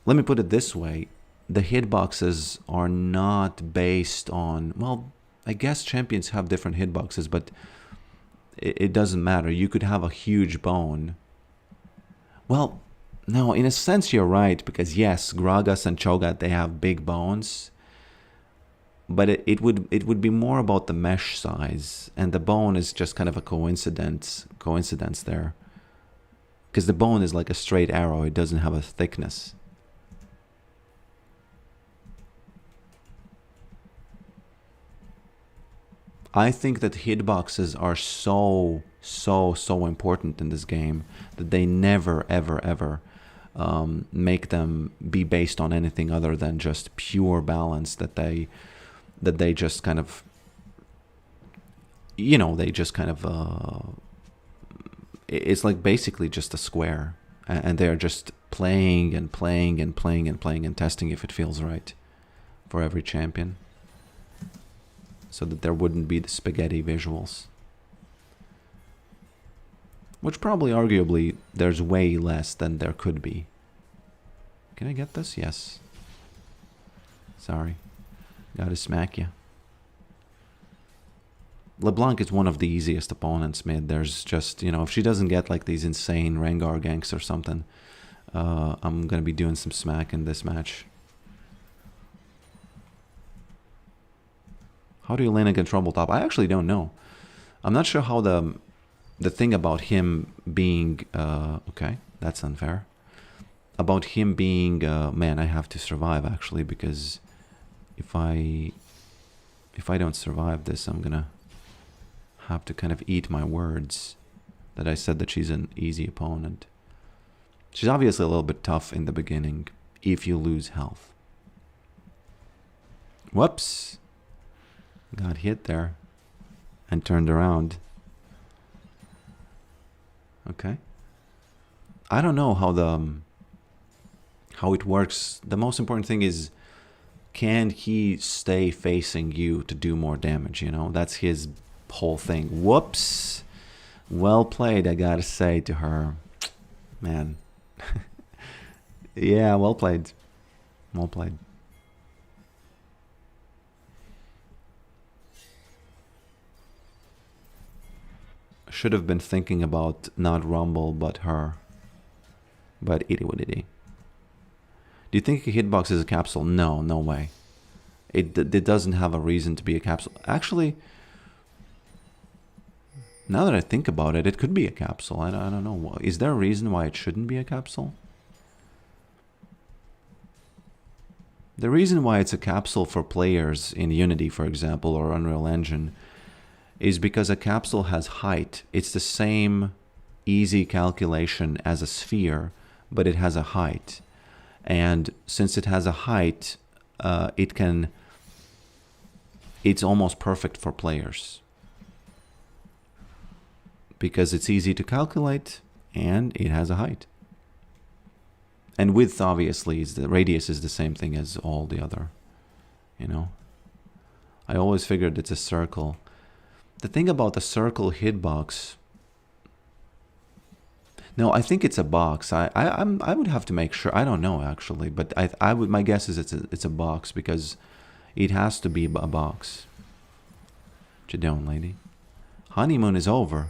Let me put it this way. The hitboxes are not based on... Well, I guess champions have different hitboxes, but it doesn't matter. You could have a huge bone. Well, no, in a sense you're right, because yes, Gragas and Cho'Gath, they have big bones. But it would be more about the mesh size, and the bone is just kind of a coincidence there. Because the bone is like a straight arrow, it doesn't have a thickness. I think that hitboxes are so important in this game that they never ever make them be based on anything other than just pure balance, that they just kind of, you know, they just kind of it's like basically just a square, and they're just playing and playing and playing and playing and testing if it feels right for every champion, so that there wouldn't be the spaghetti visuals. Which probably, arguably, there's way less than there could be. Can I get this? Yes. Sorry. Gotta smack you. LeBlanc is one of the easiest opponents mid. There's just, you know, if she doesn't get like these insane Rengar ganks or something, I'm gonna be doing some smack in this match. How do you lane against Rumble Top? I actually don't know. I'm not sure how the thing about him being... okay, that's unfair. About him being... man, I have to survive, actually, because if I don't survive this, I'm gonna have to kind of eat my words that I said that she's an easy opponent. She's obviously a little bit tough in the beginning if you lose health. Whoops! Got hit there and turned around. Okay. I don't know how it works. The most important thing is, can he stay facing you to do more damage, you know? That's his whole thing. Whoops. Well played, I gotta say to her. Man. Yeah, well played. Well played. Should have been thinking about not Rumble, but her. But itty what itty. Do you think a hitbox is a capsule? No, no way. It doesn't have a reason to be a capsule. Actually, now that I think about it, it could be a capsule. I don't know. Is there a reason why it shouldn't be a capsule? The reason why it's a capsule for players in Unity, for example, or Unreal Engine, is because a capsule has height. It's the same easy calculation as a sphere, but it has a height. And since it has a height, it's almost perfect for players. Because it's easy to calculate, and it has a height. And width, obviously, is the radius is the same thing as all the other, you know. I always figured it's a circle. The thing about the circle hitbox... No, I think it's a box. I would have to make sure. I don't know, actually. But I would... My guess is it's a box, because it has to be a box. What you doing, lady? Honeymoon is over.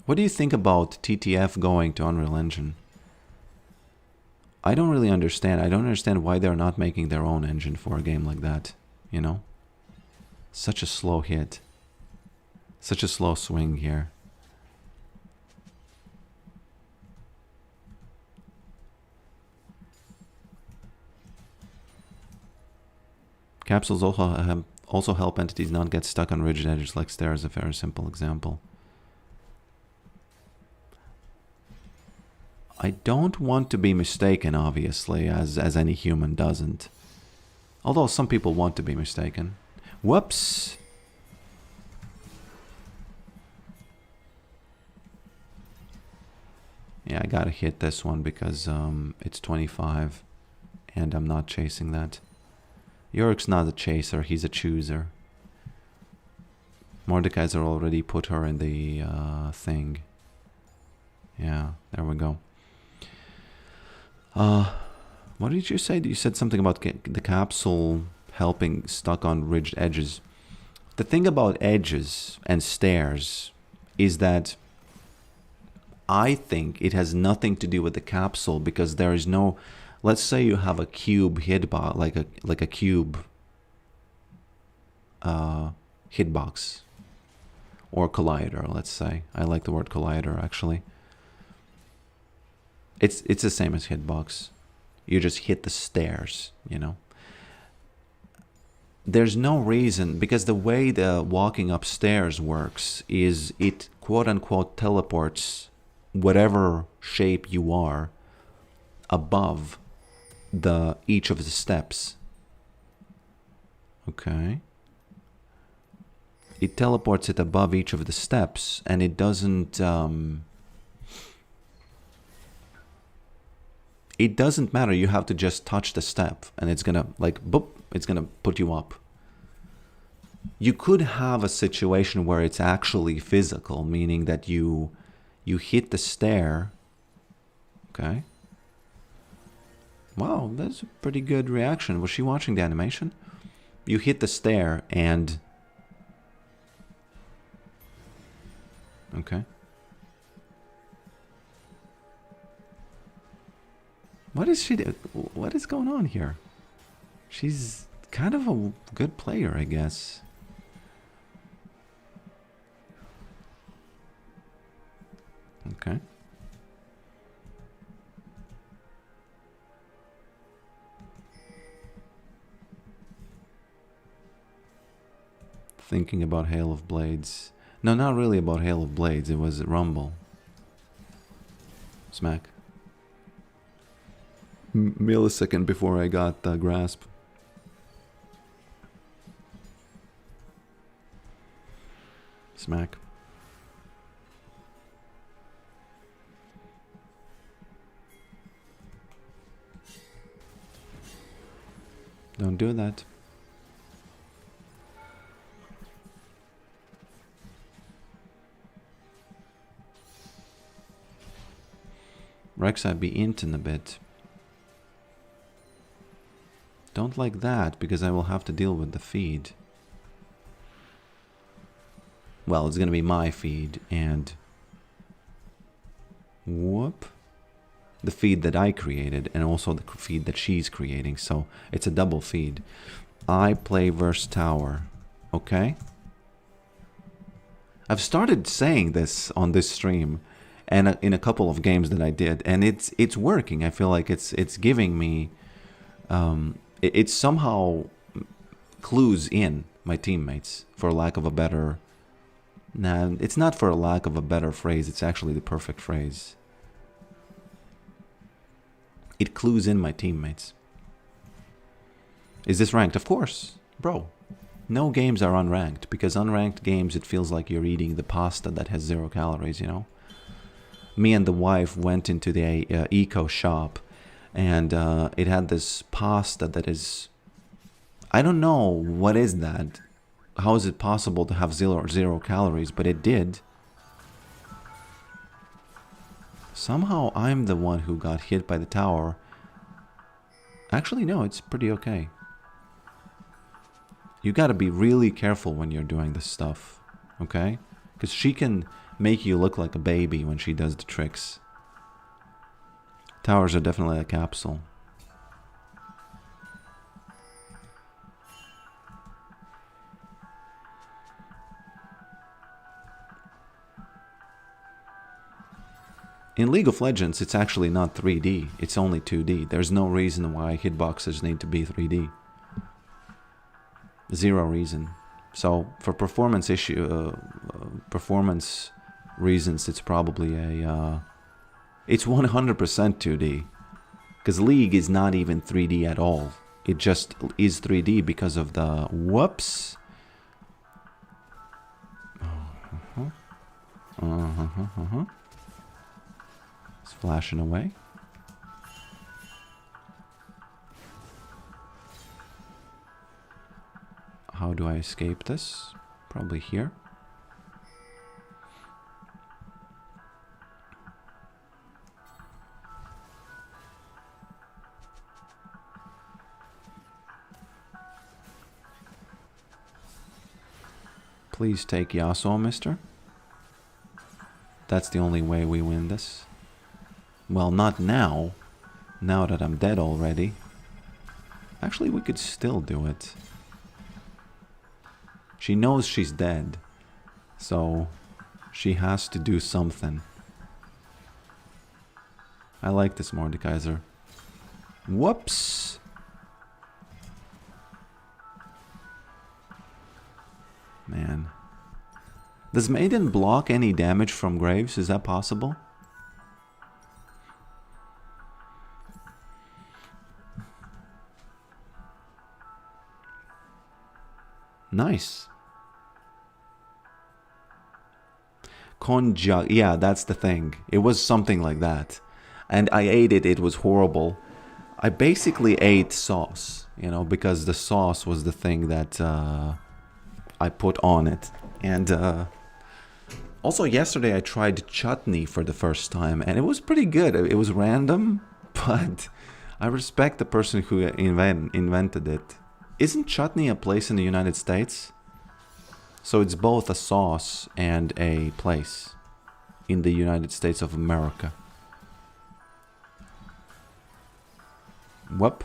What do you think about TTF going to Unreal Engine? I don't really understand. I don't understand why they're not making their own engine for a game like that, you know? Such a slow hit. Such a slow swing here. Capsules also help entities not get stuck on rigid edges like stairs, a very simple example. I don't want to be mistaken, obviously, as any human doesn't. Although some people want to be mistaken. Whoops! Yeah, I gotta hit this one because it's 25 and I'm not chasing that. Yorick's not a chaser, he's a chooser. Mordekaiser already put her in the thing. Yeah, there we go. What did you say? You said something about the capsule helping stuck on ridged edges. The thing about edges and stairs is that I think it has nothing to do with the capsule, because there is no, let's say you have a cube hitbox, like a cube hitbox or collider, let's say. I like the word collider actually. It's the same as hitbox. You just hit the stairs, you know. There's no reason, because the way the walking upstairs works is it quote unquote teleports whatever shape you are above each of the steps. Okay. It teleports it above each of the steps, and it doesn't it doesn't matter. You have to just touch the step and it's gonna, like, boop, it's gonna put you up. You could have a situation where it's actually physical, meaning that you hit the stair. Okay. Wow, that's a pretty good reaction. Was she watching the animation? You hit the stair and... Okay. What is she doing? What is going on here? She's kind of a good player, I guess. Okay. Thinking about Hail of Blades. No, not really about Hail of Blades. It was Rumble. Smack. Millisecond before I got the grasp. Smack. Don't do that. Rex, I'd be inting a bit. Don't like that, because I will have to deal with the feed. Well, it's gonna be my feed, and... Whoop. The feed that I created, and also the feed that she's creating, so it's a double feed. I play versus tower, okay? I've started saying this on this stream, and in a couple of games that I did, and it's working. I feel like it's giving me... it somehow clues in my teammates, for lack of a better... Nah, it's not for a lack of a better phrase, it's actually the perfect phrase. It clues in my teammates. Is this ranked? Of course, bro. No games are unranked, because unranked games, it feels like you're eating the pasta that has 0 calories, you know? Me and the wife went into the eco shop, and it had this pasta that is... I don't know what is that. How is it possible to have zero calories? But it did. Somehow I'm the one who got hit by the tower. Actually, no, it's pretty okay. You gotta be really careful when you're doing this stuff, okay? Because she can make you look like a baby when she does the tricks. Towers are definitely a capsule. In League of Legends, it's actually not 3D. It's only 2D. There's no reason why hitboxes need to be 3D. Zero reason. So for performance performance reasons, it's probably a it's 100% 2D, because League is not even 3D at all. It just is 3D because of the whoops. It's flashing away. How do I escape this? Probably here. Please take Yasuo, mister. That's the only way we win this. Well, not now. Now that I'm dead already. Actually, we could still do it. She knows she's dead, so she has to do something. I like this Mordekaiser. Whoops! Man. Does Maiden block any damage from Graves? Is that possible? Nice. Konjac, yeah, that's the thing. It was something like that. And I ate it, it was horrible. I basically ate sauce, you know, because the sauce was the thing that I put on it. And also yesterday I tried chutney for the first time, and it was pretty good. It was random, but I respect the person who invented it. Isn't chutney a place in the United States? So it's both a sauce and a place in the United States of America. Whoop.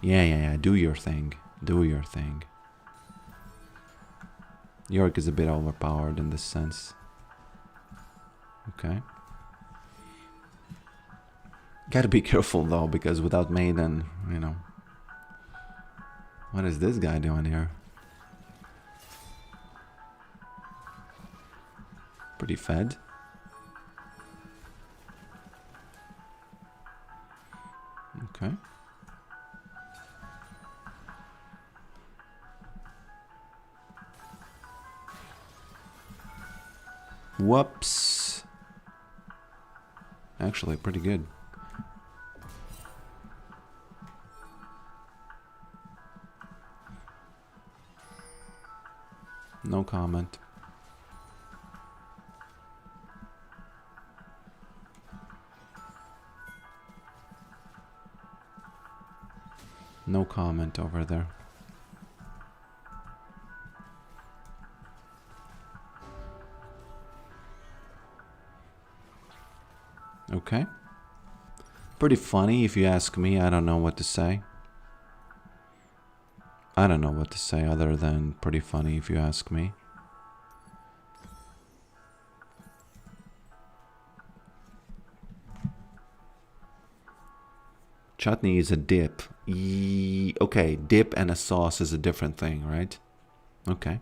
Yeah. Do your thing. Do your thing. Yorick is a bit overpowered in this sense. Okay. Gotta be careful though, because without Maiden, you know. What is this guy doing here? Pretty fed. Okay. Whoops. Actually, pretty good. No comment. No comment over there. Okay. Pretty funny if you ask me. I don't know what to say. I don't know what to say other than pretty funny if you ask me. Chutney is a dip. Okay, dip and a sauce is a different thing, right? Okay.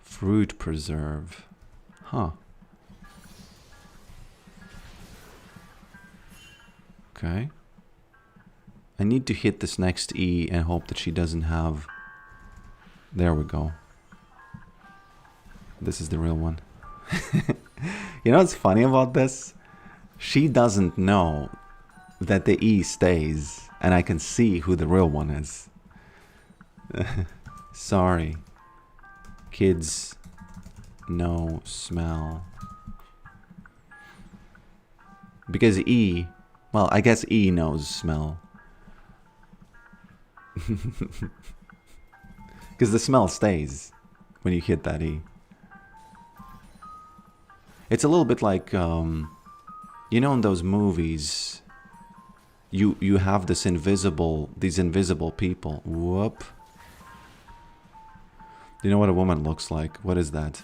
Fruit preserve. Huh. Okay. I need to hit this next E and hope that she doesn't have... There we go. This is the real one. You know what's funny about this? She doesn't know that the E stays, and I can see who the real one is. Sorry. Kids no smell. Because E, well, I guess E knows smell. Because the smell stays when you hit that E. It's a little bit like, you know, in those movies, you have these invisible people. Whoop. You know what a woman looks like? What is that?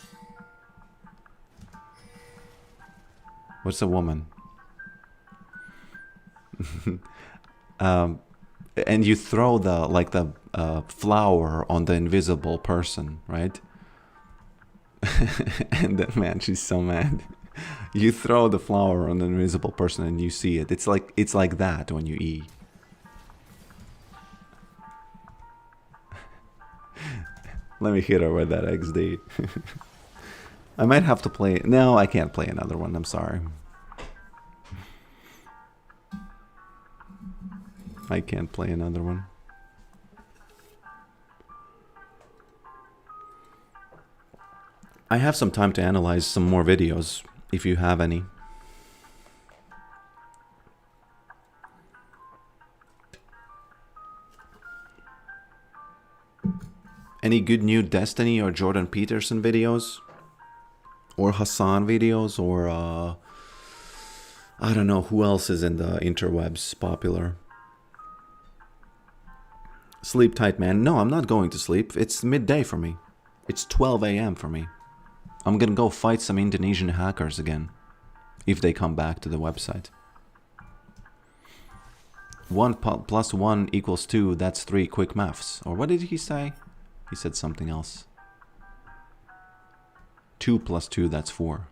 What's a woman? And you throw the flower on the invisible person, right? And then, man, she's so mad. You throw the flower on the invisible person and you see it. It's like that when you E. Let me hit her with that XD. I might have to play. No, I can't play another one. I'm sorry. I can't play another one. I have some time to analyze some more videos, if you have any. Any good new Destiny or Jordan Peterson videos? Or Hassan videos? Or, I don't know who else is in the interwebs popular. Sleep tight, man. No, I'm not going to sleep. It's midday for me. It's 12 a.m. for me. I'm gonna go fight some Indonesian hackers again. If they come back to the website. 1 plus 1 equals 2. That's 3 quick maths. Or what did he say? He said something else. 2 plus 2, that's 4.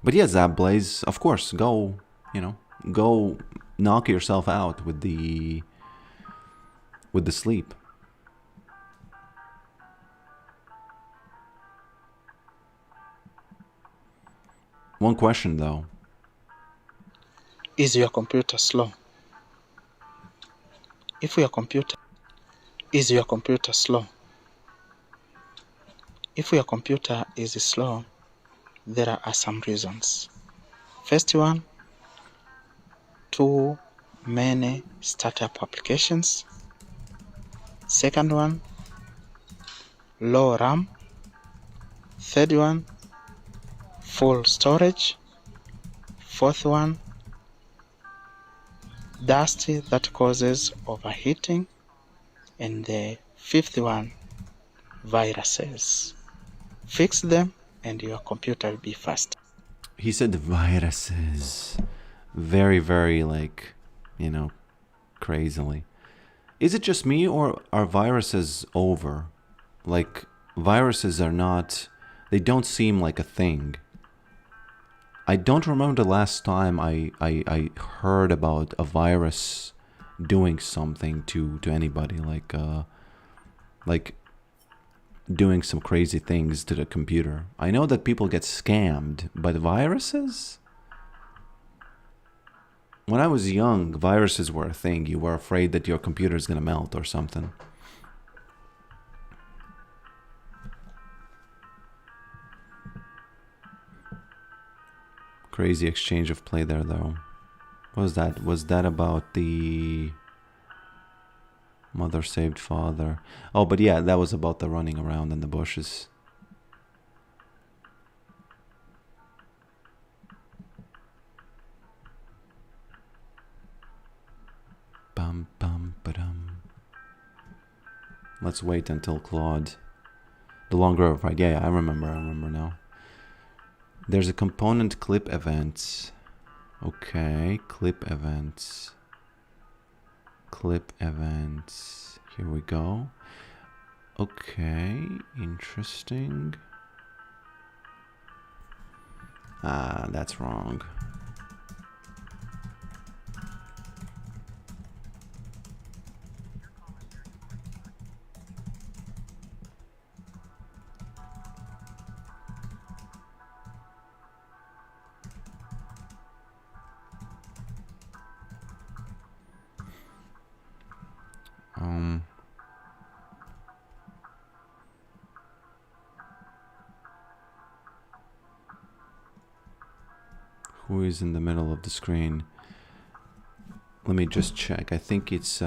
But yeah, Zabblaze, of course, go, you know, go knock yourself out with the sleep. One question though. Is your computer slow? Is your computer slow? If your computer is slow, there are some reasons. First one, too many startup applications. Second one, low RAM. Third one, full storage. Fourth one, dust that causes overheating. And the fifth one, viruses. Fix them and your computer will be fast. He said viruses. Very, very, like, you know, crazily. Is it just me, or are viruses over? Like, viruses are not... They don't seem like a thing. I don't remember the last time I heard about a virus doing something to anybody. Like doing some crazy things to the computer. I know that people get scammed, but viruses? When I was young, viruses were a thing. You were afraid that your computer is gonna melt or something. Crazy exchange of play there, though. What was that? Was that about the mother saved father? Oh, but yeah, that was about the running around in the bushes. Bum bum ba-dum. Let's wait until Claude. The Long Grove, right? Yeah, I remember now. There's a component clip events. Okay, clip events. Clip events. Here we go. Okay, interesting. Ah, that's wrong. Who is in the middle of the screen? Let me just check. I think it's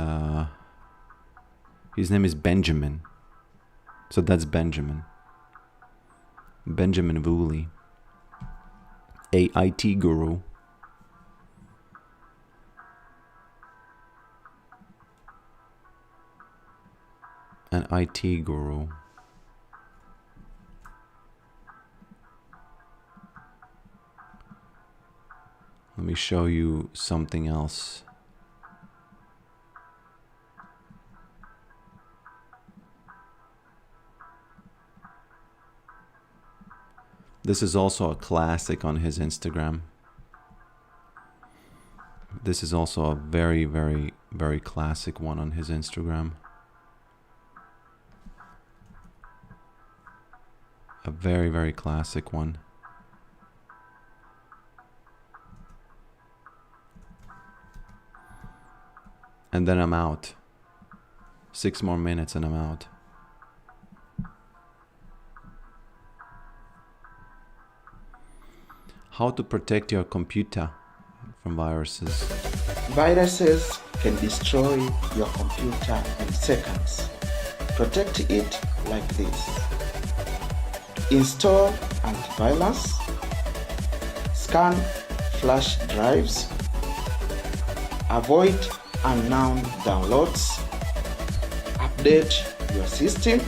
his name is Benjamin. So that's Benjamin. Benjamin Woolley. A IT guru. An IT guru. Let me show you something else. This is also a classic on his Instagram. This is also a very, very, very classic one on his Instagram. A very, very classic one. And then I'm out. 6 more minutes and I'm out. How to protect your computer from viruses. Viruses can destroy your computer in seconds. Protect it like this. Install antivirus. Scan flash drives. Avoid unknown downloads. Update your system.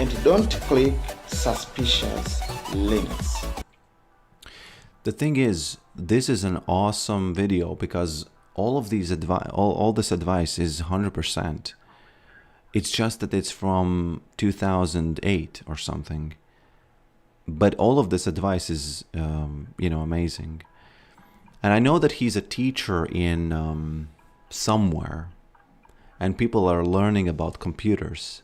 And don't click suspicious links. The thing is, this is an awesome video because all of these all this advice is 100%. It's just that it's from 2008 or something. But all of this advice is, amazing. And I know that he's a teacher in somewhere, and people are learning about computers.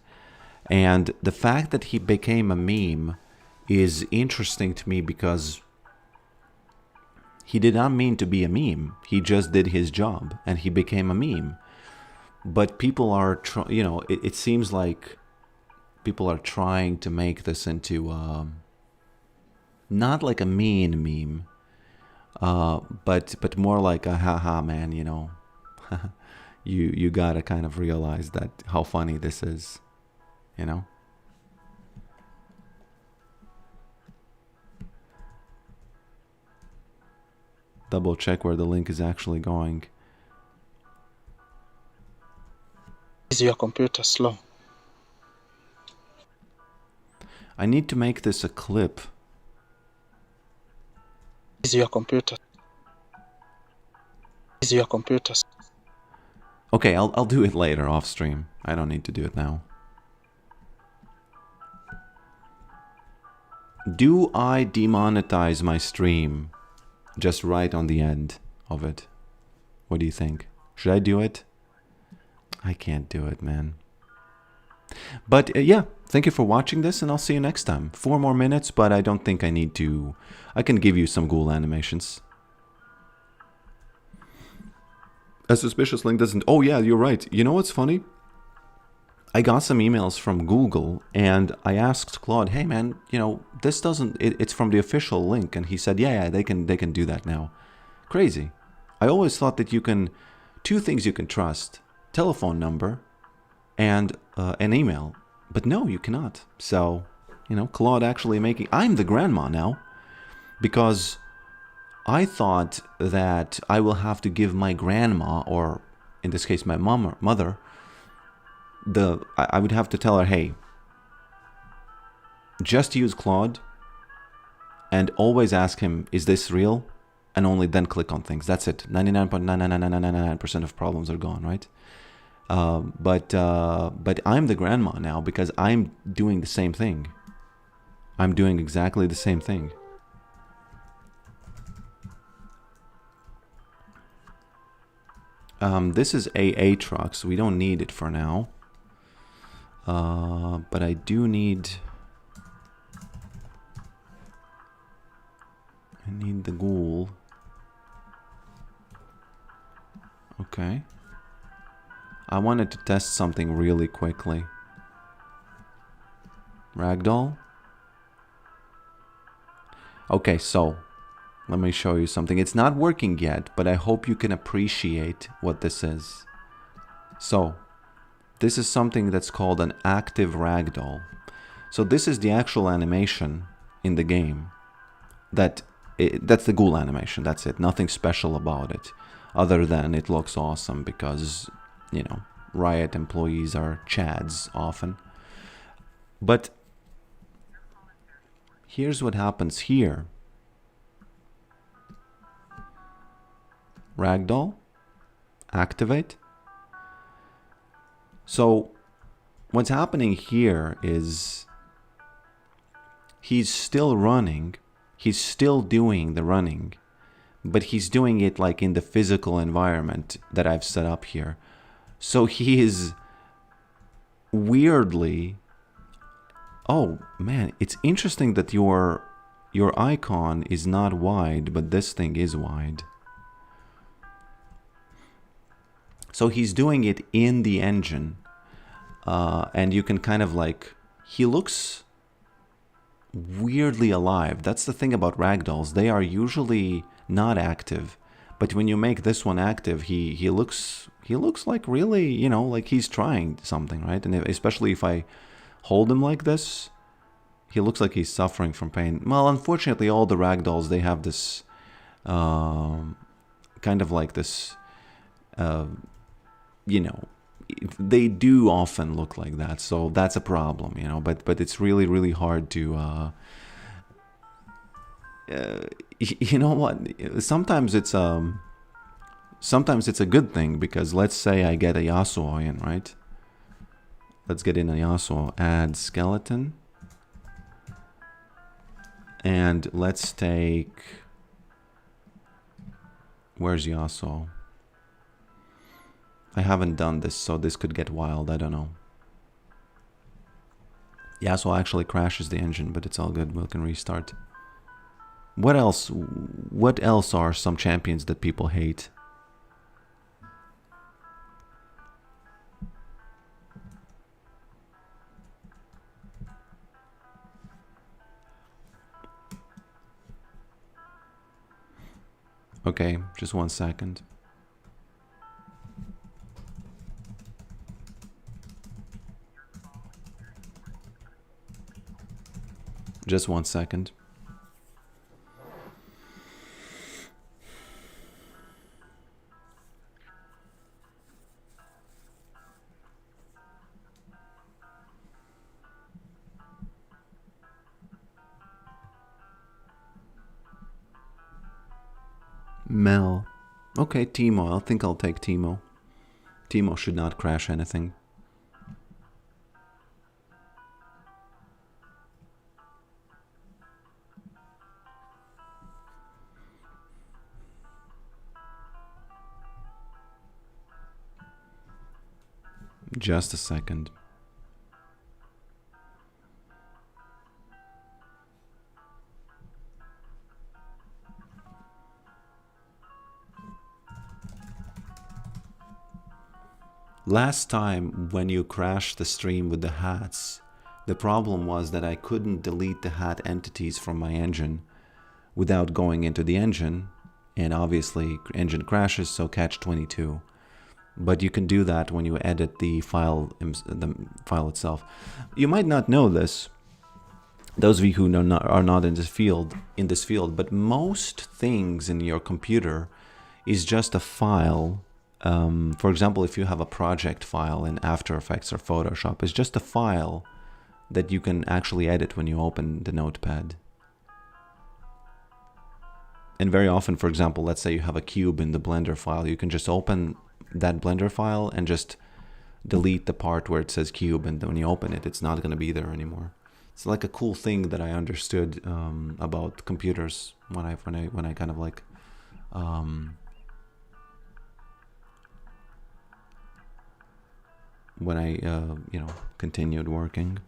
And the fact that he became a meme is interesting to me because he did not mean to be a meme. He just did his job and he became a meme. But people are, it seems like people are trying to make this into not like a mean meme, but more like a haha man, you gotta kind of realize that how funny this is, Double check where the link is actually going. Is your computer slow? I need to make this a clip. Is your computer? Okay, I'll do it later off stream. I don't need to do it now. Do I demonetize my stream? Just right on the end of it. What do you think? Should I do it? I can't do it, man. But yeah, thank you for watching this and I'll see you next time. 4 more minutes, but I don't think I need to. I can give you some ghoul animations. A suspicious link doesn't... Oh yeah, you're right. You know what's funny? I got some emails from Google and I asked Claude, hey man, this doesn't, it's from the official link. And he said, yeah, they can do that now. Crazy. I always thought that you can, 2 things you can trust, telephone number and an email. But no, you cannot. So, Claude actually I'm the grandma now because I thought that I will have to give my grandma, or in this case, my mother, I would have to tell her, hey, just use Claude and always ask him, is this real? And only then click on things. That's it. 99.99999% of problems are gone, right? But I'm the grandma now because I'm doing the same thing. I'm doing exactly the same thing. This is AA truck, so we don't need it for now. But I do need... I need the ghoul. Okay. I wanted to test something really quickly. Ragdoll? Okay, so Let me show you something. It's not working yet, but I hope you can appreciate what this is. So, this is something that's called an active ragdoll. So this is the actual animation in the game. That's the ghoul animation, that's it. Nothing special about it. Other than it looks awesome because, you know, Riot employees are chads often. But here's what happens here. Ragdoll, activate. So what's happening here is he's still running, he's still doing the running, but he's doing it like in the physical environment that I've set up here. So he is weirdly, oh man, it's interesting that your icon is not wide, but this thing is wide. So he's doing it in the engine, and you can kind of like, he looks weirdly alive. That's the thing about ragdolls. They are usually not active, but when you make this one active, he looks like really, you know, like he's trying something, right? And especially if I hold him like this, he looks like he's suffering from pain. Well, unfortunately, all the ragdolls, they have this kind of like this, you know, they do often look like that, so that's a problem, you know. But it's really, really hard to, you know what? Sometimes it's a good thing, because let's say I get a Yasuo in, right? Let's get in a Yasuo, add skeleton, and let's take, where's Yasuo? I haven't done this, so this could get wild, I don't know. Yasuo actually crashes the engine, but it's all good, we can restart. What else? What else are some champions that people hate? Okay, just 1 second. Just 1 second. Mel. Okay, Teemo. I think I'll take Teemo. Teemo should not crash anything. Just a second. Last time when you crashed the stream with the hats, the problem was that I couldn't delete the hat entities from my engine without going into the engine, and obviously engine crashes, so catch 22. But you can do that when you edit the file itself. You might not know this, those of you who are not in this field, but most things in your computer is just a file. For example, if you have a project file in After Effects or Photoshop, it's just a file that you can actually edit when you open the notepad. And very often, for example, let's say you have a cube in the Blender file, you can just open that Blender file and just delete the part where it says cube, and then when you open it, it's not going to be there anymore. It's like a cool thing that I understood about computers when I kind of like when I you know, continued working.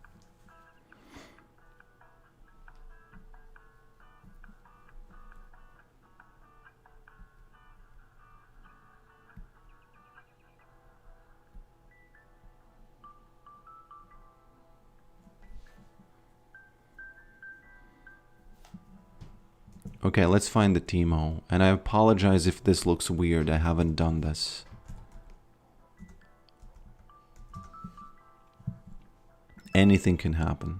Okay, let's find the Timo. And I apologize if this looks weird. I haven't done this. Anything can happen.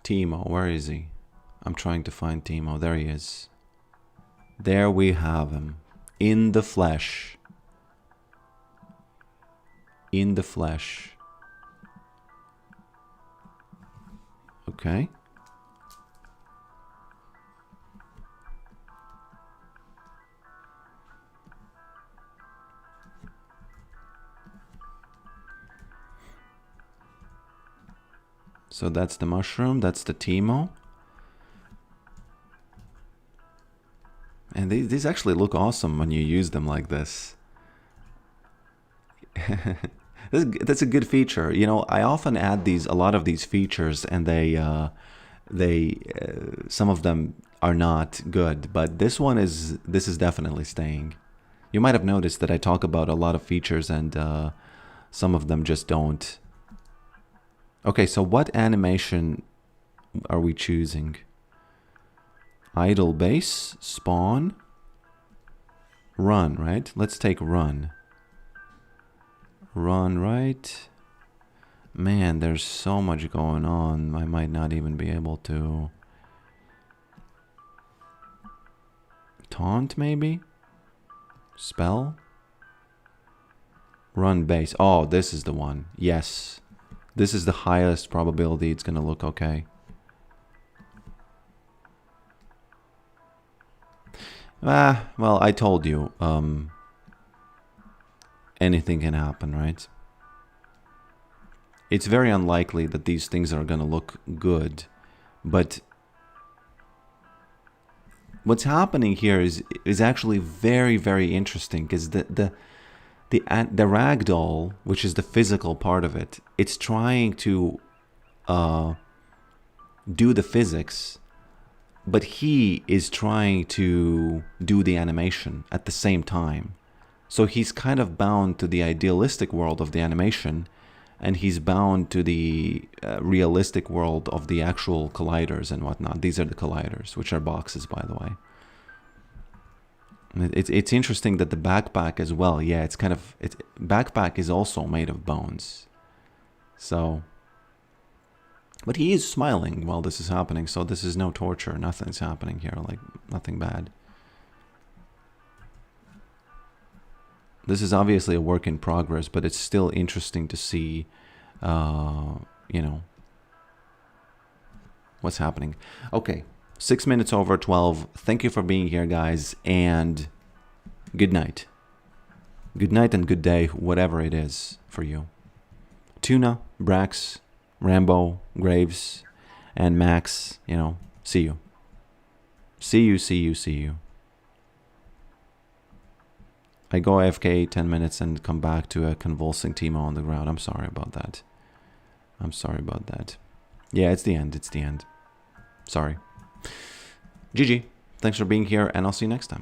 Timo, where is he? I'm trying to find Timo. There he is. There we have him. In the flesh. In the flesh. Okay. So that's the mushroom, that's the Timo. And these actually look awesome when you use them like this. That's a good feature. You know, I often add a lot of these features, and some of them are not good, but this is definitely staying. You might have noticed that I talk about a lot of features, and some of them just don't. Okay, so what animation are we choosing? Idle base, spawn, run, right? Let's take run. Run, right? Man, there's so much going on. I might not even be able to... Taunt, maybe? Spell? Run base. Oh, this is the one. Yes. This is the highest probability it's gonna look okay. Well, I told you, anything can happen, right? It's very unlikely that these things are gonna look good, but what's happening here is actually very, very interesting, because the ragdoll, which is the physical part of it, it's trying to do the physics, but he is trying to do the animation at the same time. So he's kind of bound to the idealistic world of the animation, and he's bound to the realistic world of the actual colliders and whatnot. These are the colliders, which are boxes, by the way. It's interesting that the backpack as well, yeah, it's kind of... backpack is also made of bones. So... But he is smiling while this is happening, so this is no torture. Nothing's happening here, like, nothing bad. This is obviously a work in progress, but it's still interesting to see, you know, what's happening. Okay, 6 minutes over 12. Thank you for being here, guys, and good night. Good night and good day, whatever it is for you. Tuna, Brax, Rambo, Graves, and Max, you know, see you. See you, see you, see you. I go AFK 10 minutes and come back to a convulsing Timo on the ground. I'm sorry about that. I'm sorry about that. Yeah, it's the end. It's the end. Sorry. GG. Thanks for being here, and I'll see you next time.